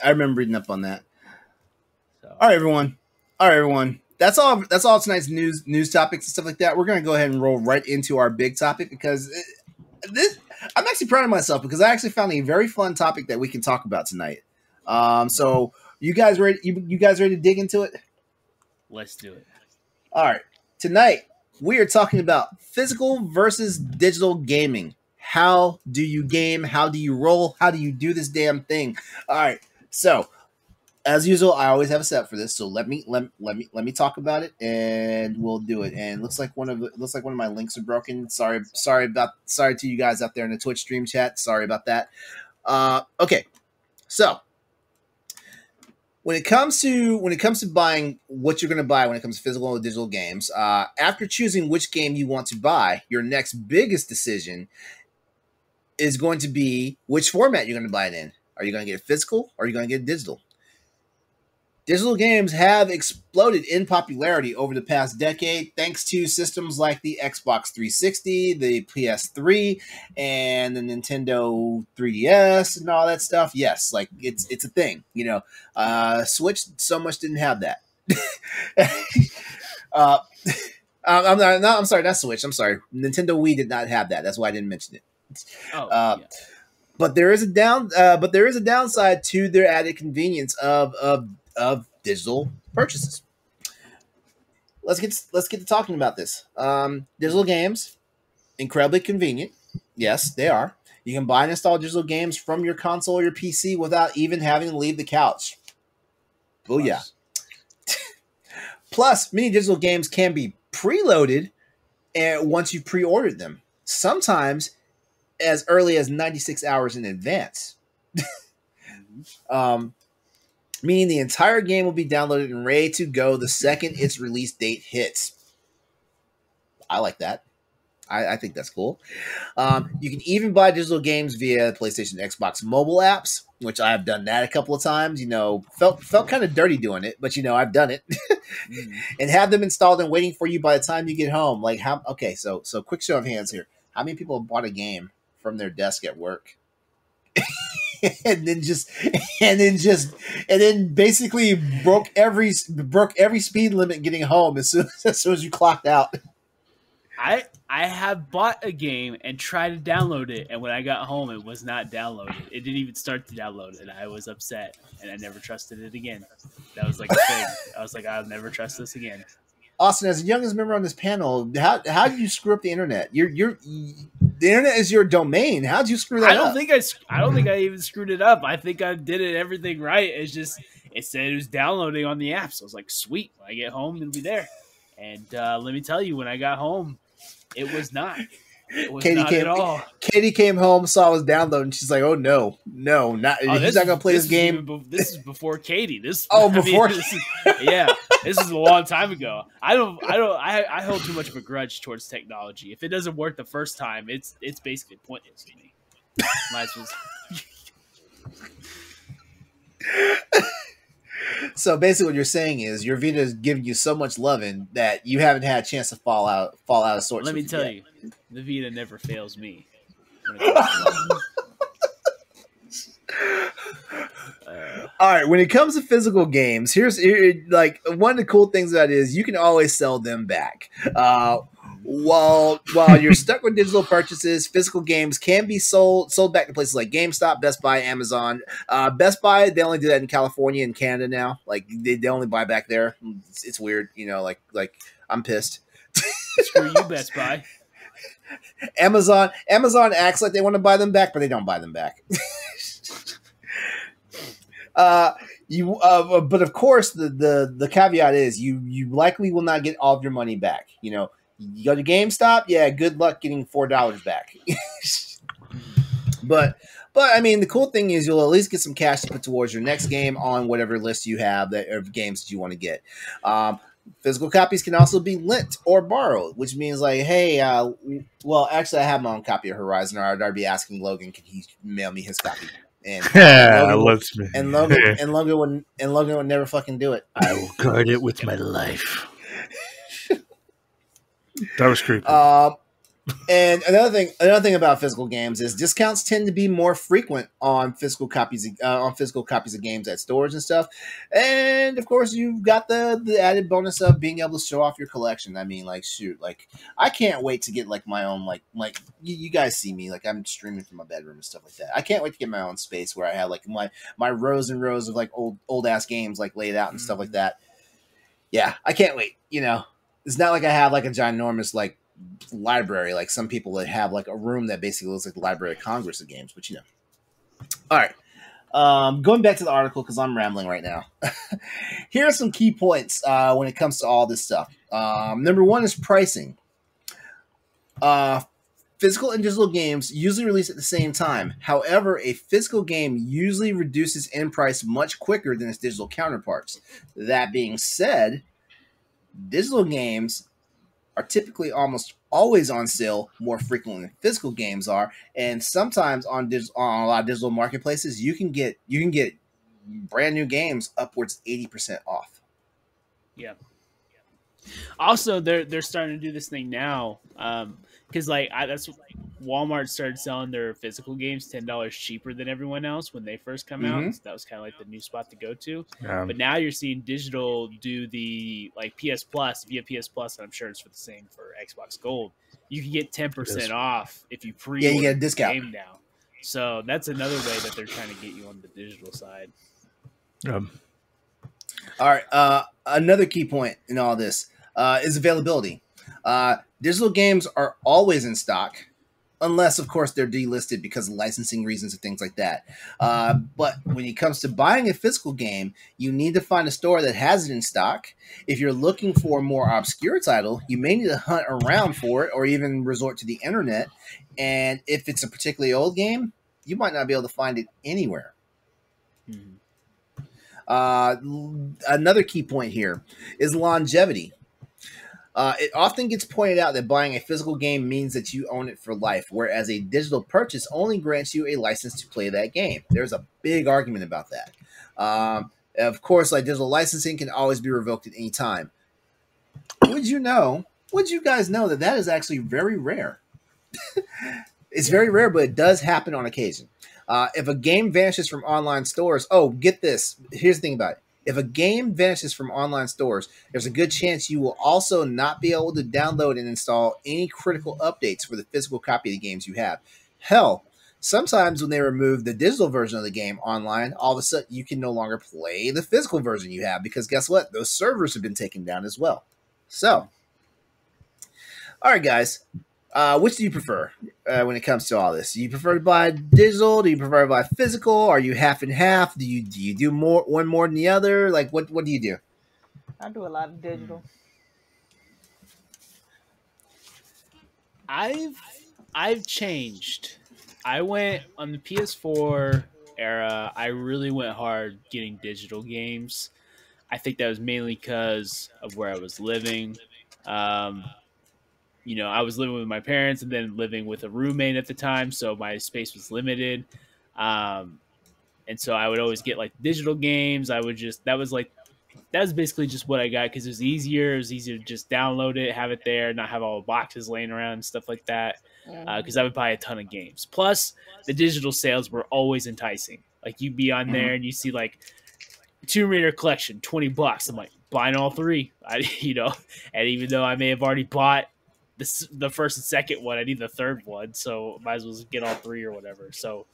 remember reading up on that. So. All right, everyone. That's all tonight's news topics and stuff like that. We're going to go ahead and roll right into our big topic, because I'm actually proud of myself, because I actually found a very fun topic that we can talk about tonight. So you guys ready? You guys ready to dig into it? Let's do it. All right. Tonight we are talking about physical versus digital gaming. How do you game? How do you roll? How do you do this damn thing? All right. So, as usual, I always have a setup for this. So let me talk about it, and we'll do it. And looks like one of my links are broken. Sorry to you guys out there in the Twitch stream chat. Sorry about that. Okay. So, when it comes to buying what you're going to buy when it comes to physical and digital games, after choosing which game you want to buy, your next biggest decision is going to be which format you're going to buy it in. Are you going to get it physical, or are you going to get it digital? Digital games have exploded in popularity over the past decade, thanks to systems like the Xbox 360, the PS3, and the Nintendo 3DS, and all that stuff. Yes, like it's a thing. Switch so much didn't have that. I'm sorry, not Switch. I'm sorry, Nintendo Wii did not have that. That's why I didn't mention it. But there is a downside to their added convenience of digital purchases. Let's get to talking about this. Digital games, incredibly convenient. Yes, they are. You can buy and install digital games from your console or your PC without even having to leave the couch. Booyah. Plus, many digital games can be preloaded and once you've pre-ordered them. Sometimes as early as 96 hours in advance. Meaning the entire game will be downloaded and ready to go the second its release date hits. I like that. I think that's cool. You can even buy digital games via PlayStation, Xbox mobile apps, which I have done that a couple of times. Felt kind of dirty doing it, but I've done it. And have them installed and waiting for you by the time you get home. So quick show of hands here. How many people have bought a game from their desk at work? and then basically broke every speed limit getting home as soon as you clocked out. I have bought a game and tried to download it, and when I got home, it was not downloaded. It didn't even start to download, and I was upset, and I never trusted it again. That was like a thing. I was like, I'll never trust this again. Austin, as the youngest member on this panel, how do you screw up the internet? The internet is your domain. How did you screw that up? I don't think I even screwed it up. I think I did everything right. It's just it said it was downloading on the app, so I was like, sweet. When I get home, it'll be there. And let me tell you, when I got home, it was not. It was not at all. Katie came home, saw it was downloading. She's like, "Oh no, he's not gonna play this game." This is before Katie. This is a long time ago. I hold too much of a grudge towards technology. If it doesn't work the first time, it's basically pointless to me. Might as well. So basically, what you're saying is your Vita is giving you so much loving that you haven't had a chance to fall out of sorts. Let me tell you, the Vita never fails me when it comes to love. All right, when it comes to physical games, like one of the cool things about it is you can always sell them back. While you're stuck with digital purchases, physical games can be sold back to places like GameStop, Best Buy, Amazon. Best Buy, they only do that in California and Canada now. Like they only buy back there. It's weird, like I'm pissed. Screw you, Best Buy. Amazon acts like they want to buy them back, but they don't buy them back. But of course, the caveat is you likely will not get all of your money back. You go to GameStop, yeah, good luck getting $4 back. But I mean, the cool thing is you'll at least get some cash to put towards your next game on whatever list you have of games that you want to get. Physical copies can also be lent or borrowed, which means like, hey, well, actually, I have my own copy of Horizon, or I'd be asking Logan, can he mail me his copy? And Logan would never fucking do it. I will guard it with my life. That was creepy. And another thing about physical games is discounts tend to be more frequent on physical copies of games at stores and stuff. And of course, you've got the added bonus of being able to show off your collection. I mean, like, shoot, like I can't wait to get like my own like you guys see me, like I'm streaming from my bedroom and stuff like that. I can't wait to get my own space where I have like my rows and rows of like old ass games like laid out and stuff like that. Yeah, I can't wait. It's not like I have like a ginormous like library like some people that have like a room that basically looks like the Library of Congress of games, but all right, going back to the article because I'm rambling right now. Here are some key points when it comes to all this stuff. Number one is pricing. Physical and digital games usually release at the same time. However, a physical game usually reduces in price much quicker than its digital counterparts. That being said, digital games are typically almost always on sale more frequently than physical games are, and sometimes on a lot of digital marketplaces, you can get brand new games upwards 80% off. Yeah. Also, they're starting to do this thing now, because that's Walmart started selling their physical games $10 cheaper than everyone else when they first come out. So that was kind of like the new spot to go to. But now you're seeing digital do the like PS Plus. If you have PS Plus, and I'm sure it's for the same for Xbox Gold, you can get 10% off if you pre-order you get a discount. the game now. So that's another way that they're trying to get you on the digital side. All right. Another key point in all this is availability. Digital games are always in stock, unless, of course, they're delisted because of licensing reasons and things like that. But when it comes to buying a physical game, you need to find a store that has it in stock. If you're looking for a more obscure title, you may need to hunt around for it or even resort to the internet. And if it's a particularly old game, you might not be able to find it anywhere. Another key point here is longevity. It often gets pointed out that buying a physical game means that you own it for life, whereas a digital purchase only grants you a license to play that game. There's a big argument about that. Of course, like digital licensing can always be revoked at any time. Would you guys know that is actually very rare? It's very rare, but it does happen on occasion. If a game vanishes from online stores, get this. Here's the thing about it. If a game vanishes from online stores, there's a good chance you will also not be able to download and install any critical updates for the physical copy of the games you have. Hell, sometimes when they remove the digital version of the game online, all of a sudden you can no longer play the physical version you have because guess what? Those servers have been taken down as well. So, all right, guys. Which do you prefer when it comes to all this? Do you prefer to buy digital? Do you prefer to buy physical? Are you half and half? Do you do one more than the other? Like what do you do? I do a lot of digital. I've changed. I went on the PS4 era. I really went hard getting digital games. I think that was mainly because of where I was living. I was living with my parents and then living with a roommate at the time, so my space was limited. And so I would always get like digital games. That was basically just what I got because it was easier. It was easier to just download it, have it there, not have all the boxes laying around and stuff like that. Because I would buy a ton of games. Plus, the digital sales were always enticing. Like you'd be on there and you see like Tomb Raider collection, $20. I'm like buying all three. And even though I may have already bought the first and second one, I need the third one, so might as well get all three or whatever. So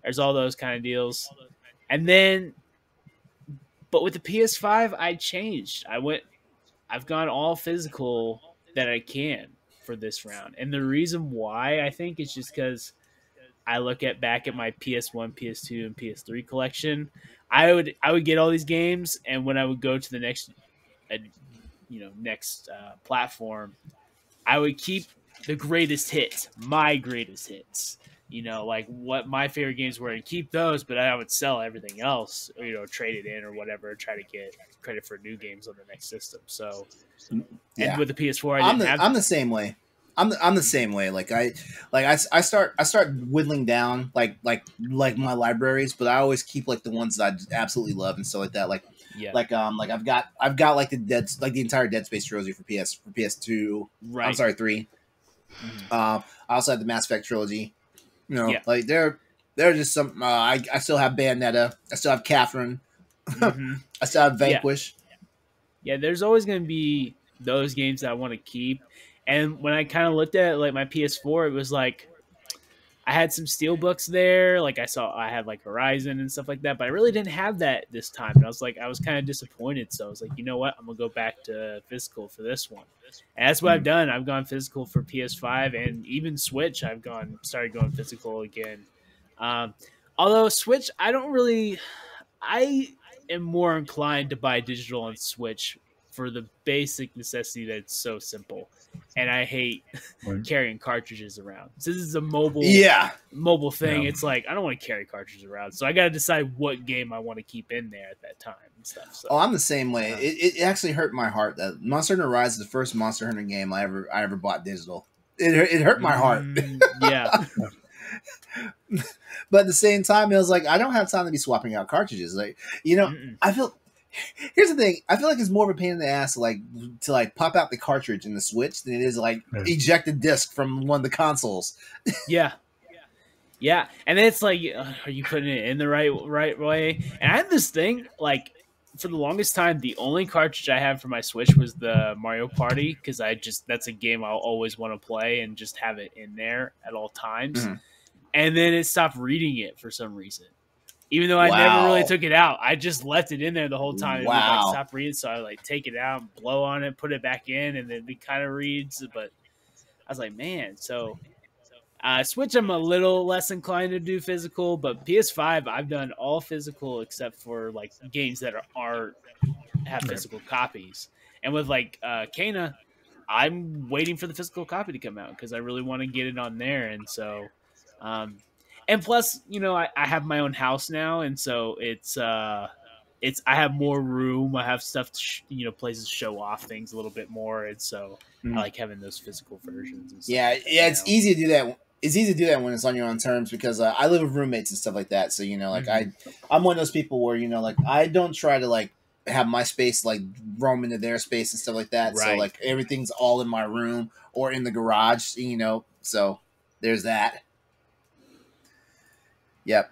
there's all those kind of deals. And then, but with the PS5, I changed. I've gone all physical that I can for this round. And the reason why I think is just because I look back at my PS1, PS2, and PS3 collection. I would get all these games, and when I would go to the next platform, I would keep the greatest hits, my greatest hits. Like what my favorite games were, and keep those, but I would sell everything else, trade it in or whatever, try to get credit for new games on the next system. So, and with the PS4, I'm the same way. I'm the same way. I start whittling down like my libraries, but I always keep like the ones that I absolutely love and stuff like that. I've got like the entire Dead Space trilogy for PS2. Right. I'm sorry, 3. I also have the Mass Effect trilogy. Like they're just some. I still have Bayonetta. I still have Catherine. I still have Vanquish. Yeah, there's always going to be those games that I want to keep. And when I kind of looked at like my PS4, it was like I had some steelbooks there. Like I had like Horizon and stuff like that, but I really didn't have that this time. And I was kind of disappointed. So I was like, you know what? I'm gonna go back to physical for this one. And that's what I've done. I've gone physical for PS5 and even Switch. Started going physical again. Although Switch, I am more inclined to buy digital on Switch for the basic necessity that it's so simple. And I hate carrying cartridges around. So this is a mobile thing. Yeah. It's like, I don't want to carry cartridges around. So I got to decide what game I want to keep in there at that time and stuff. So, I'm the same way. It actually hurt my heart that Monster Hunter Rise is the first Monster Hunter game I ever bought digital. It hurt my heart. Yeah. But at the same time, it was like, I don't have time to be swapping out cartridges. Like, I feel... Here's the thing. I feel like it's more of a pain in the ass to pop out the cartridge in the Switch than it is eject a disc from one of the consoles. Yeah. And then it's like, are you putting it in the right way? And I had this thing, like, for the longest time, the only cartridge I had for my Switch was the Mario Party, because that's a game I'll always want to play and just have it in there at all times. And then it stopped reading it for some reason. Even though I never really took it out, I just left it in there the whole time. It would stop reading, so I take it out and blow on it, put it back in, and then it kind of reads. But I was like, man, so Switch, I'm a little less inclined to do physical, but PS5, I've done all physical except for like games that have physical copies. And with like Kana, I'm waiting for the physical copy to come out because I really want to get it on there, and so. And plus, I have my own house now, and so I have more room. I have stuff to, places to show off things a little bit more, and so I like having those physical versions. And stuff it's easy to do that. It's easy to do that when it's on your own terms because I live with roommates and stuff like that. So I'm one of those people where I don't try to have my space roam into their space and stuff like that. Right. So everything's all in my room or in the garage. So there's that. Yep.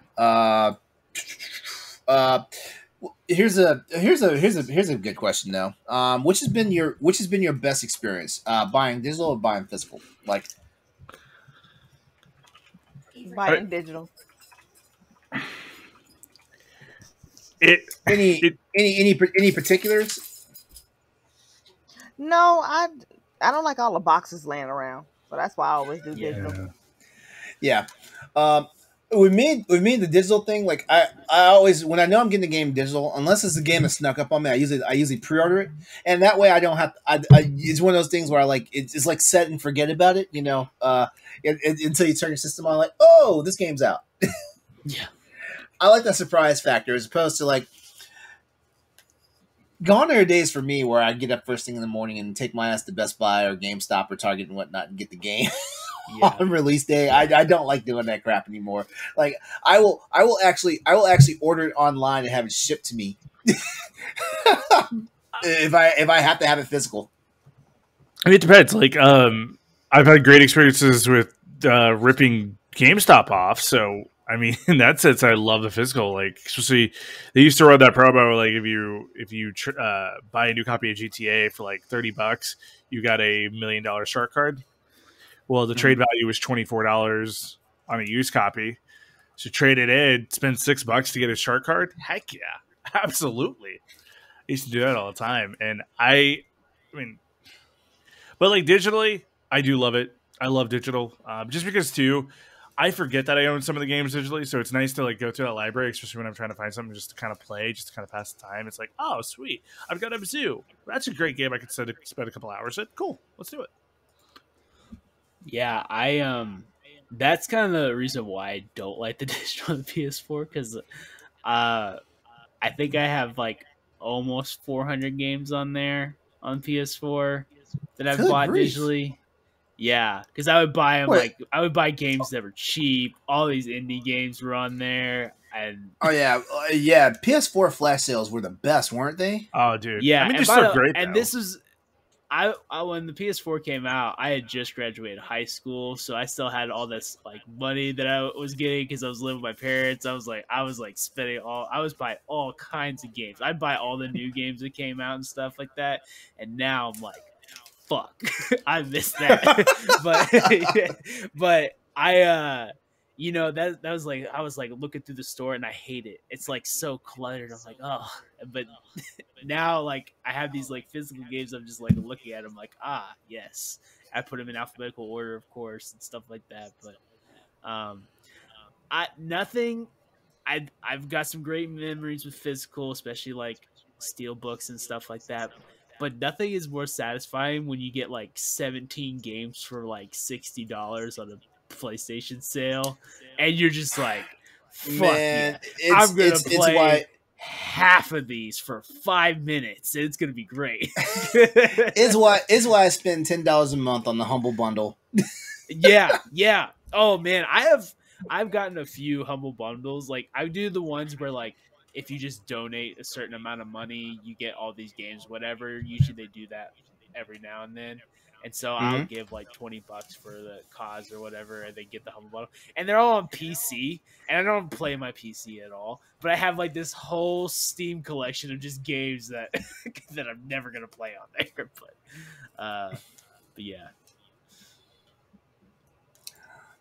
Here's a good question though. Which has been your best experience? Buying digital or buying physical? Buying digital. Any particulars? No, I don't like all the boxes laying around, so that's why I always do digital. Yeah. With me, the digital thing, I always, when I know I'm getting the game digital, unless it's a game that snuck up on me, I usually pre-order it, and that way I don't have. It's one of those things where it's like set and forget about it, until you turn your system on, oh, this game's out. Yeah, I like that surprise factor as opposed to gone are days for me where I get up first thing in the morning and take my ass to Best Buy or GameStop or Target and whatnot and get the game. on release day. I don't like doing that crap anymore. Like I will actually order it online and have it shipped to me if I have to have it physical. I mean, it depends. Like I've had great experiences with ripping GameStop off, so I mean, in that sense, I love the physical. Like, especially they used to run that promo. Like, if you buy a new copy of GTA for like $30, you got a $1 million shark card. Well, the trade value was $24 on a used copy. So trade it in, spend $6 to get a shark card. Heck yeah, absolutely. I used to do that all the time, and I mean, but like digitally, I do love it. I love digital, just because too. I forget that I own some of the games digitally, so it's nice to like go through that library, especially when I'm trying to find something just to kind of play, just to kind of pass the time. It's like, oh, sweet, I've got a zoo. That's a great game. I could spend a couple hours in. Cool, let's do it. Yeah, that's kind of the reason why I don't like the digital on the PS4, because I think I have like almost 400 games on there on PS4 that I've bought digitally. Yeah, because I would buy them I would buy games that were cheap. All these indie games were on there, and PS4 flash sales were the best, weren't they? Oh, dude, yeah, I mean, they're so great. And this was, I when the PS4 came out, I had just graduated high school, so I still had all this like money that I was getting because I was living with my parents. I was spending I was buying all kinds of games. I'd buy all the new games that came out and stuff like that, and now I'm like, fuck, I missed that. but I that was like, I was like looking through the store and I hate it. It's like so cluttered. I'm like, oh, but now like I have these like physical games. I'm just like looking at them like, yes, I put them in alphabetical order, of course, and stuff like that. But I've got some great memories with physical, especially like steel books and stuff like that. But nothing is more satisfying when you get like 17 games for like $60 on a PlayStation sale, and you're just like, fuck, man, yeah, I'm gonna play half of these for 5 minutes. It's gonna be great. Is why I spend $10 a month on the Humble Bundle. yeah. Oh man, I've gotten a few Humble Bundles. Like I do the ones where like, if you just donate a certain amount of money, you get all these games, whatever. Usually they do that every now and then. And so I'll give like $20 for the cause or whatever, and they get the Humble Bundle. And they're all on PC, and I don't play my PC at all. But I have like this whole Steam collection of just games that that I'm never going to play on there. But yeah.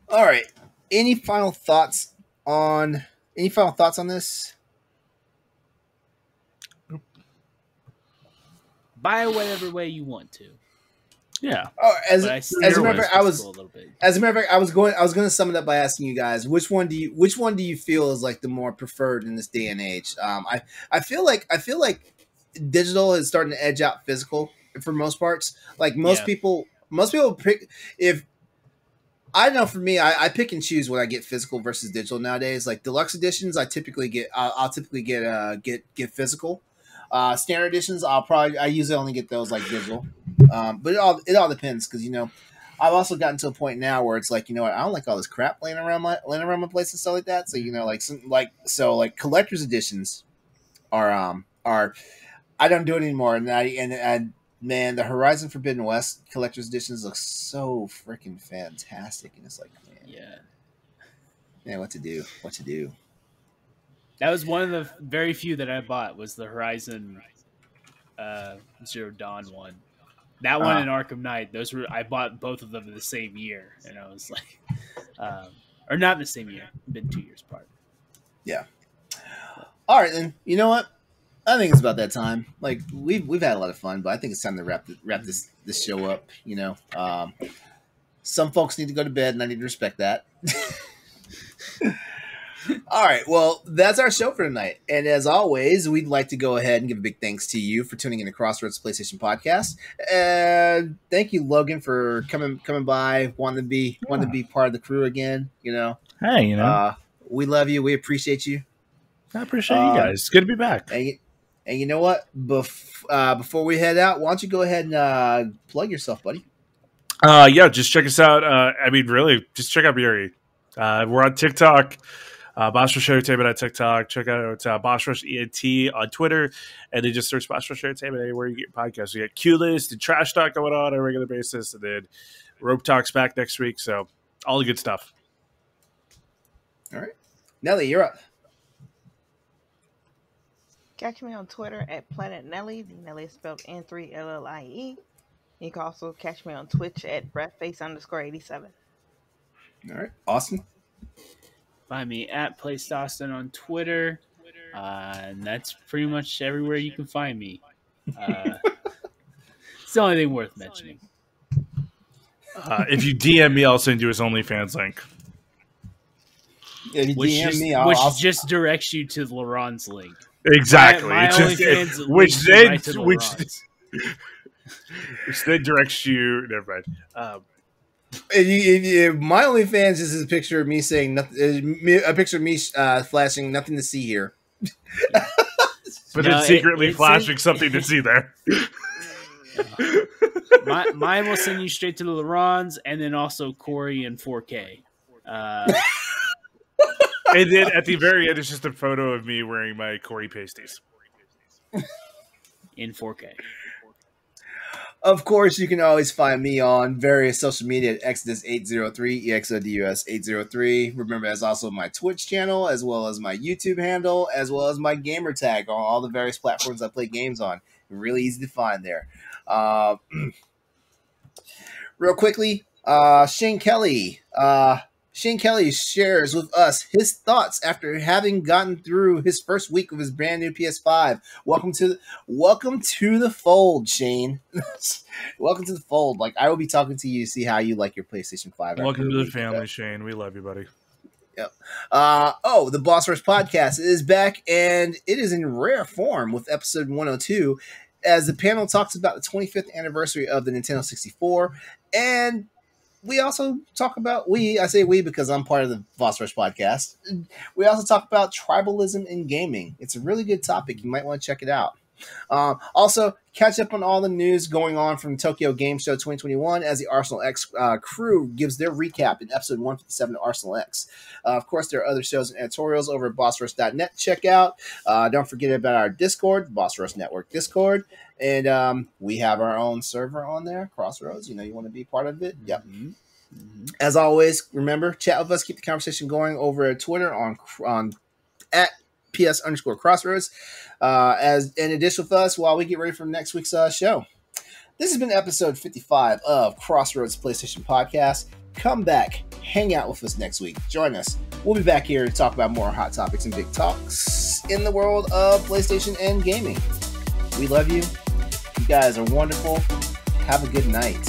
All right. Any final thoughts on this? Buy whatever way you want to. Yeah. Oh, as a matter of fact, I was going to sum it up by asking you guys, which one do you feel is like the more preferred in this day and age? I feel like digital is starting to edge out physical for most parts. Like most people pick, if I know for me, I pick and choose when I get physical versus digital nowadays. Like deluxe editions, I'll typically get physical. Standard editions, I usually only get those like digital. But it all depends, because I've also gotten to a point now where it's like, I don't like all this crap laying around my place and stuff like that. So like collector's editions are I don't do it anymore. And man, the Horizon Forbidden West collector's editions look so freaking fantastic, and it's like, man, what to do? That was one of the very few that I bought, was the Horizon Zero Dawn one. That one and Arkham Knight, I bought both of them in the same year, and I was like, or not the same year, been 2 years apart. Yeah. All right, then. You know what? I think it's about that time. Like we've had a lot of fun, but I think it's time to wrap this show up. Some folks need to go to bed, and I need to respect that. All right, well, that's our show for tonight. And as always, we'd like to go ahead and give a big thanks to you for tuning in to Crossroads PlayStation Podcast. And thank you, Logan, for coming by, wanting to be part of the crew again. Hey, we love you. We appreciate you. I appreciate you guys. It's good to be back. And you know what? Before we head out, why don't you go ahead and plug yourself, buddy? Yeah, just check us out. I mean, really, just check out Yuri. We're on TikTok, Boss Rush Entertainment on TikTok. Check out Boss Rush ENT on Twitter, and then just search Boss Rush Entertainment anywhere you get podcasts. We got Q-List and Trash Talk going on a regular basis, and then Rope Talk's back next week, so all the good stuff. All right. Nellie, you're up. Catch me on Twitter at Planet Nellie. Nellie is spelled N3LLIE. You can also catch me on Twitch at breathface_87. All right. Austin. Find me at PlateStation on Twitter. And that's pretty much everywhere you can find me. It's the only thing worth mentioning. If you DM me, I'll send you his OnlyFans link. If you Which DM just, me, which I'll just directs you to LeRon's link. Exactly. My It's just, OnlyFans which links then right to which, LeRon's. which then directs you. Never mind. if my OnlyFans is a picture of me saying nothing, a picture of me flashing nothing to see here, but then secretly flashing something to see there. Mine will send you straight to LeRon's, and then also Corey in 4K. And then at the very end, it's just a photo of me wearing my Corey pasties In 4K. Of course, you can always find me on various social media at Exodus803, EXODUS803. Remember, that's also my Twitch channel, as well as my YouTube handle, as well as my gamer tag on all the various platforms I play games on. Really easy to find there. Real quickly, Shane Kelly. Shane Kelly shares with us his thoughts after having gotten through his first week of his brand new PS5. Welcome to the fold, Shane. Welcome to the fold. Like, I will be talking to you to see how you like your PlayStation 5. Welcome to the family, Shane. We love you, buddy. Yep. The Boss Rush podcast is back, and it is in rare form with episode 102, as the panel talks about the 25th anniversary of the Nintendo 64, and we also talk about, I say we because I'm part of the Boss Rush podcast. We also talk about tribalism in gaming. It's a really good topic. You might want to check it out. Also, catch up on all the news going on from Tokyo Game Show 2021 as the Arsenal X crew gives their recap in episode 157 of Arsenal X. Of course, there are other shows and editorials over at bossrush.net. Check out. Don't forget about our Discord, Boss Rush Network Discord. And we have our own server on there, Crossroads. You want to be part of it? Yep. Mm-hmm. As always, remember, chat with us. Keep the conversation going over at Twitter on at PS_Crossroads. As in addition with us while we get ready for next week's show. This has been episode 55 of Crossroads PlayStation Podcast. Come back, hang out with us next week. Join us. We'll be back here to talk about more hot topics and big talks in the world of PlayStation and gaming. We love you. You guys are wonderful. Have a good night.